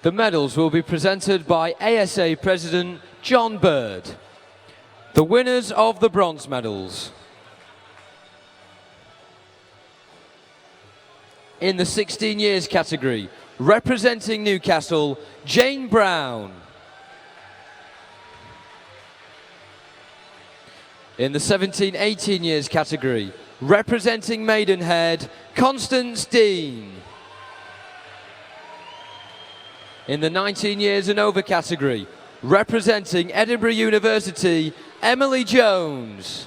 The medals will be presented by ASA President John Bird. The winners of the bronze medals. In the 16 years category, representing Newcastle, Jane Brown. In the 17-18 years category, representing Maidenhead, Constance Dean. In the 19 years and over category, representing Edinburgh University, Emily Jones.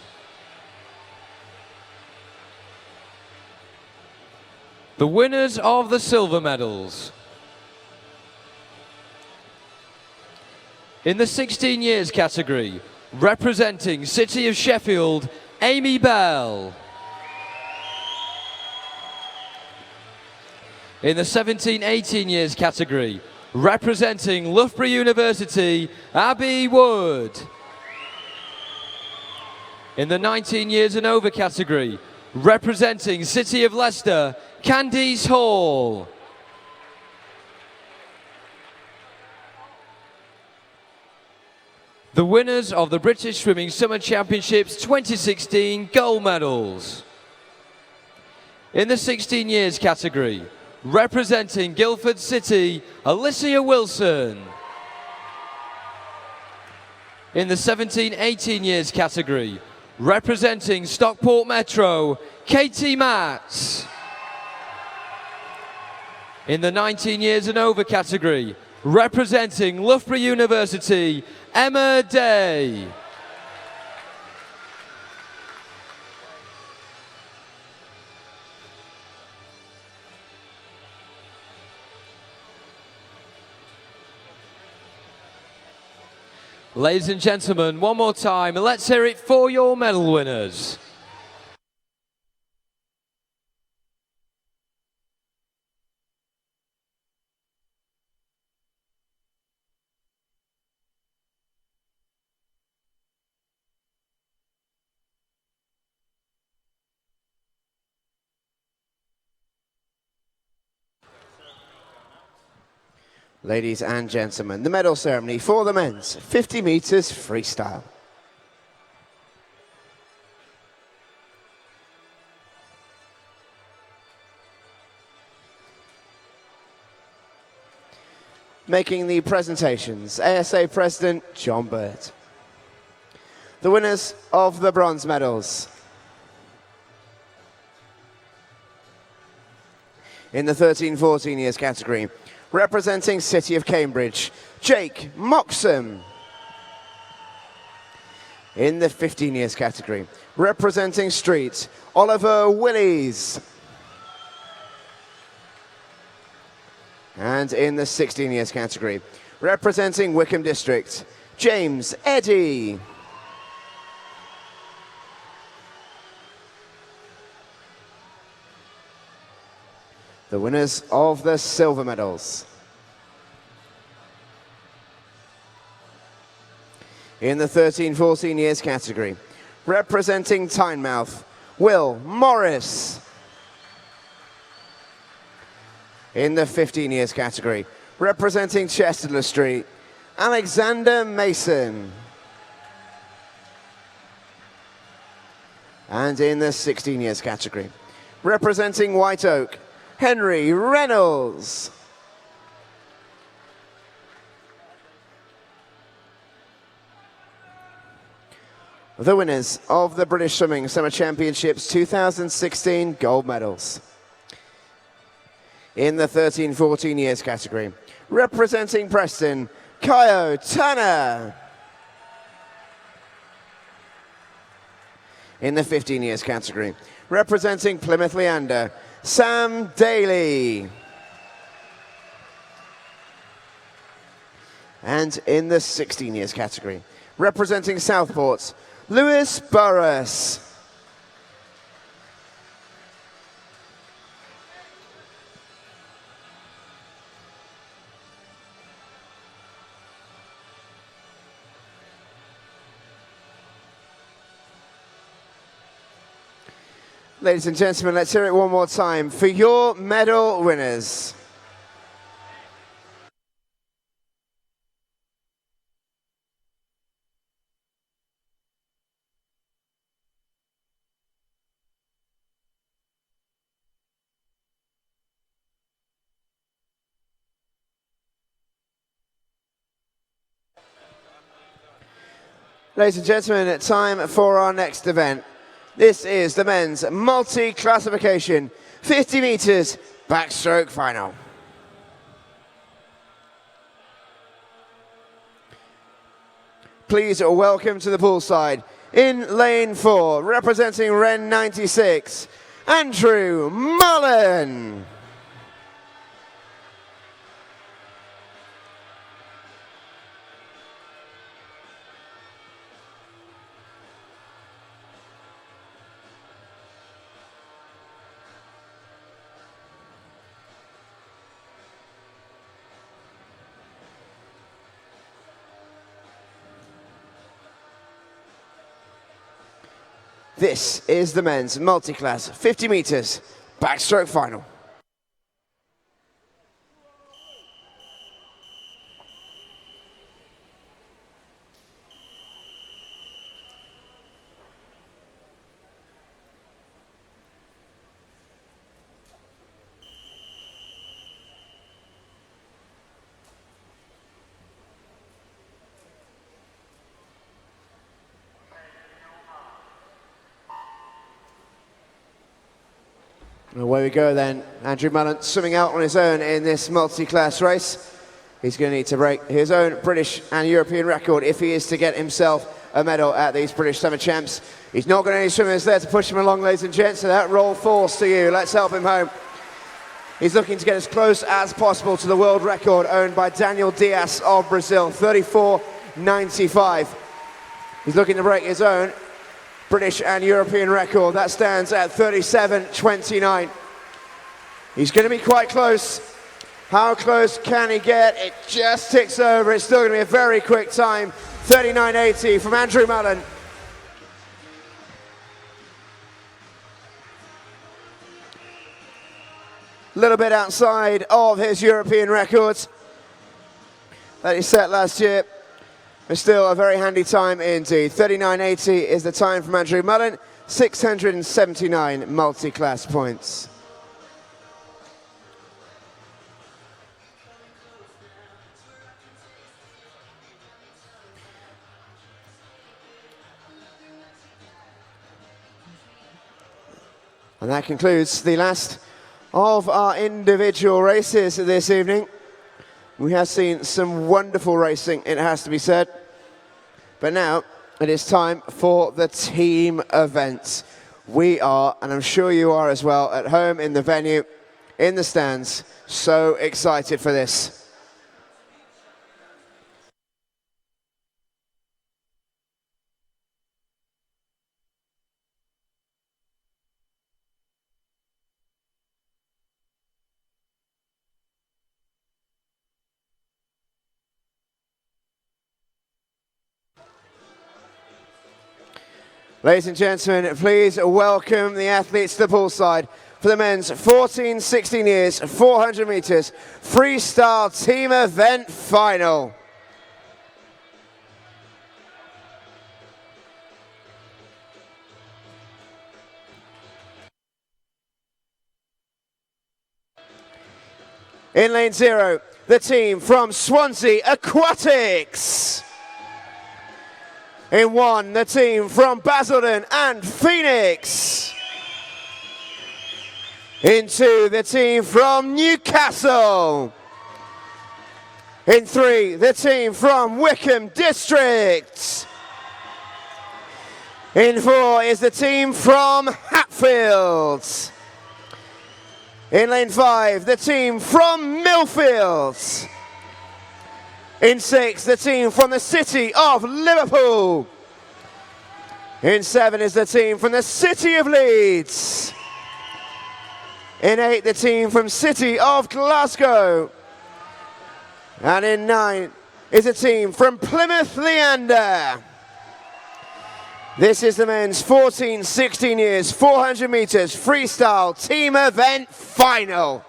The winners of the silver medals. In the 16 years category, representing City of Sheffield, Amy Bell. In the 17-18 years category, representing Loughborough University, Abby Wood. In the 19 years and over category, representing City of Leicester, Candice Hall. The winners of the British Swimming Summer Championships 2016 gold medals. In the 16 years category, representing Guildford City, Alicia Wilson. In the 17-18 years category, representing Stockport Metro, Katie Matz. In the 19 years and over category, representing Loughborough University, Emma Day. Ladies and gentlemen, one more time, and let's hear it for your medal winners. Ladies and gentlemen, the medal ceremony for the men's 50 meters freestyle. Making the presentations, ASA President John Bird. The winners of the bronze medals. In the 13-14 years category, representing City of Cambridge, Jake Moxham. In the 15 years category, representing Street, Oliver Willies. And in the 16 years category, representing Wickham District, James Eddy. The winners of the silver medals. In the 13-14 years category, representing Tynemouth, Will Morris. In the 15 years category, representing Chesterland Street, Alexander Mason. And in the 16 years category, representing White Oak, Henry Reynolds. The winners of the British Swimming Summer Championships 2016 gold medals. In the 13-14 years category, representing Preston, Kyo Tanner. In the 15 years category, representing Plymouth Leander, Sam Daly. And in the 16 years category, representing Southport, Lewis Burris. Ladies and gentlemen, let's hear it one more time for your medal winners. Ladies and gentlemen, it's time for our next event. This is the men's multi-classification 50 meters backstroke final. Please welcome to the poolside, in lane 4, representing Ren 96, Andrew Mullen. This is the men's multi-class 50 meters backstroke final. Away we go then. Andrew Mullen swimming out on his own in this multi-class race. He's going to need to break his own British and European record if he is to get himself a medal at these British Summer Champs. He's not got any swimmers there to push him along, ladies and gents, so that roll falls to you. Let's help him home. He's looking to get as close as possible to the world record owned by Daniel Diaz of Brazil, 34.95. He's looking to break his own British and European record. That stands at 37.29. He's going to be quite close. How close can he get? It just ticks over. It's still going to be a very quick time. 39.80 from Andrew Mullen. A little bit outside of his European records. that he set last year. But still a very handy time indeed. 39.80 is the time from Andrew Mullen, 679 multi-class points. And that concludes the last of our individual races this evening. We have seen some wonderful racing, it has to be said. But now it is time for the team events. We are, and I'm sure you are as well, at home in the venue, in the stands, so excited for this. Ladies and gentlemen, please welcome the athletes to the poolside for the men's 14, 16 years, 400 meters freestyle team event final. In lane 0, the team from Swansea Aquatics. In 1, the team from Basildon and Phoenix. In 2, the team from Newcastle. In 3, the team from Wickham District. In 4 is the team from Hatfield. In lane 5, the team from Millfield. In 6, the team from the city of Liverpool. In 7 is the team from the city of Leeds. In 8, the team from city of Glasgow. And in 9 is a team from Plymouth Leander. This is the men's 14, 16 years, 400 meters freestyle team event final.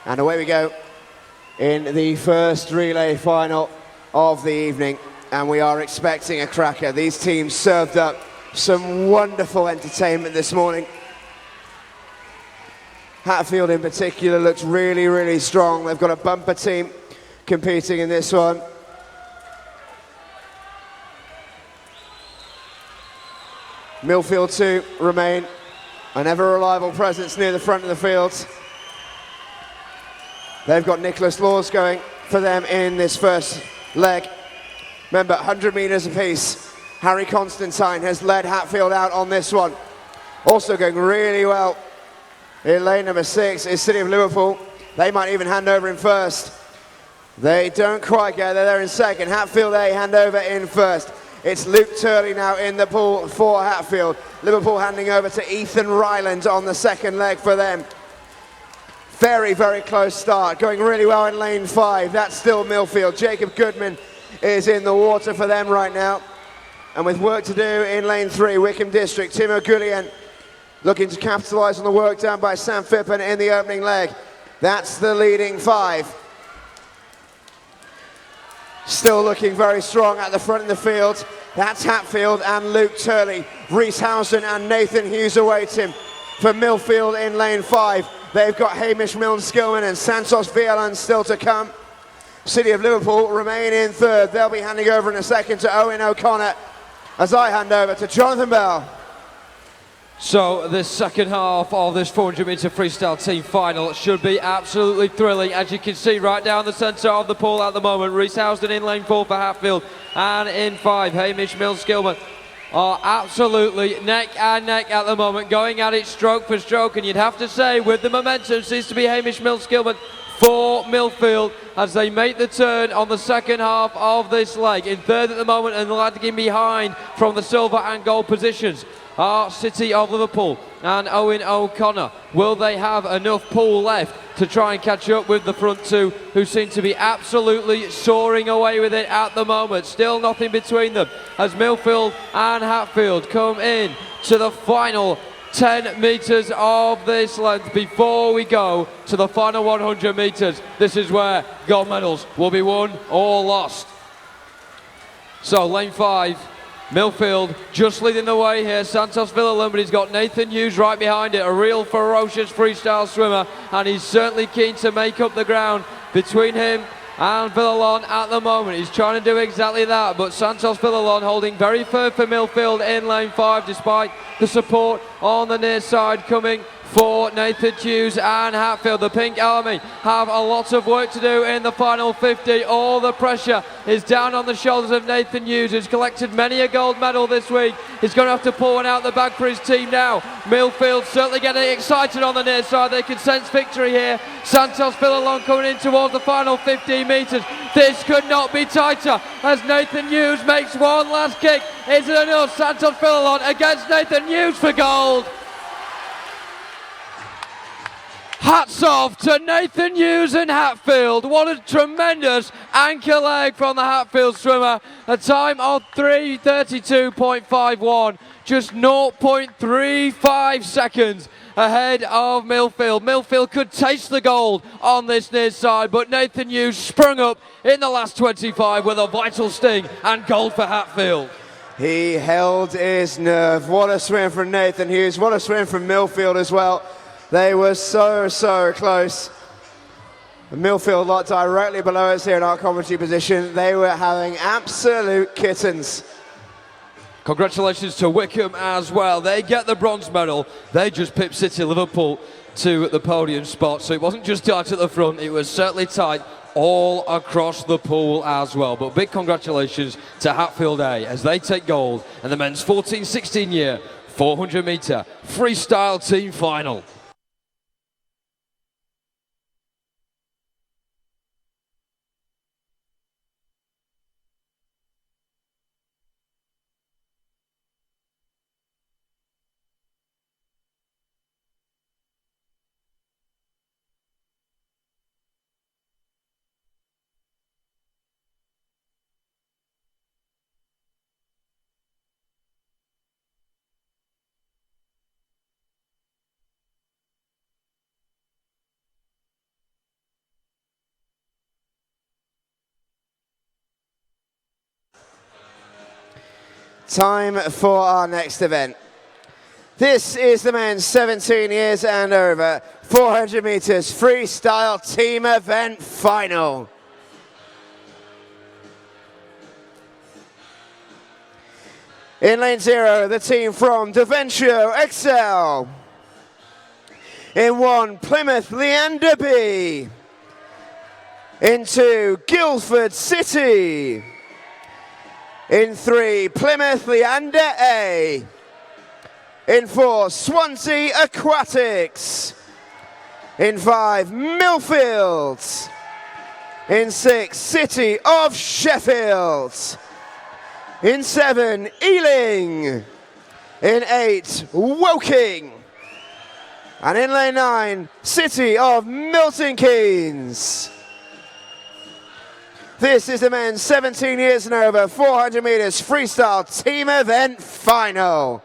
And away we go in the first relay final of the evening. And we are expecting a cracker. These teams served up some wonderful entertainment this morning. Hatfield in particular looks really, really strong. They've got a bumper team competing in this one. Millfield too remain an ever reliable presence near the front of the field. They've got Nicholas Laws going for them in this first leg. Remember, 100 meters apiece. Harry Constantine has led Hatfield out on this one. Also going really well in lane number 6 is City of Liverpool. They might even hand over in first. They don't quite get there, they're in second. Hatfield they hand over in first. It's Luke Turley now in the pool for Hatfield. Liverpool handing over to Ethan Ryland on the second leg for them. Very, very close start. Going really well in lane 5. That's still Millfield. Jacob Goodman is in the water for them right now. And with work to do in lane 3, Wickham District, Timo Gullian looking to capitalise on the work done by Sam Phippen in the opening leg. That's the leading 5. Still looking very strong at the front of the field. That's Hatfield and Luke Turley. Rhys Housen and Nathan Hughes await him for Millfield in lane 5. They've got Hamish Milne-Skillman and Santos Violan still to come. City of Liverpool remain in third. They'll be handing over in a second to Owen O'Connor as I hand over to Jonathan Bell. So the second half of this 400 meter freestyle team final should be absolutely thrilling. As you can see right down the centre of the pool at the moment, Rhys Housen in lane 4 for Hatfield, and in 5, Hamish Milne-Skillman are absolutely neck and neck at the moment, going at it stroke for stroke, and you'd have to say with the momentum seems to be Hamish Milne-Skillman for Millfield as they make the turn on the second half of this leg. In third at the moment and lagging behind from the silver and gold positions are City of Liverpool and Owen O'Connor. Will they have enough pull left to try and catch up with the front two, who seem to be absolutely soaring away with it at the moment? Still nothing between them as Millfield and Hatfield come in to the final 10 metres of this length before we go to the final 100 metres. This is where gold medals will be won or lost. So lane 5, Millfield just leading the way here. Santos Villalon, but he's got Nathan Hughes right behind it, a real ferocious freestyle swimmer, and he's certainly keen to make up the ground between him and Villalon at the moment. He's trying to do exactly that, but Santos Villalon holding very firm for Millfield in lane 5 despite the support on the near side coming for Nathan Hughes and Hatfield. The Pink Army have a lot of work to do in the final 50. All the pressure is down on the shoulders of Nathan Hughes, who's collected many a gold medal this week. He's going to have to pull one out the bag for his team now. Millfield certainly getting excited on the near side. They can sense victory here. Santos Villalon coming in towards the final 15 metres. This could not be tighter as Nathan Hughes makes one last kick. Is it enough? Santos Villalon against Nathan Hughes for gold. Hats off to Nathan Hughes and Hatfield. What a tremendous anchor leg from the Hatfield swimmer. A time of 3:32.51, just 0.35 seconds ahead of Millfield. Millfield could taste the gold on this near side, but Nathan Hughes sprung up in the last 25 with a vital sting and gold for Hatfield. He held his nerve. What a swim from Nathan Hughes. What a swim from Millfield as well. They were so close. Millfield lot directly below us here in our commentary position. They were having absolute kittens. Congratulations to Wickham as well. They get the bronze medal. They just pipped City Liverpool to the podium spot. So it wasn't just tight at the front, it was certainly tight all across the pool as well. But big congratulations to Hatfield A as they take gold in the men's 14-16 year 400 metre freestyle team final. Time for our next event. This is the men's 17 years and over 400 meters freestyle team event final. In lane 0, the team from Deventio Excel. In 1, Plymouth Leander B. In 2, Guildford City. In 3, Plymouth Leander A. In 4, Swansea Aquatics. In 5, Millfield. In 6, City of Sheffield. In 7, Ealing. In 8, Woking. And in lane 9, City of Milton Keynes. This is the men's 17 years and over 400 meters freestyle team event final.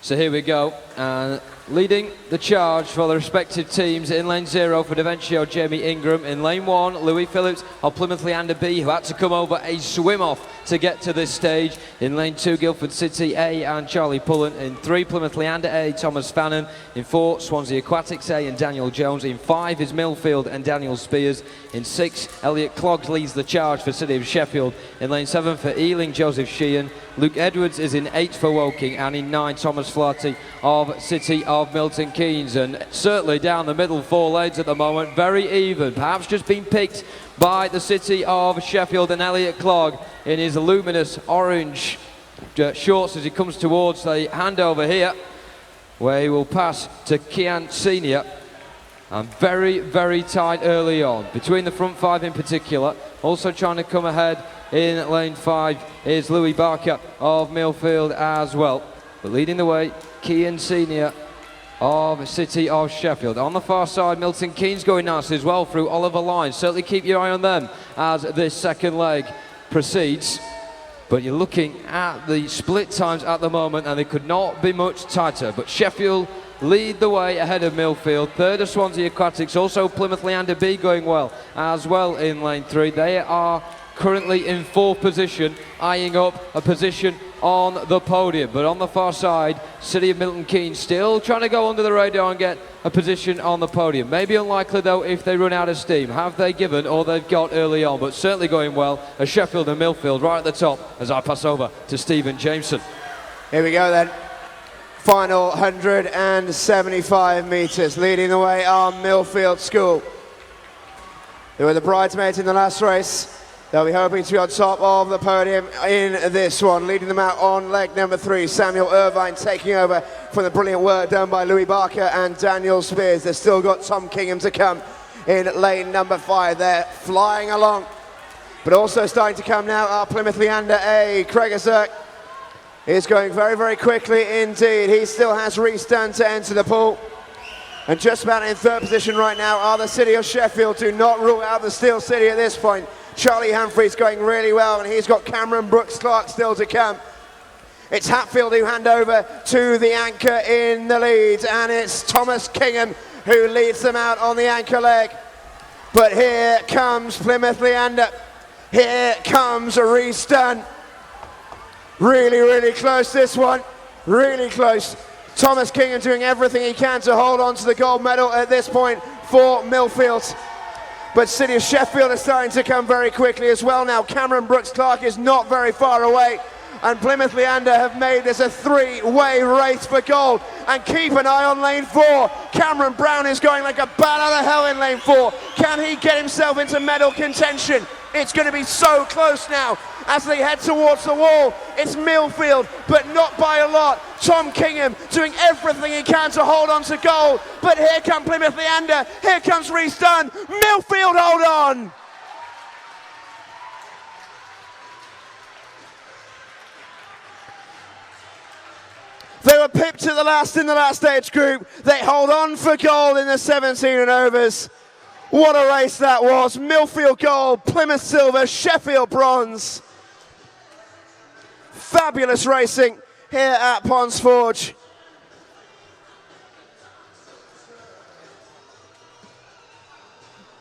So here we go, and Leading the charge for the respective teams in lane 0 for Davencio, Jamie Ingram. In lane 1, Louis Phillips of Plymouth Leander B, who had to come over a swim-off to get to this stage. In lane 2, Guildford City A and Charlie Pullen. In 3, Plymouth Leander A, Thomas Fannin. In 4, Swansea Aquatics A and Daniel Jones. In 5 is Millfield and Daniel Spears. In 6, Elliot Cloggs leads the charge for City of Sheffield. In lane 7 for Ealing, Joseph Sheehan. Luke Edwards is in 8 for Woking, and in 9, Thomas Flaherty of City of Milton Keynes. And certainly down the middle 4 lanes at the moment, very even, perhaps just been picked by the City of Sheffield, and Elliot Clogg in his luminous orange shorts as he comes towards the handover here, where he will pass to Kian Senior. And very, very tight early on, between the front 5 in particular. Also trying to come ahead in lane 5 is Louis Barker of Millfield as well. But leading the way, Kian Senior of City of Sheffield. On the far side, Milton Keynes going nice as well through Oliver Lyons. Certainly keep your eye on them as this second leg proceeds. But you're looking at the split times at the moment, and they could not be much tighter. But Sheffield lead the way ahead of Millfield. Third of Swansea Aquatics, also Plymouth Leander B going well as well in lane 3. They are currently in 4th position, eyeing up a position on the podium. But on the far side, City of Milton Keynes still trying to go under the radar and get a position on the podium. Maybe unlikely though if they run out of steam. Have they given or they've got early on, but certainly going well as Sheffield and Millfield right at the top as I pass over to Stephen Jameson. Here we go then. Final 175 metres. Leading the way are Millfield School. They were the bridesmaids in the last race. They'll be hoping to be on top of the podium in this one. Leading them out on leg number 3, Samuel Irvine taking over from the brilliant work done by Louis Barker and Daniel Spears. They've still got Tom Kingham to come in lane number 5. They're flying along. But also starting to come now are Plymouth Leander A. Craig Azurk is going very, very quickly indeed. He still has Reece Dunn to enter the pool. And just about in 3rd position right now are the City of Sheffield. Do not rule out the Steel City at this point. Charlie Humphreys going really well, and he's got Cameron Brooks-Clark still to come. It's Hatfield who hand over to the anchor in the lead, and it's Thomas Kingham who leads them out on the anchor leg. But here comes Plymouth Leander. Here comes Reece Dunn. Really, really close this one. Really close. Thomas Kingham doing everything he can to hold on to the gold medal at this point for Millfield. But City of Sheffield are starting to come very quickly as well now. Cameron Brooks-Clark is not very far away. And Plymouth Leander have made this a 3-way race for gold. And keep an eye on lane 4. Cameron Brown is going like a bat out of hell in lane 4. Can he get himself into medal contention? It's going to be so close now as they head towards the wall. It's Millfield, but not by a lot. Tom Kingham doing everything he can to hold on to gold. But here come Plymouth Leander. Here comes Reece Dunn. Millfield, hold on. They were pipped to the last in the last stage group. They hold on for gold in the 17 and overs. What a race that was. Millfield gold, Plymouth silver, Sheffield bronze. Fabulous racing here at Ponds Forge.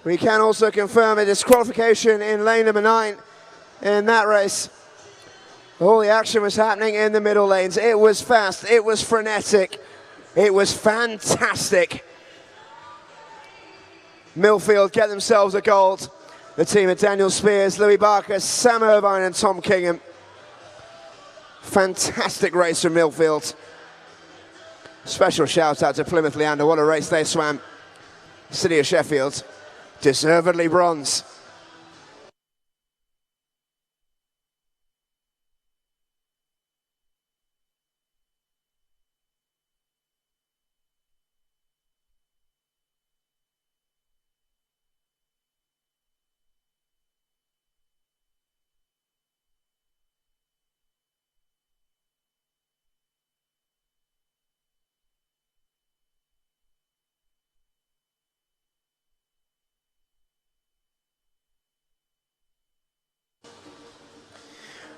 We can also confirm a disqualification in lane number 9 in that race. All the action was happening in the middle lanes. It was fast, it was frenetic, it was fantastic. Millfield get themselves a gold. The team of Daniel Spears, Louis Barker, Sam Irvine and Tom Kingham. Fantastic race from Millfield. Special shout out to Plymouth Leander, what a race they swam. City of Sheffield, deservedly bronze.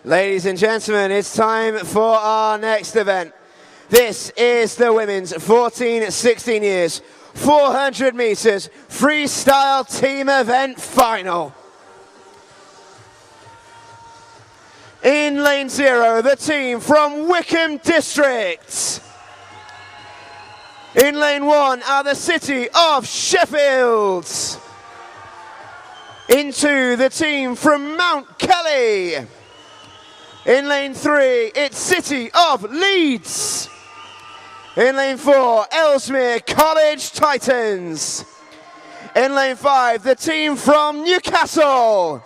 Ladies and gentlemen, it's time for our next event. This is the women's 14-16 years, 400 meters freestyle team event final. In lane 0, the team from Wickham District. In lane 1 are the city of Sheffield. In 2, the team from Mount Kelly. In lane 3, it's City of Leeds. In lane 4, Ellesmere College Titans. In lane 5, the team from Newcastle.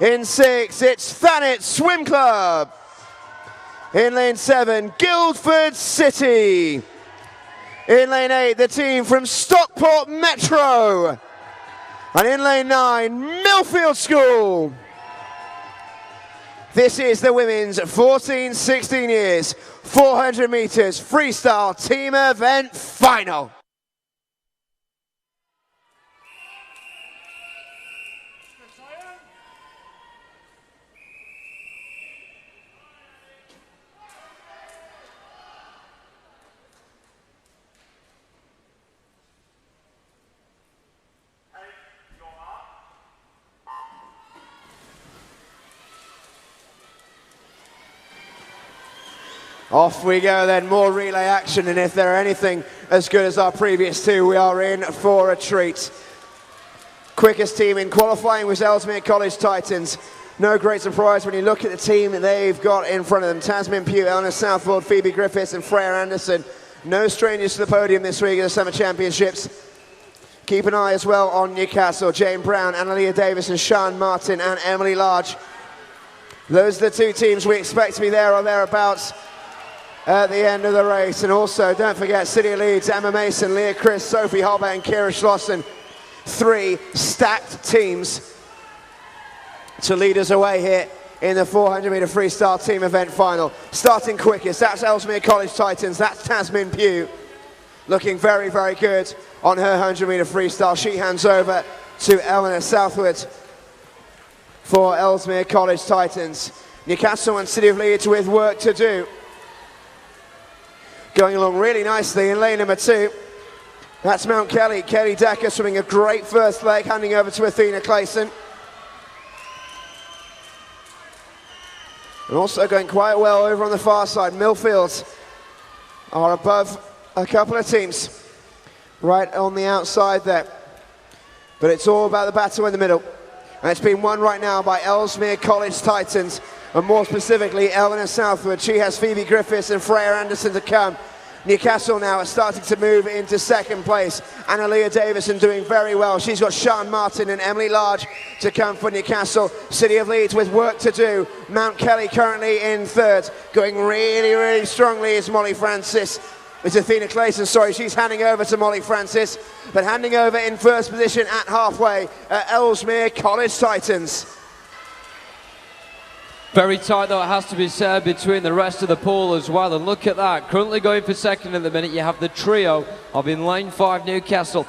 In 6, it's Thanet Swim Club. In lane 7, Guildford City. In lane 8, the team from Stockport Metro. And in lane 9, Millfield School. This is the women's 14-16 years, 400 meters freestyle team event final. Off we go then, more relay action, and if they're anything as good as our previous two, we are in for a treat. Quickest team in qualifying was Ellesmere College Titans. No great surprise when you look at the team that they've got in front of them. Tasmin Pugh, Eleanor Southwold, Phoebe Griffiths and Freya Anderson. No strangers to the podium this week at the Summer Championships. Keep an eye as well on Newcastle, Jane Brown, Annalea Davis and Sian Martin and Emily Large. Those are the two teams we expect to be there or thereabouts at the end of the race. And also, don't forget, City of Leeds, Emma Mason, Leah Chris, Sophie Hobbit and Kira Schlossen. 3 stacked teams to lead us away here in the 400-meter freestyle team event final. Starting quickest, that's Ellesmere College Titans, that's Tasmin Pugh. Looking very, very good on her 100-meter freestyle. She hands over to Eleanor Southwood for Ellesmere College Titans. Newcastle and City of Leeds with work to do. Going along really nicely in lane number 2. That's Mount Kelly. Kelly Decker swimming a great first leg, handing over to Athena Clayson. And also going quite well over on the far side. Millfields are above a couple of teams right on the outside there. But it's all about the battle in the middle. And it's been won right now by Ellesmere College Titans, and more specifically, Eleanor Southwood. She has Phoebe Griffiths and Freya Anderson to come. Newcastle now are starting to move into second place. Annalea Davison doing very well. She's got Sian Martin and Emily Large to come for Newcastle. City of Leeds with work to do. Mount Kelly currently in third. Going really, really strongly is Molly Francis. It's Athena Clayson, sorry, she's handing over to Molly Francis, but handing over in first position at halfway, Ellesmere College Titans. Very tight, though, it has to be said, between the rest of the pool as well. And look at that, currently going for second at the minute. You have the trio of in lane 5 Newcastle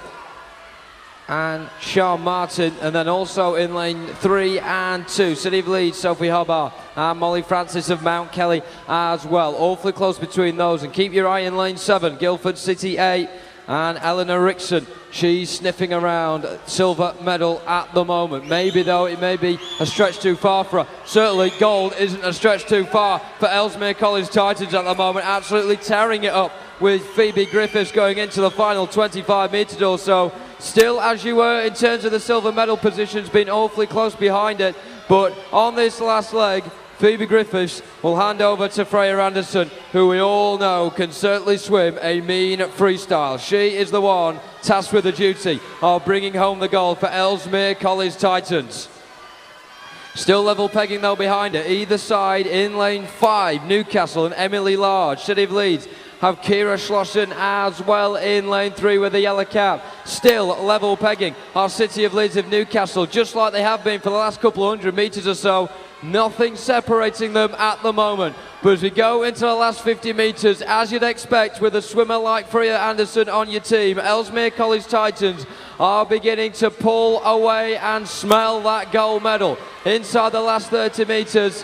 and Sian Martin, and then also in lane 3 and 2 City of Leeds, Sophie Hobart and Molly Francis of Mount Kelly as well. Awfully close between those. And keep your eye in lane 7, Guildford City 8 and Eleanor Rickson. She's sniffing around silver medal at the moment. Maybe, though, it may be a stretch too far for her. Certainly gold isn't a stretch too far for Ellesmere College Titans at the moment. Absolutely tearing it up with Phoebe Griffiths going into the final 25 metres or so. Still, as you were in terms of the silver medal positions, been awfully close behind it. But on this last leg, Phoebe Griffiths will hand over to Freya Anderson, who we all know can certainly swim a mean freestyle. She is the one tasked with the duty of bringing home the gold for Ellesmere College Titans. Still level pegging though behind her. Either side in lane 5, Newcastle and Emily Large. City of Leeds have Kira Schlossen as well in lane 3 with the yellow cap. Still level pegging our City of Leeds of Newcastle, just like they have been for the last couple of 100 metres or so. Nothing separating them at the moment. But as we go into the last 50 metres, as you'd expect with a swimmer like Freya Anderson on your team, Ellesmere College Titans are beginning to pull away and smell that gold medal. Inside the last 30 metres,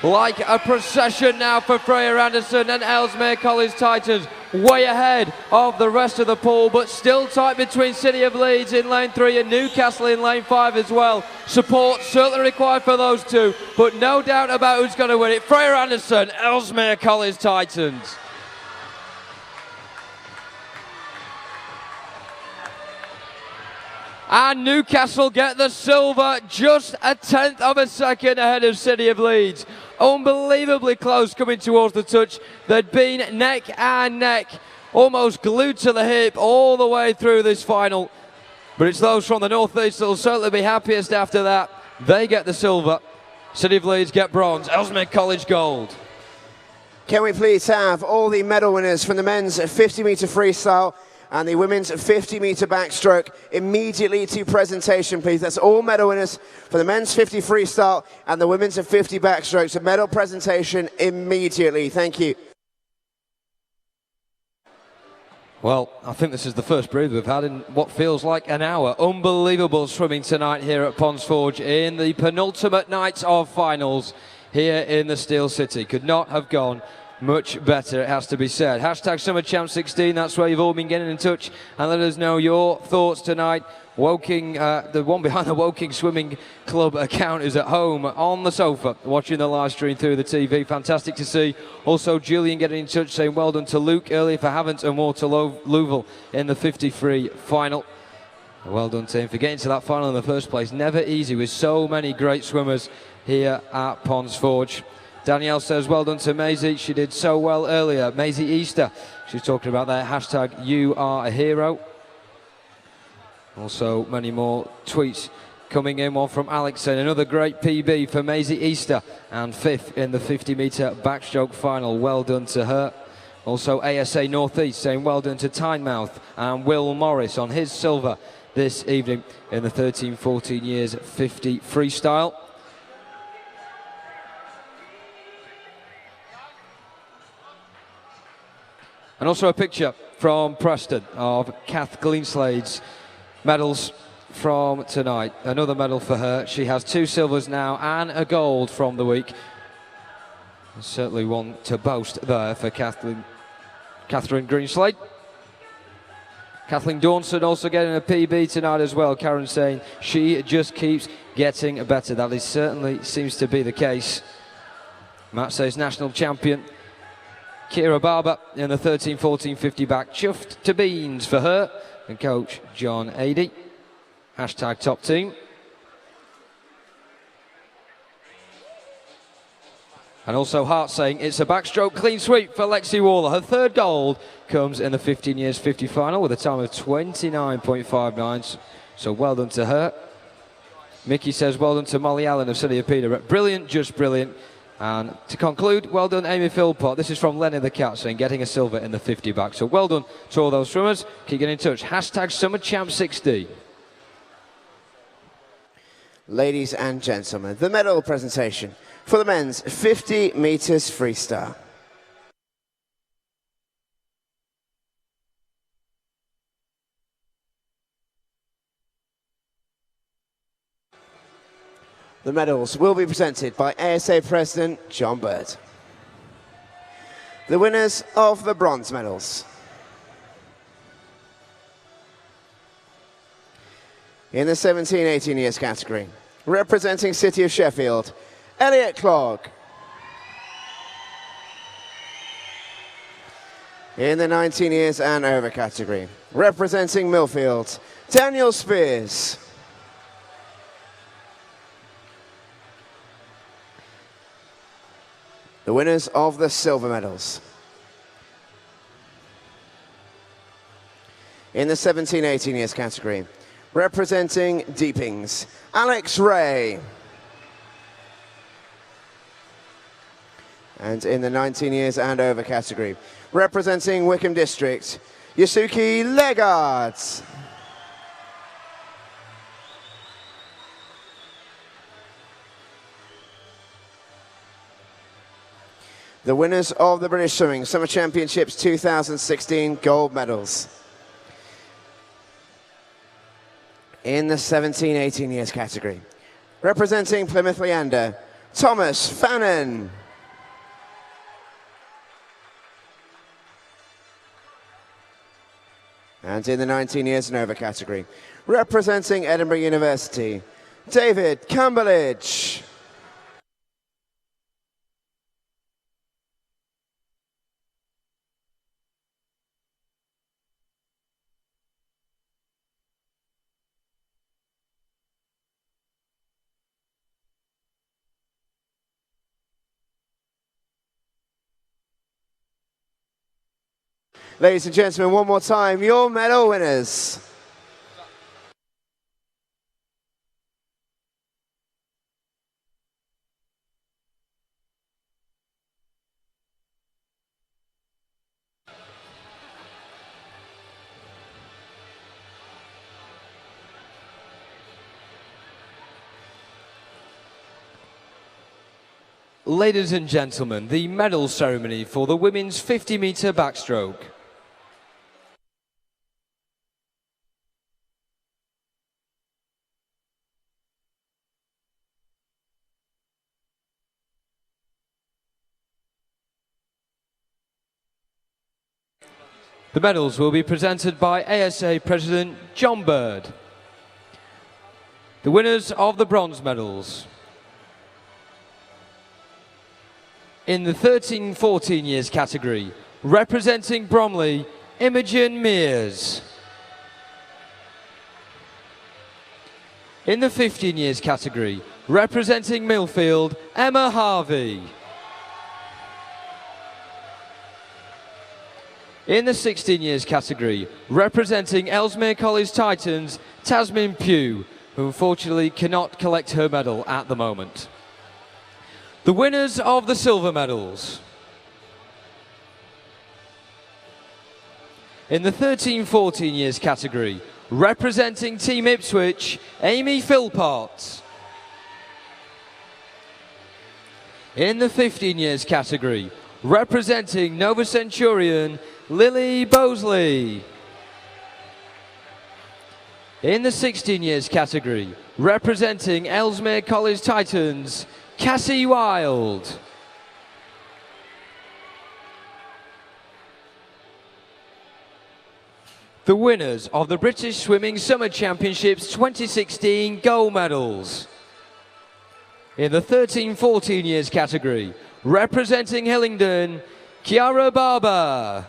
like a procession now for Freya Anderson and Ellesmere College Titans, way ahead of the rest of the pool, but still tight between City of Leeds in lane 3 and Newcastle in lane 5 as well. Support certainly required for those two, but no doubt about who's going to win it. Freya Anderson, Ellesmere College Titans. And Newcastle get the silver, just a 10th of a second ahead of City of Leeds. Unbelievably close coming towards the touch. They'd been neck and neck, almost glued to the hip all the way through this final. But it's those from the northeast that will certainly be happiest after that. They get the silver. City of Leeds get bronze. Ellesmere College gold. Can we please have all the medal winners from the men's 50-metre freestyle and the women's 50-metre backstroke immediately to presentation, please. That's all medal winners for the men's 50 freestyle and the women's 50 backstroke. So medal presentation immediately. Thank you. Well, I think this is the first breather we've had in what feels like an hour. Unbelievable swimming tonight here at Ponds Forge in the penultimate night of finals here in the Steel City. Could not have gone much better, it has to be said. Hashtag Summer Champ 16, that's where you've all been getting in touch and let us know your thoughts tonight. Woking, the one behind the Woking Swimming Club account is at home on the sofa watching the live stream through the TV. Fantastic to see. Also Julian getting in touch saying well done to Luke earlier for Havant and more to Louisville in the 53 final. Well done to him for getting to that final in the first place. Never easy with so many great swimmers here at Ponds Forge. Danielle says, well done to Maisie. She did so well earlier. Maisie Easter. She's talking about that. Hashtag you are a hero. Also, many more tweets coming in. One from Alex and another great PB for Maisie Easter. And 5th in the 50-metre backstroke final. Well done to her. Also, ASA Northeast saying well done to Tynemouth and Will Morris on his silver this evening in the 13-14 years 50 freestyle. And also a picture from Preston of Kath Greenslade's medals from tonight. Another medal for her. She has 2 silvers now and a gold from the week. Certainly one to boast there for Catherine Greenslade. Kathleen Dawnson also getting a PB tonight as well. Karen saying she just keeps getting better. That is certainly seems to be the case. Matt says national champion Kira Barber in the 13-14 50 back. Chuffed to beans for her and coach John Adey. Hashtag top team. And also Hart saying it's a backstroke clean sweep for Lexi Waller. Her 3rd gold comes in the 15 years 50 final with a time of 29.59. So well done to her. Mickey says well done to Molly Allen of City of Peterborough. Brilliant, just brilliant. And to conclude, well done Amy Philpott. This is from Lenny the Cat saying getting a silver in the 50 back. So well done to all those swimmers. Keep getting in touch. Hashtag Summer Champ 16. Ladies and gentlemen, the medal presentation for the men's 50 metres freestyle. The medals will be presented by ASA President John Bird. The winners of the bronze medals. In the 17-18 years category, representing City of Sheffield, Elliot Clogg. In the 19 years and over category, representing Millfield, Daniel Spears. The winners of the silver medals. In the 17-18 years category, representing Deepings, Alex Ray. And in the 19 years and over category, representing Wickham District, Yasuki Legard. The winners of the British Swimming Summer Championships 2016 gold medals. In the 17-18 years category, representing Plymouth Leander, Thomas Fannin. And in the 19 years and over category, representing Edinburgh University, David Camberledge. Ladies and gentlemen, one more time, your medal winners. Ladies and gentlemen, the medal ceremony for the women's 50-metre backstroke. The medals will be presented by ASA President John Bird. The winners of the bronze medals. In the 13-14 years category, representing Bromley, Imogen Mears. In the 15 years category, representing Millfield, Emma Harvey. In the 16 years category, representing Ellesmere College Titans, Tasmin Pugh, who unfortunately cannot collect her medal at the moment. The winners of the silver medals. In the 13-14 years category, representing Team Ipswich, Amy Philpott. In the 15 years category, representing Nova Centurion, Lily Bosley. In the 16 years category, representing Ellesmere College Titans, Cassie Wild. The winners of the British Swimming Summer Championships 2016 gold medals. In the 13-14 years category, representing Hillingdon, Kiara Barber.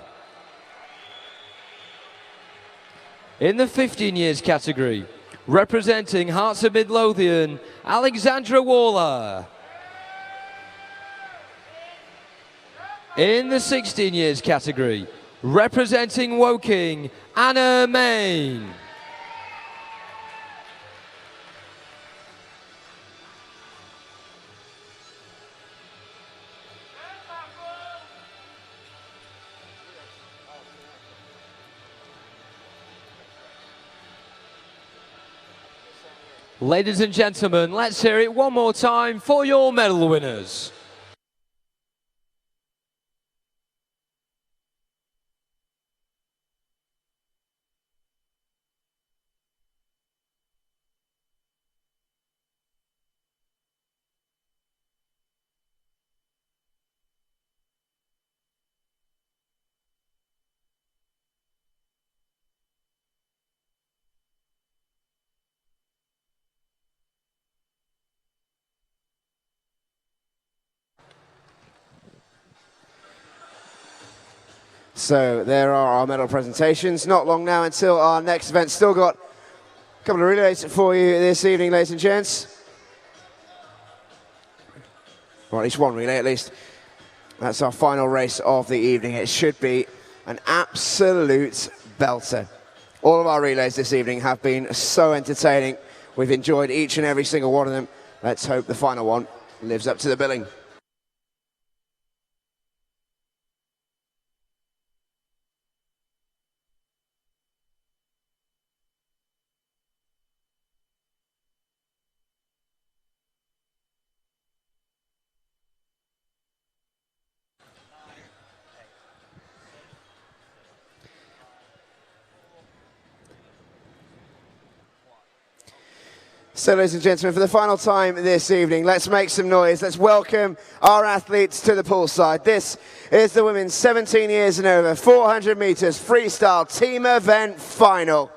In the 15 years category, representing Hearts of Midlothian, Alexandra Waller. In the 16 years category, representing Woking, Anna Main. Ladies and gentlemen, let's hear it one more time for your medal winners. So there are our medal presentations. Not long now until our next event. Still got a couple of relays for you this evening, ladies and gents. Or at least one relay, at least. That's our final race of the evening. It should be an absolute belter. All of our relays this evening have been so entertaining. We've enjoyed each and every single one of them. Let's hope the final one lives up to the billing. So, ladies and gentlemen, for the final time this evening, let's make some noise. Let's welcome our athletes to the poolside. This is the women's 17 years and over 400 meters freestyle team event final.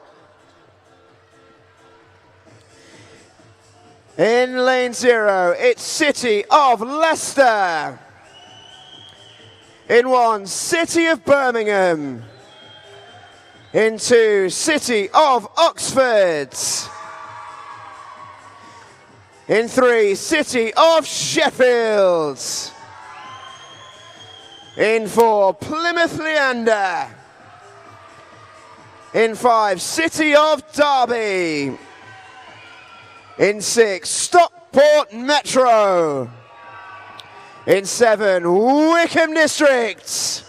In lane 0, it's City of Leicester. In 1, City of Birmingham. In 2, City of Oxford. In 3, City of Sheffield. In 4, Plymouth Leander. In 5, City of Derby. In 6, Stockport Metro. In 7, Wickham District.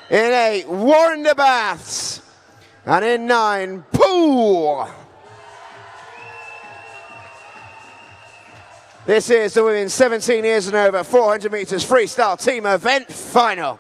In 8, Warren de Baths. And in 9, Poole. This is the women's 17 years and over 400 meters freestyle team event final.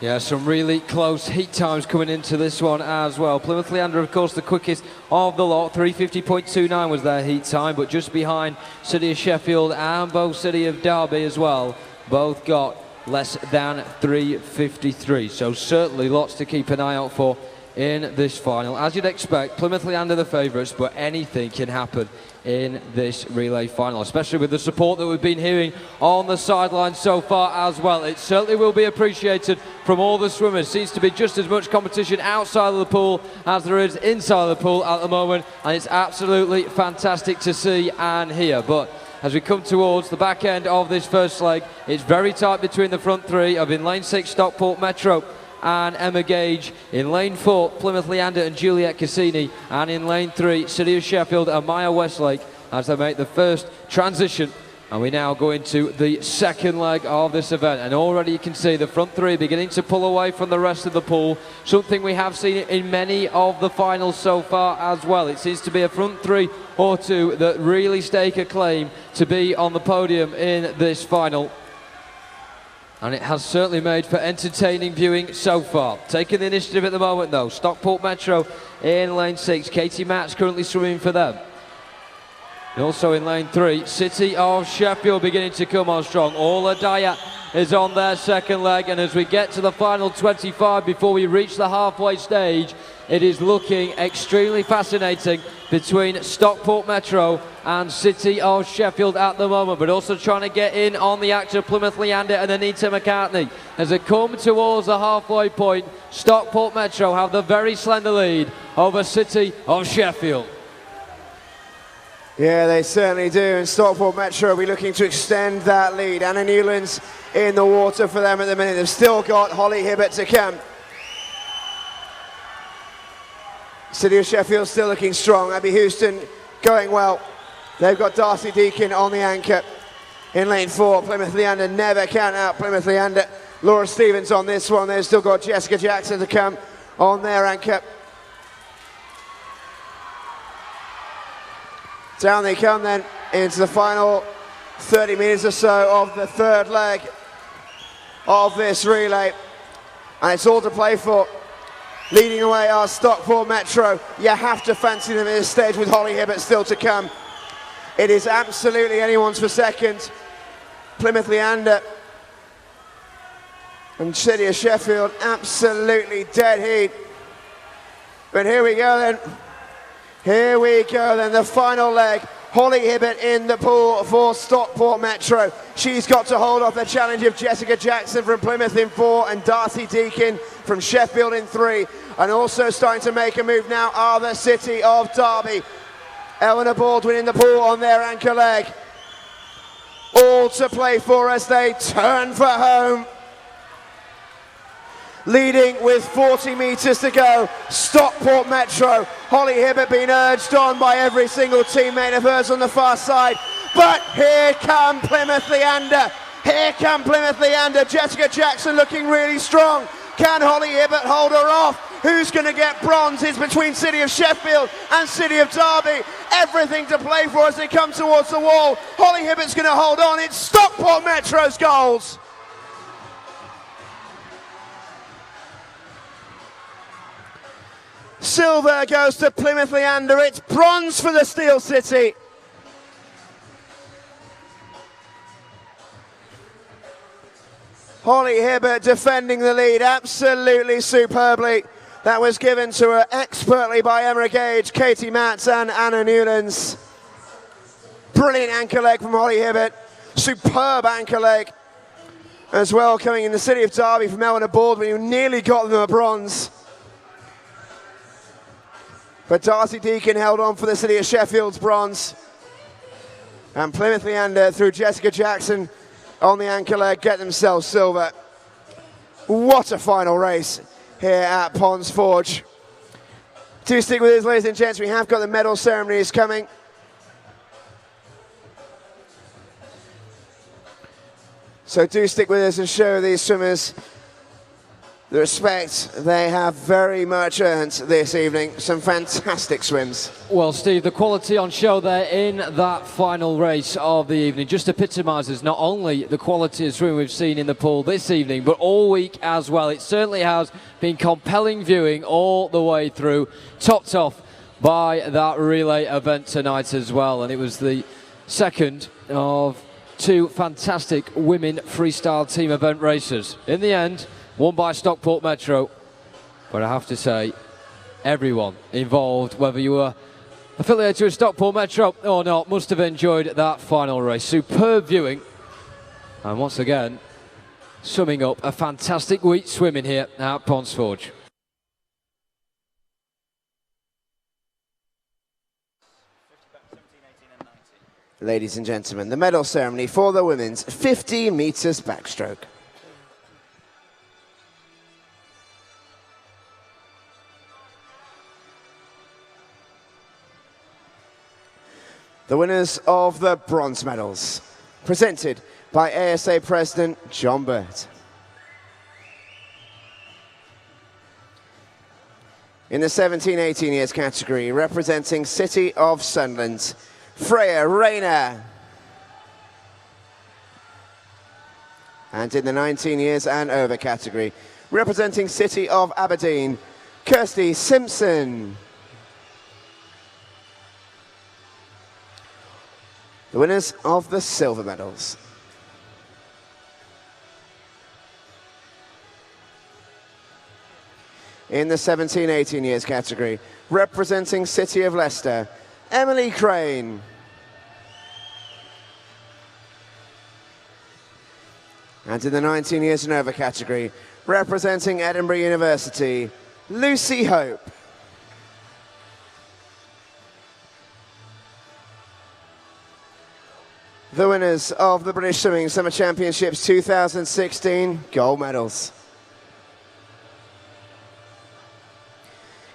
Yeah, some really close heat times coming into this one as well. Plymouth Leander, of course, the quickest of the lot. 3:50.29 was their heat time, but just behind City of Sheffield and both City of Derby as well. Both got less than 3:53. So certainly lots to keep an eye out for in this final. As you'd expect, Plymouth Leander the favourites, but anything can happen in this relay final, especially with the support that we've been hearing on the sidelines so far as well. It certainly will be appreciated from all the swimmers. Seems to be just as much competition outside of the pool as there is inside of the pool at the moment, and it's absolutely fantastic to see and hear. But as we come towards the back end of this first leg, it's very tight between the front three of in lane 6 Stockport Metro and Emma Gage, in lane 4 Plymouth Leander and Juliet Cassini, and in lane 3 City of Sheffield and Maya Westlake as they make the first transition. And we now go into the second leg of this event, and already you can see the front three beginning to pull away from the rest of the pool, something we have seen in many of the finals so far as well. It seems to be a front three or two that really stake a claim to be on the podium in this final. And it has certainly made for entertaining viewing so far. Taking the initiative at the moment though, Stockport Metro in lane 6. Katie Matt's currently swimming for them. And also in lane 3, City of Sheffield beginning to come on strong. Orla Dyer is on their second leg, and as we get to the final 25 before we reach the halfway stage, it is looking extremely fascinating between Stockport Metro and City of Sheffield at the moment, but also trying to get in on the act of Plymouth Leander and Anita McCartney. As they come towards the halfway point, Stockport Metro have the very slender lead over City of Sheffield. Yeah, they certainly do, and Stockport Metro will be looking to extend that lead. Anna Newland's in the water for them at the minute. They've still got Holly Hibbert to come. City of Sheffield still looking strong. Abby Houston going well. They've got Darcy Deakin on the anchor. In lane 4, Plymouth Leander, never count out Plymouth Leander. Laura Stevens on this one. They've still got Jessica Jackson to come on their anchor. Down they come then into the final 30 metres or so of the third leg of this relay. And it's all to play for. Leading away are Stockport Metro. You have to fancy them at this stage with Holly Hibbert still to come. It is absolutely anyone's for second. Plymouth Leander and City of Sheffield, absolutely dead heat. But here we go then. Here we go then, the final leg. Holly Hibbert in the pool for Stockport Metro. She's got to hold off the challenge of Jessica Jackson from Plymouth in 4 and Darcy Deakin from Sheffield in 3. And also starting to make a move now are the City of Derby. Eleanor Baldwin in the pool on their anchor leg. All to play for as they turn for home. leading with 40 metres to go. Stockport Metro. Holly Hibbert being urged on by every single teammate of hers on the far side. But here come Plymouth Leander. Here come Plymouth Leander. Jessica Jackson looking really strong. Can Holly Hibbert hold her off? Who's going to get bronze? It's between City of Sheffield and City of Derby. Everything to play for as they come towards the wall. Holly Hibbert's going to hold on. It's Stockport Metro's goals. Silver goes to Plymouth Leander. It's bronze for the Steel City. Holly Hibbert defending the lead absolutely superbly. That was given to her expertly by Emma Gage, Katie Matz and Anna Newlands. Brilliant anchor leg from Holly Hibbert. Superb anchor leg as well, coming in the City of Derby from Eleanor Baldwin, who nearly got them a bronze. But Darcy Deacon held on for the City of Sheffield's bronze. And Plymouth Leander, through Jessica Jackson on the anchor leg, get themselves silver. What a final race here at Ponds Forge. Do stick with us, ladies and gents. We have got the medal ceremonies coming. So do stick with us and show these swimmers the respect they have very much earned this evening. Some fantastic swims. Well, Steve, the quality on show there in that final race of the evening just epitomises not only the quality of swimming we've seen in the pool this evening, but all week as well. It certainly has been compelling viewing all the way through, topped off by that relay event tonight as well. And it was the second of two fantastic women freestyle team event races. In the end, won by Stockport Metro, but I have to say, everyone involved, whether you were affiliated with Stockport Metro or not, must have enjoyed that final race. Superb viewing, and once again, summing up a fantastic week swimming here at Ponds Forge. Ladies and gentlemen, the medal ceremony for the women's 50 metres backstroke. The winners of the bronze medals, presented by ASA President John Burt. In the 17-18 years category, representing City of Sunderland, Freya Rayner. And in the 19 years and over category, representing City of Aberdeen, Kirsty Simpson. The winners of the silver medals. In the 17-18 years category, representing City of Leicester, Emily Crane. And in the 19 years and over category, representing Edinburgh University, Lucy Hope. The winners of the British Swimming Summer Championships 2016 gold medals.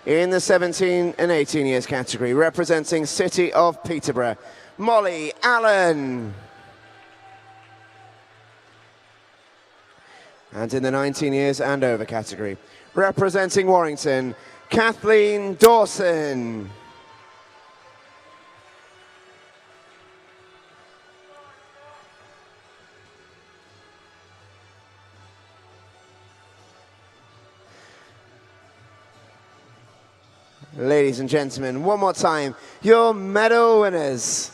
In the 17 and 18 years category, representing City of Peterborough, Molly Allen. And in the 19 years and over category, representing Warrington, Kathleen Dawson. Ladies and gentlemen, one more time, your medal winners.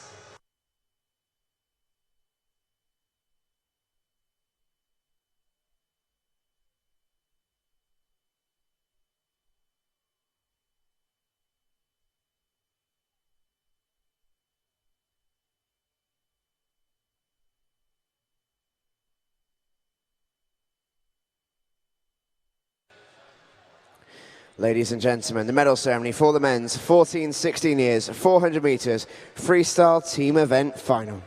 Ladies and gentlemen, the medal ceremony for the men's 14-16 years, 400 metres freestyle team event final.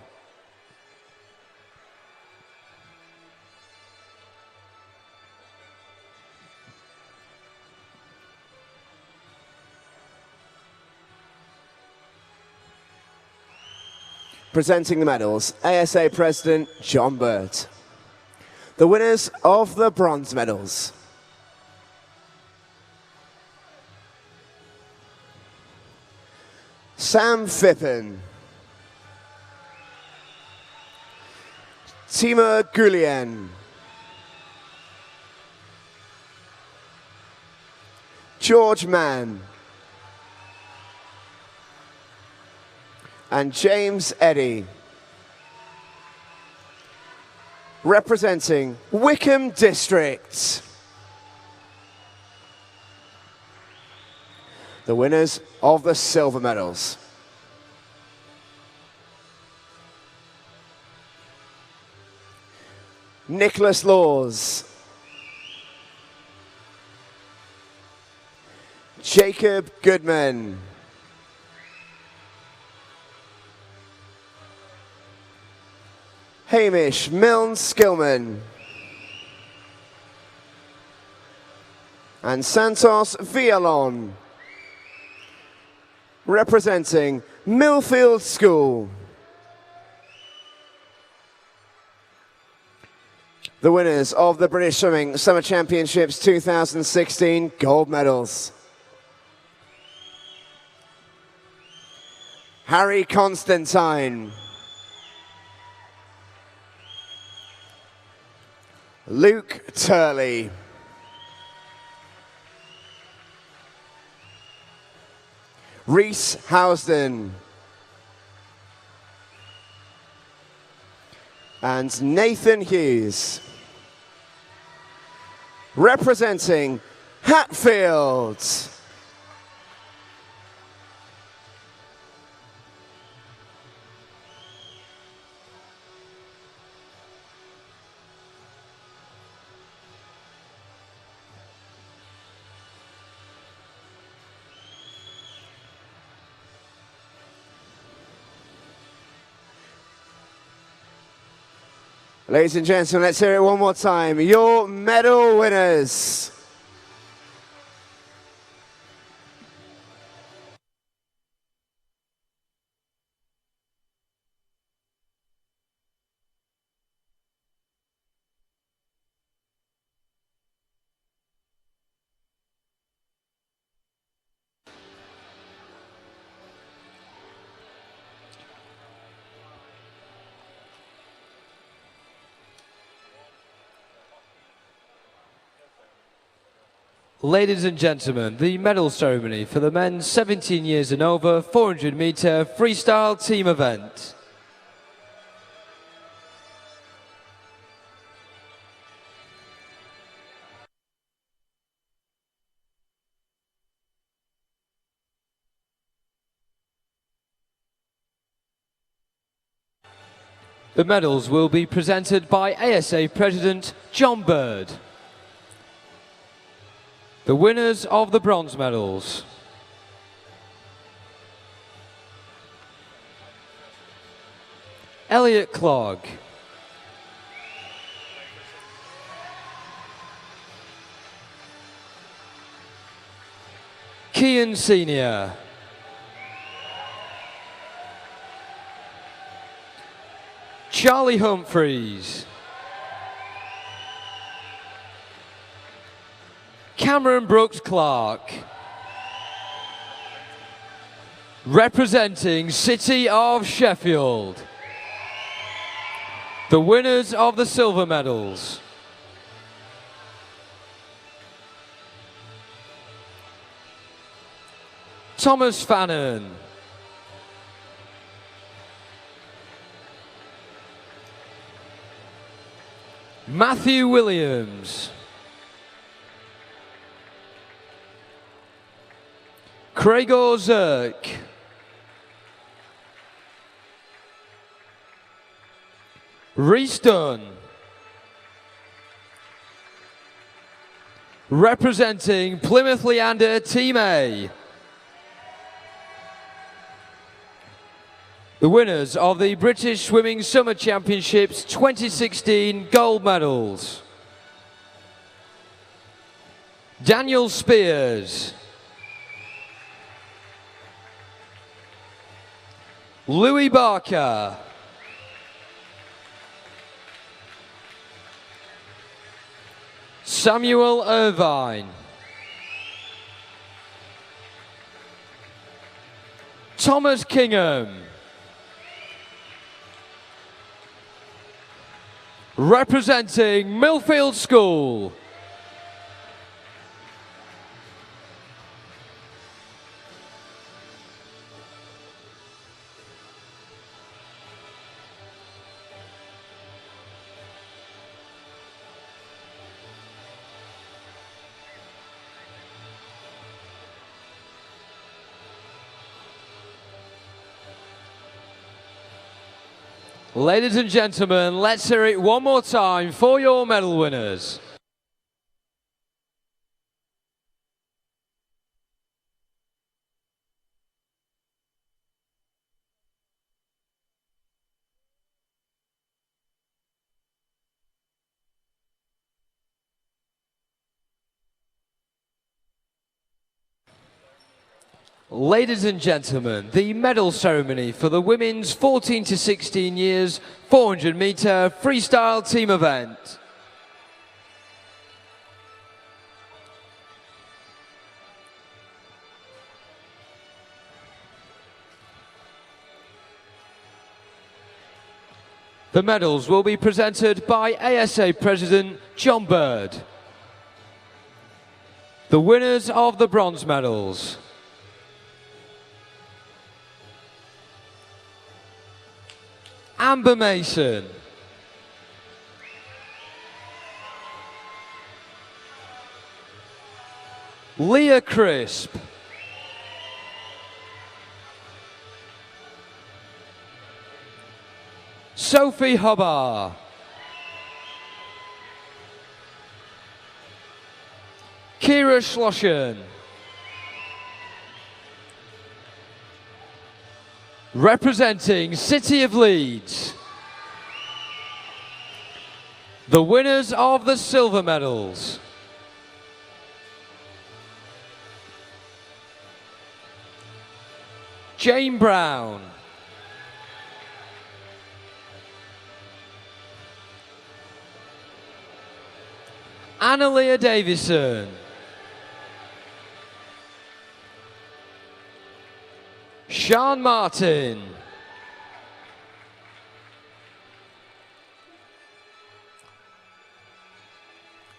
Presenting the medals, ASA President John Bird. The winners of the bronze medals. Sam Phippen, Timur Gulien, George Mann, and James Eddy. Representing Wickham District. The winners of the silver medals. Nicholas Laws, Jacob Goodman, Hamish Milne-Skillman, and Santos Villalon, representing Millfield School. The winners of the British Swimming Summer Championships 2016 gold medals. Harry Constantine, Luke Turley, Reese Housden, and Nathan Hughes. Representing Hatfield. Ladies and gentlemen, let's hear it one more time. Your medal winners. Ladies and gentlemen, the medal ceremony for the men's 17 years and over 400 meter freestyle team event. The medals will be presented by ASA President John Bird. The winners of the bronze medals. Elliot Clogg, Kean Senior, Charlie Humphreys, Cameron Brooks Clark, representing City of Sheffield. The winners of the silver medals. Thomas Fannon, Matthew Williams, Craigor Zirk, Reese Dunn, representing Plymouth Leander Team A. The winners of the British Swimming Summer Championships 2016 gold medals. Daniel Spears, Louis Barker. Samuel Irvine. Thomas Kingham. Representing Millfield School. Ladies and gentlemen, let's hear it one more time for your medal winners. Ladies and gentlemen, the medal ceremony for the women's 14 to 16 years 400 meter freestyle team event. The medals will be presented by ASA President John Bird. The winners of the bronze medals. Amber Mason. Leah Crisp. Sophie Hobbar. Kira Schlosschen. Representing City of Leeds, the winners of the silver medals. Jane Brown. Annalia Davison. Sean Martin.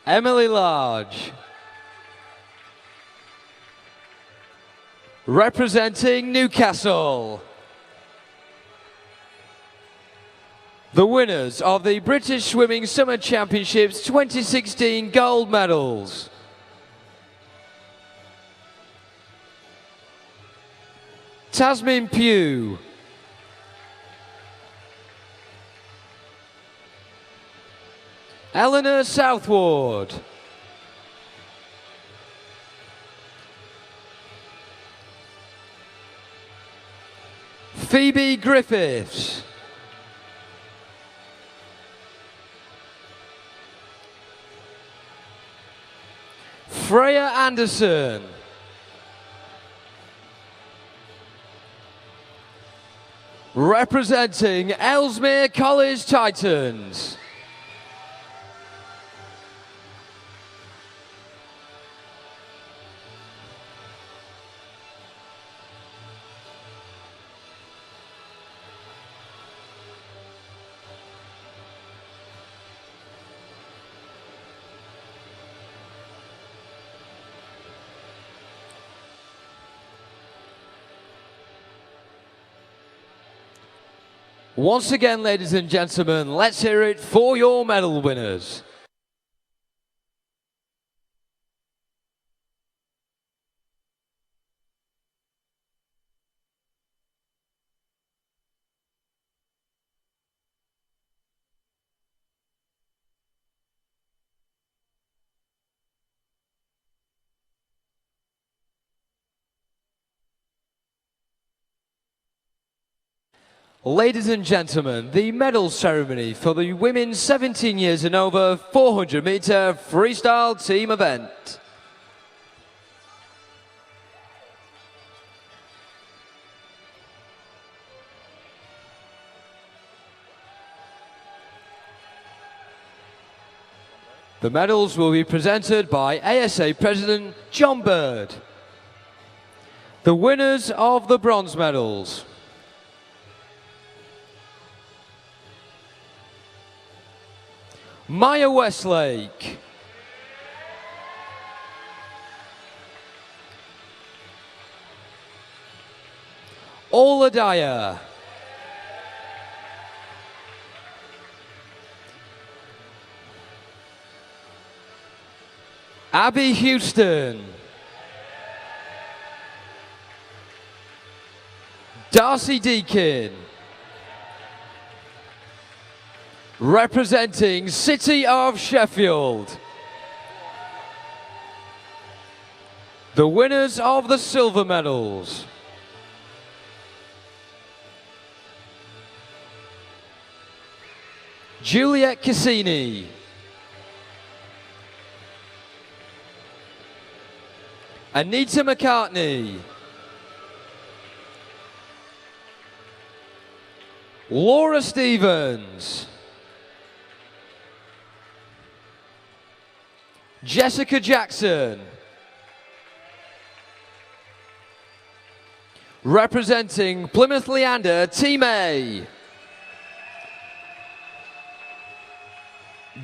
Emily Large. Representing Newcastle, the winners of the British Swimming Summer Championships 2016 gold medals. Tasmin Pugh. Eleanor Southward. Phoebe Griffiths. Freya Anderson. Representing Ellesmere College Titans. Once again, ladies and gentlemen, let's hear it for your medal winners. Ladies and gentlemen, the medal ceremony for the women's 17 years and over 400 meter freestyle team event. The medals will be presented by ASA President John Bird. The winners of the bronze medals. Maya Westlake. Ola Dyer. Abby Houston. Darcy Deakin. Representing City of Sheffield. The winners of the silver medals. Juliet Cassini. Anita McCartney. Laura Stevens. Jessica Jackson. Representing Plymouth Leander, Team A.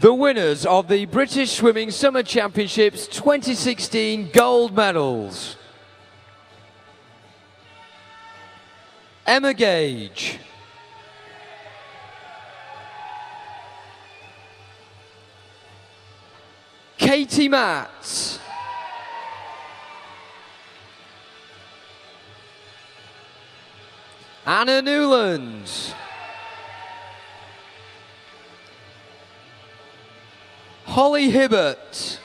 The winners of the British Swimming Summer Championships 2016 gold medals. Emma Gage. Katie Matz. Anna Newland. Holly Hibbert.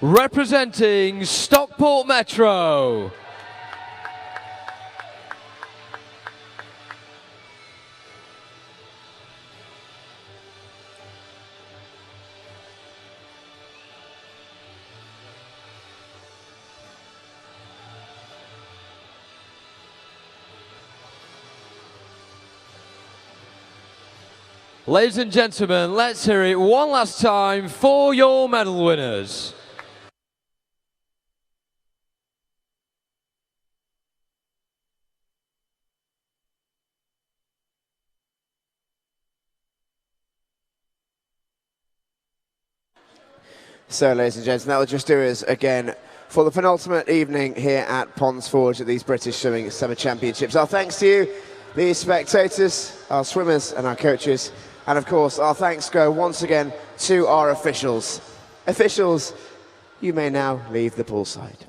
Representing Stockport Metro. Ladies and gentlemen, let's hear it one last time for your medal winners. So, ladies and gentlemen, that will just do us again for the penultimate evening here at Ponds Forge at these British Swimming Summer Championships. Our thanks to you, the spectators, our swimmers and our coaches. And of course, our thanks go once again to our officials. Officials, you may now leave the poolside.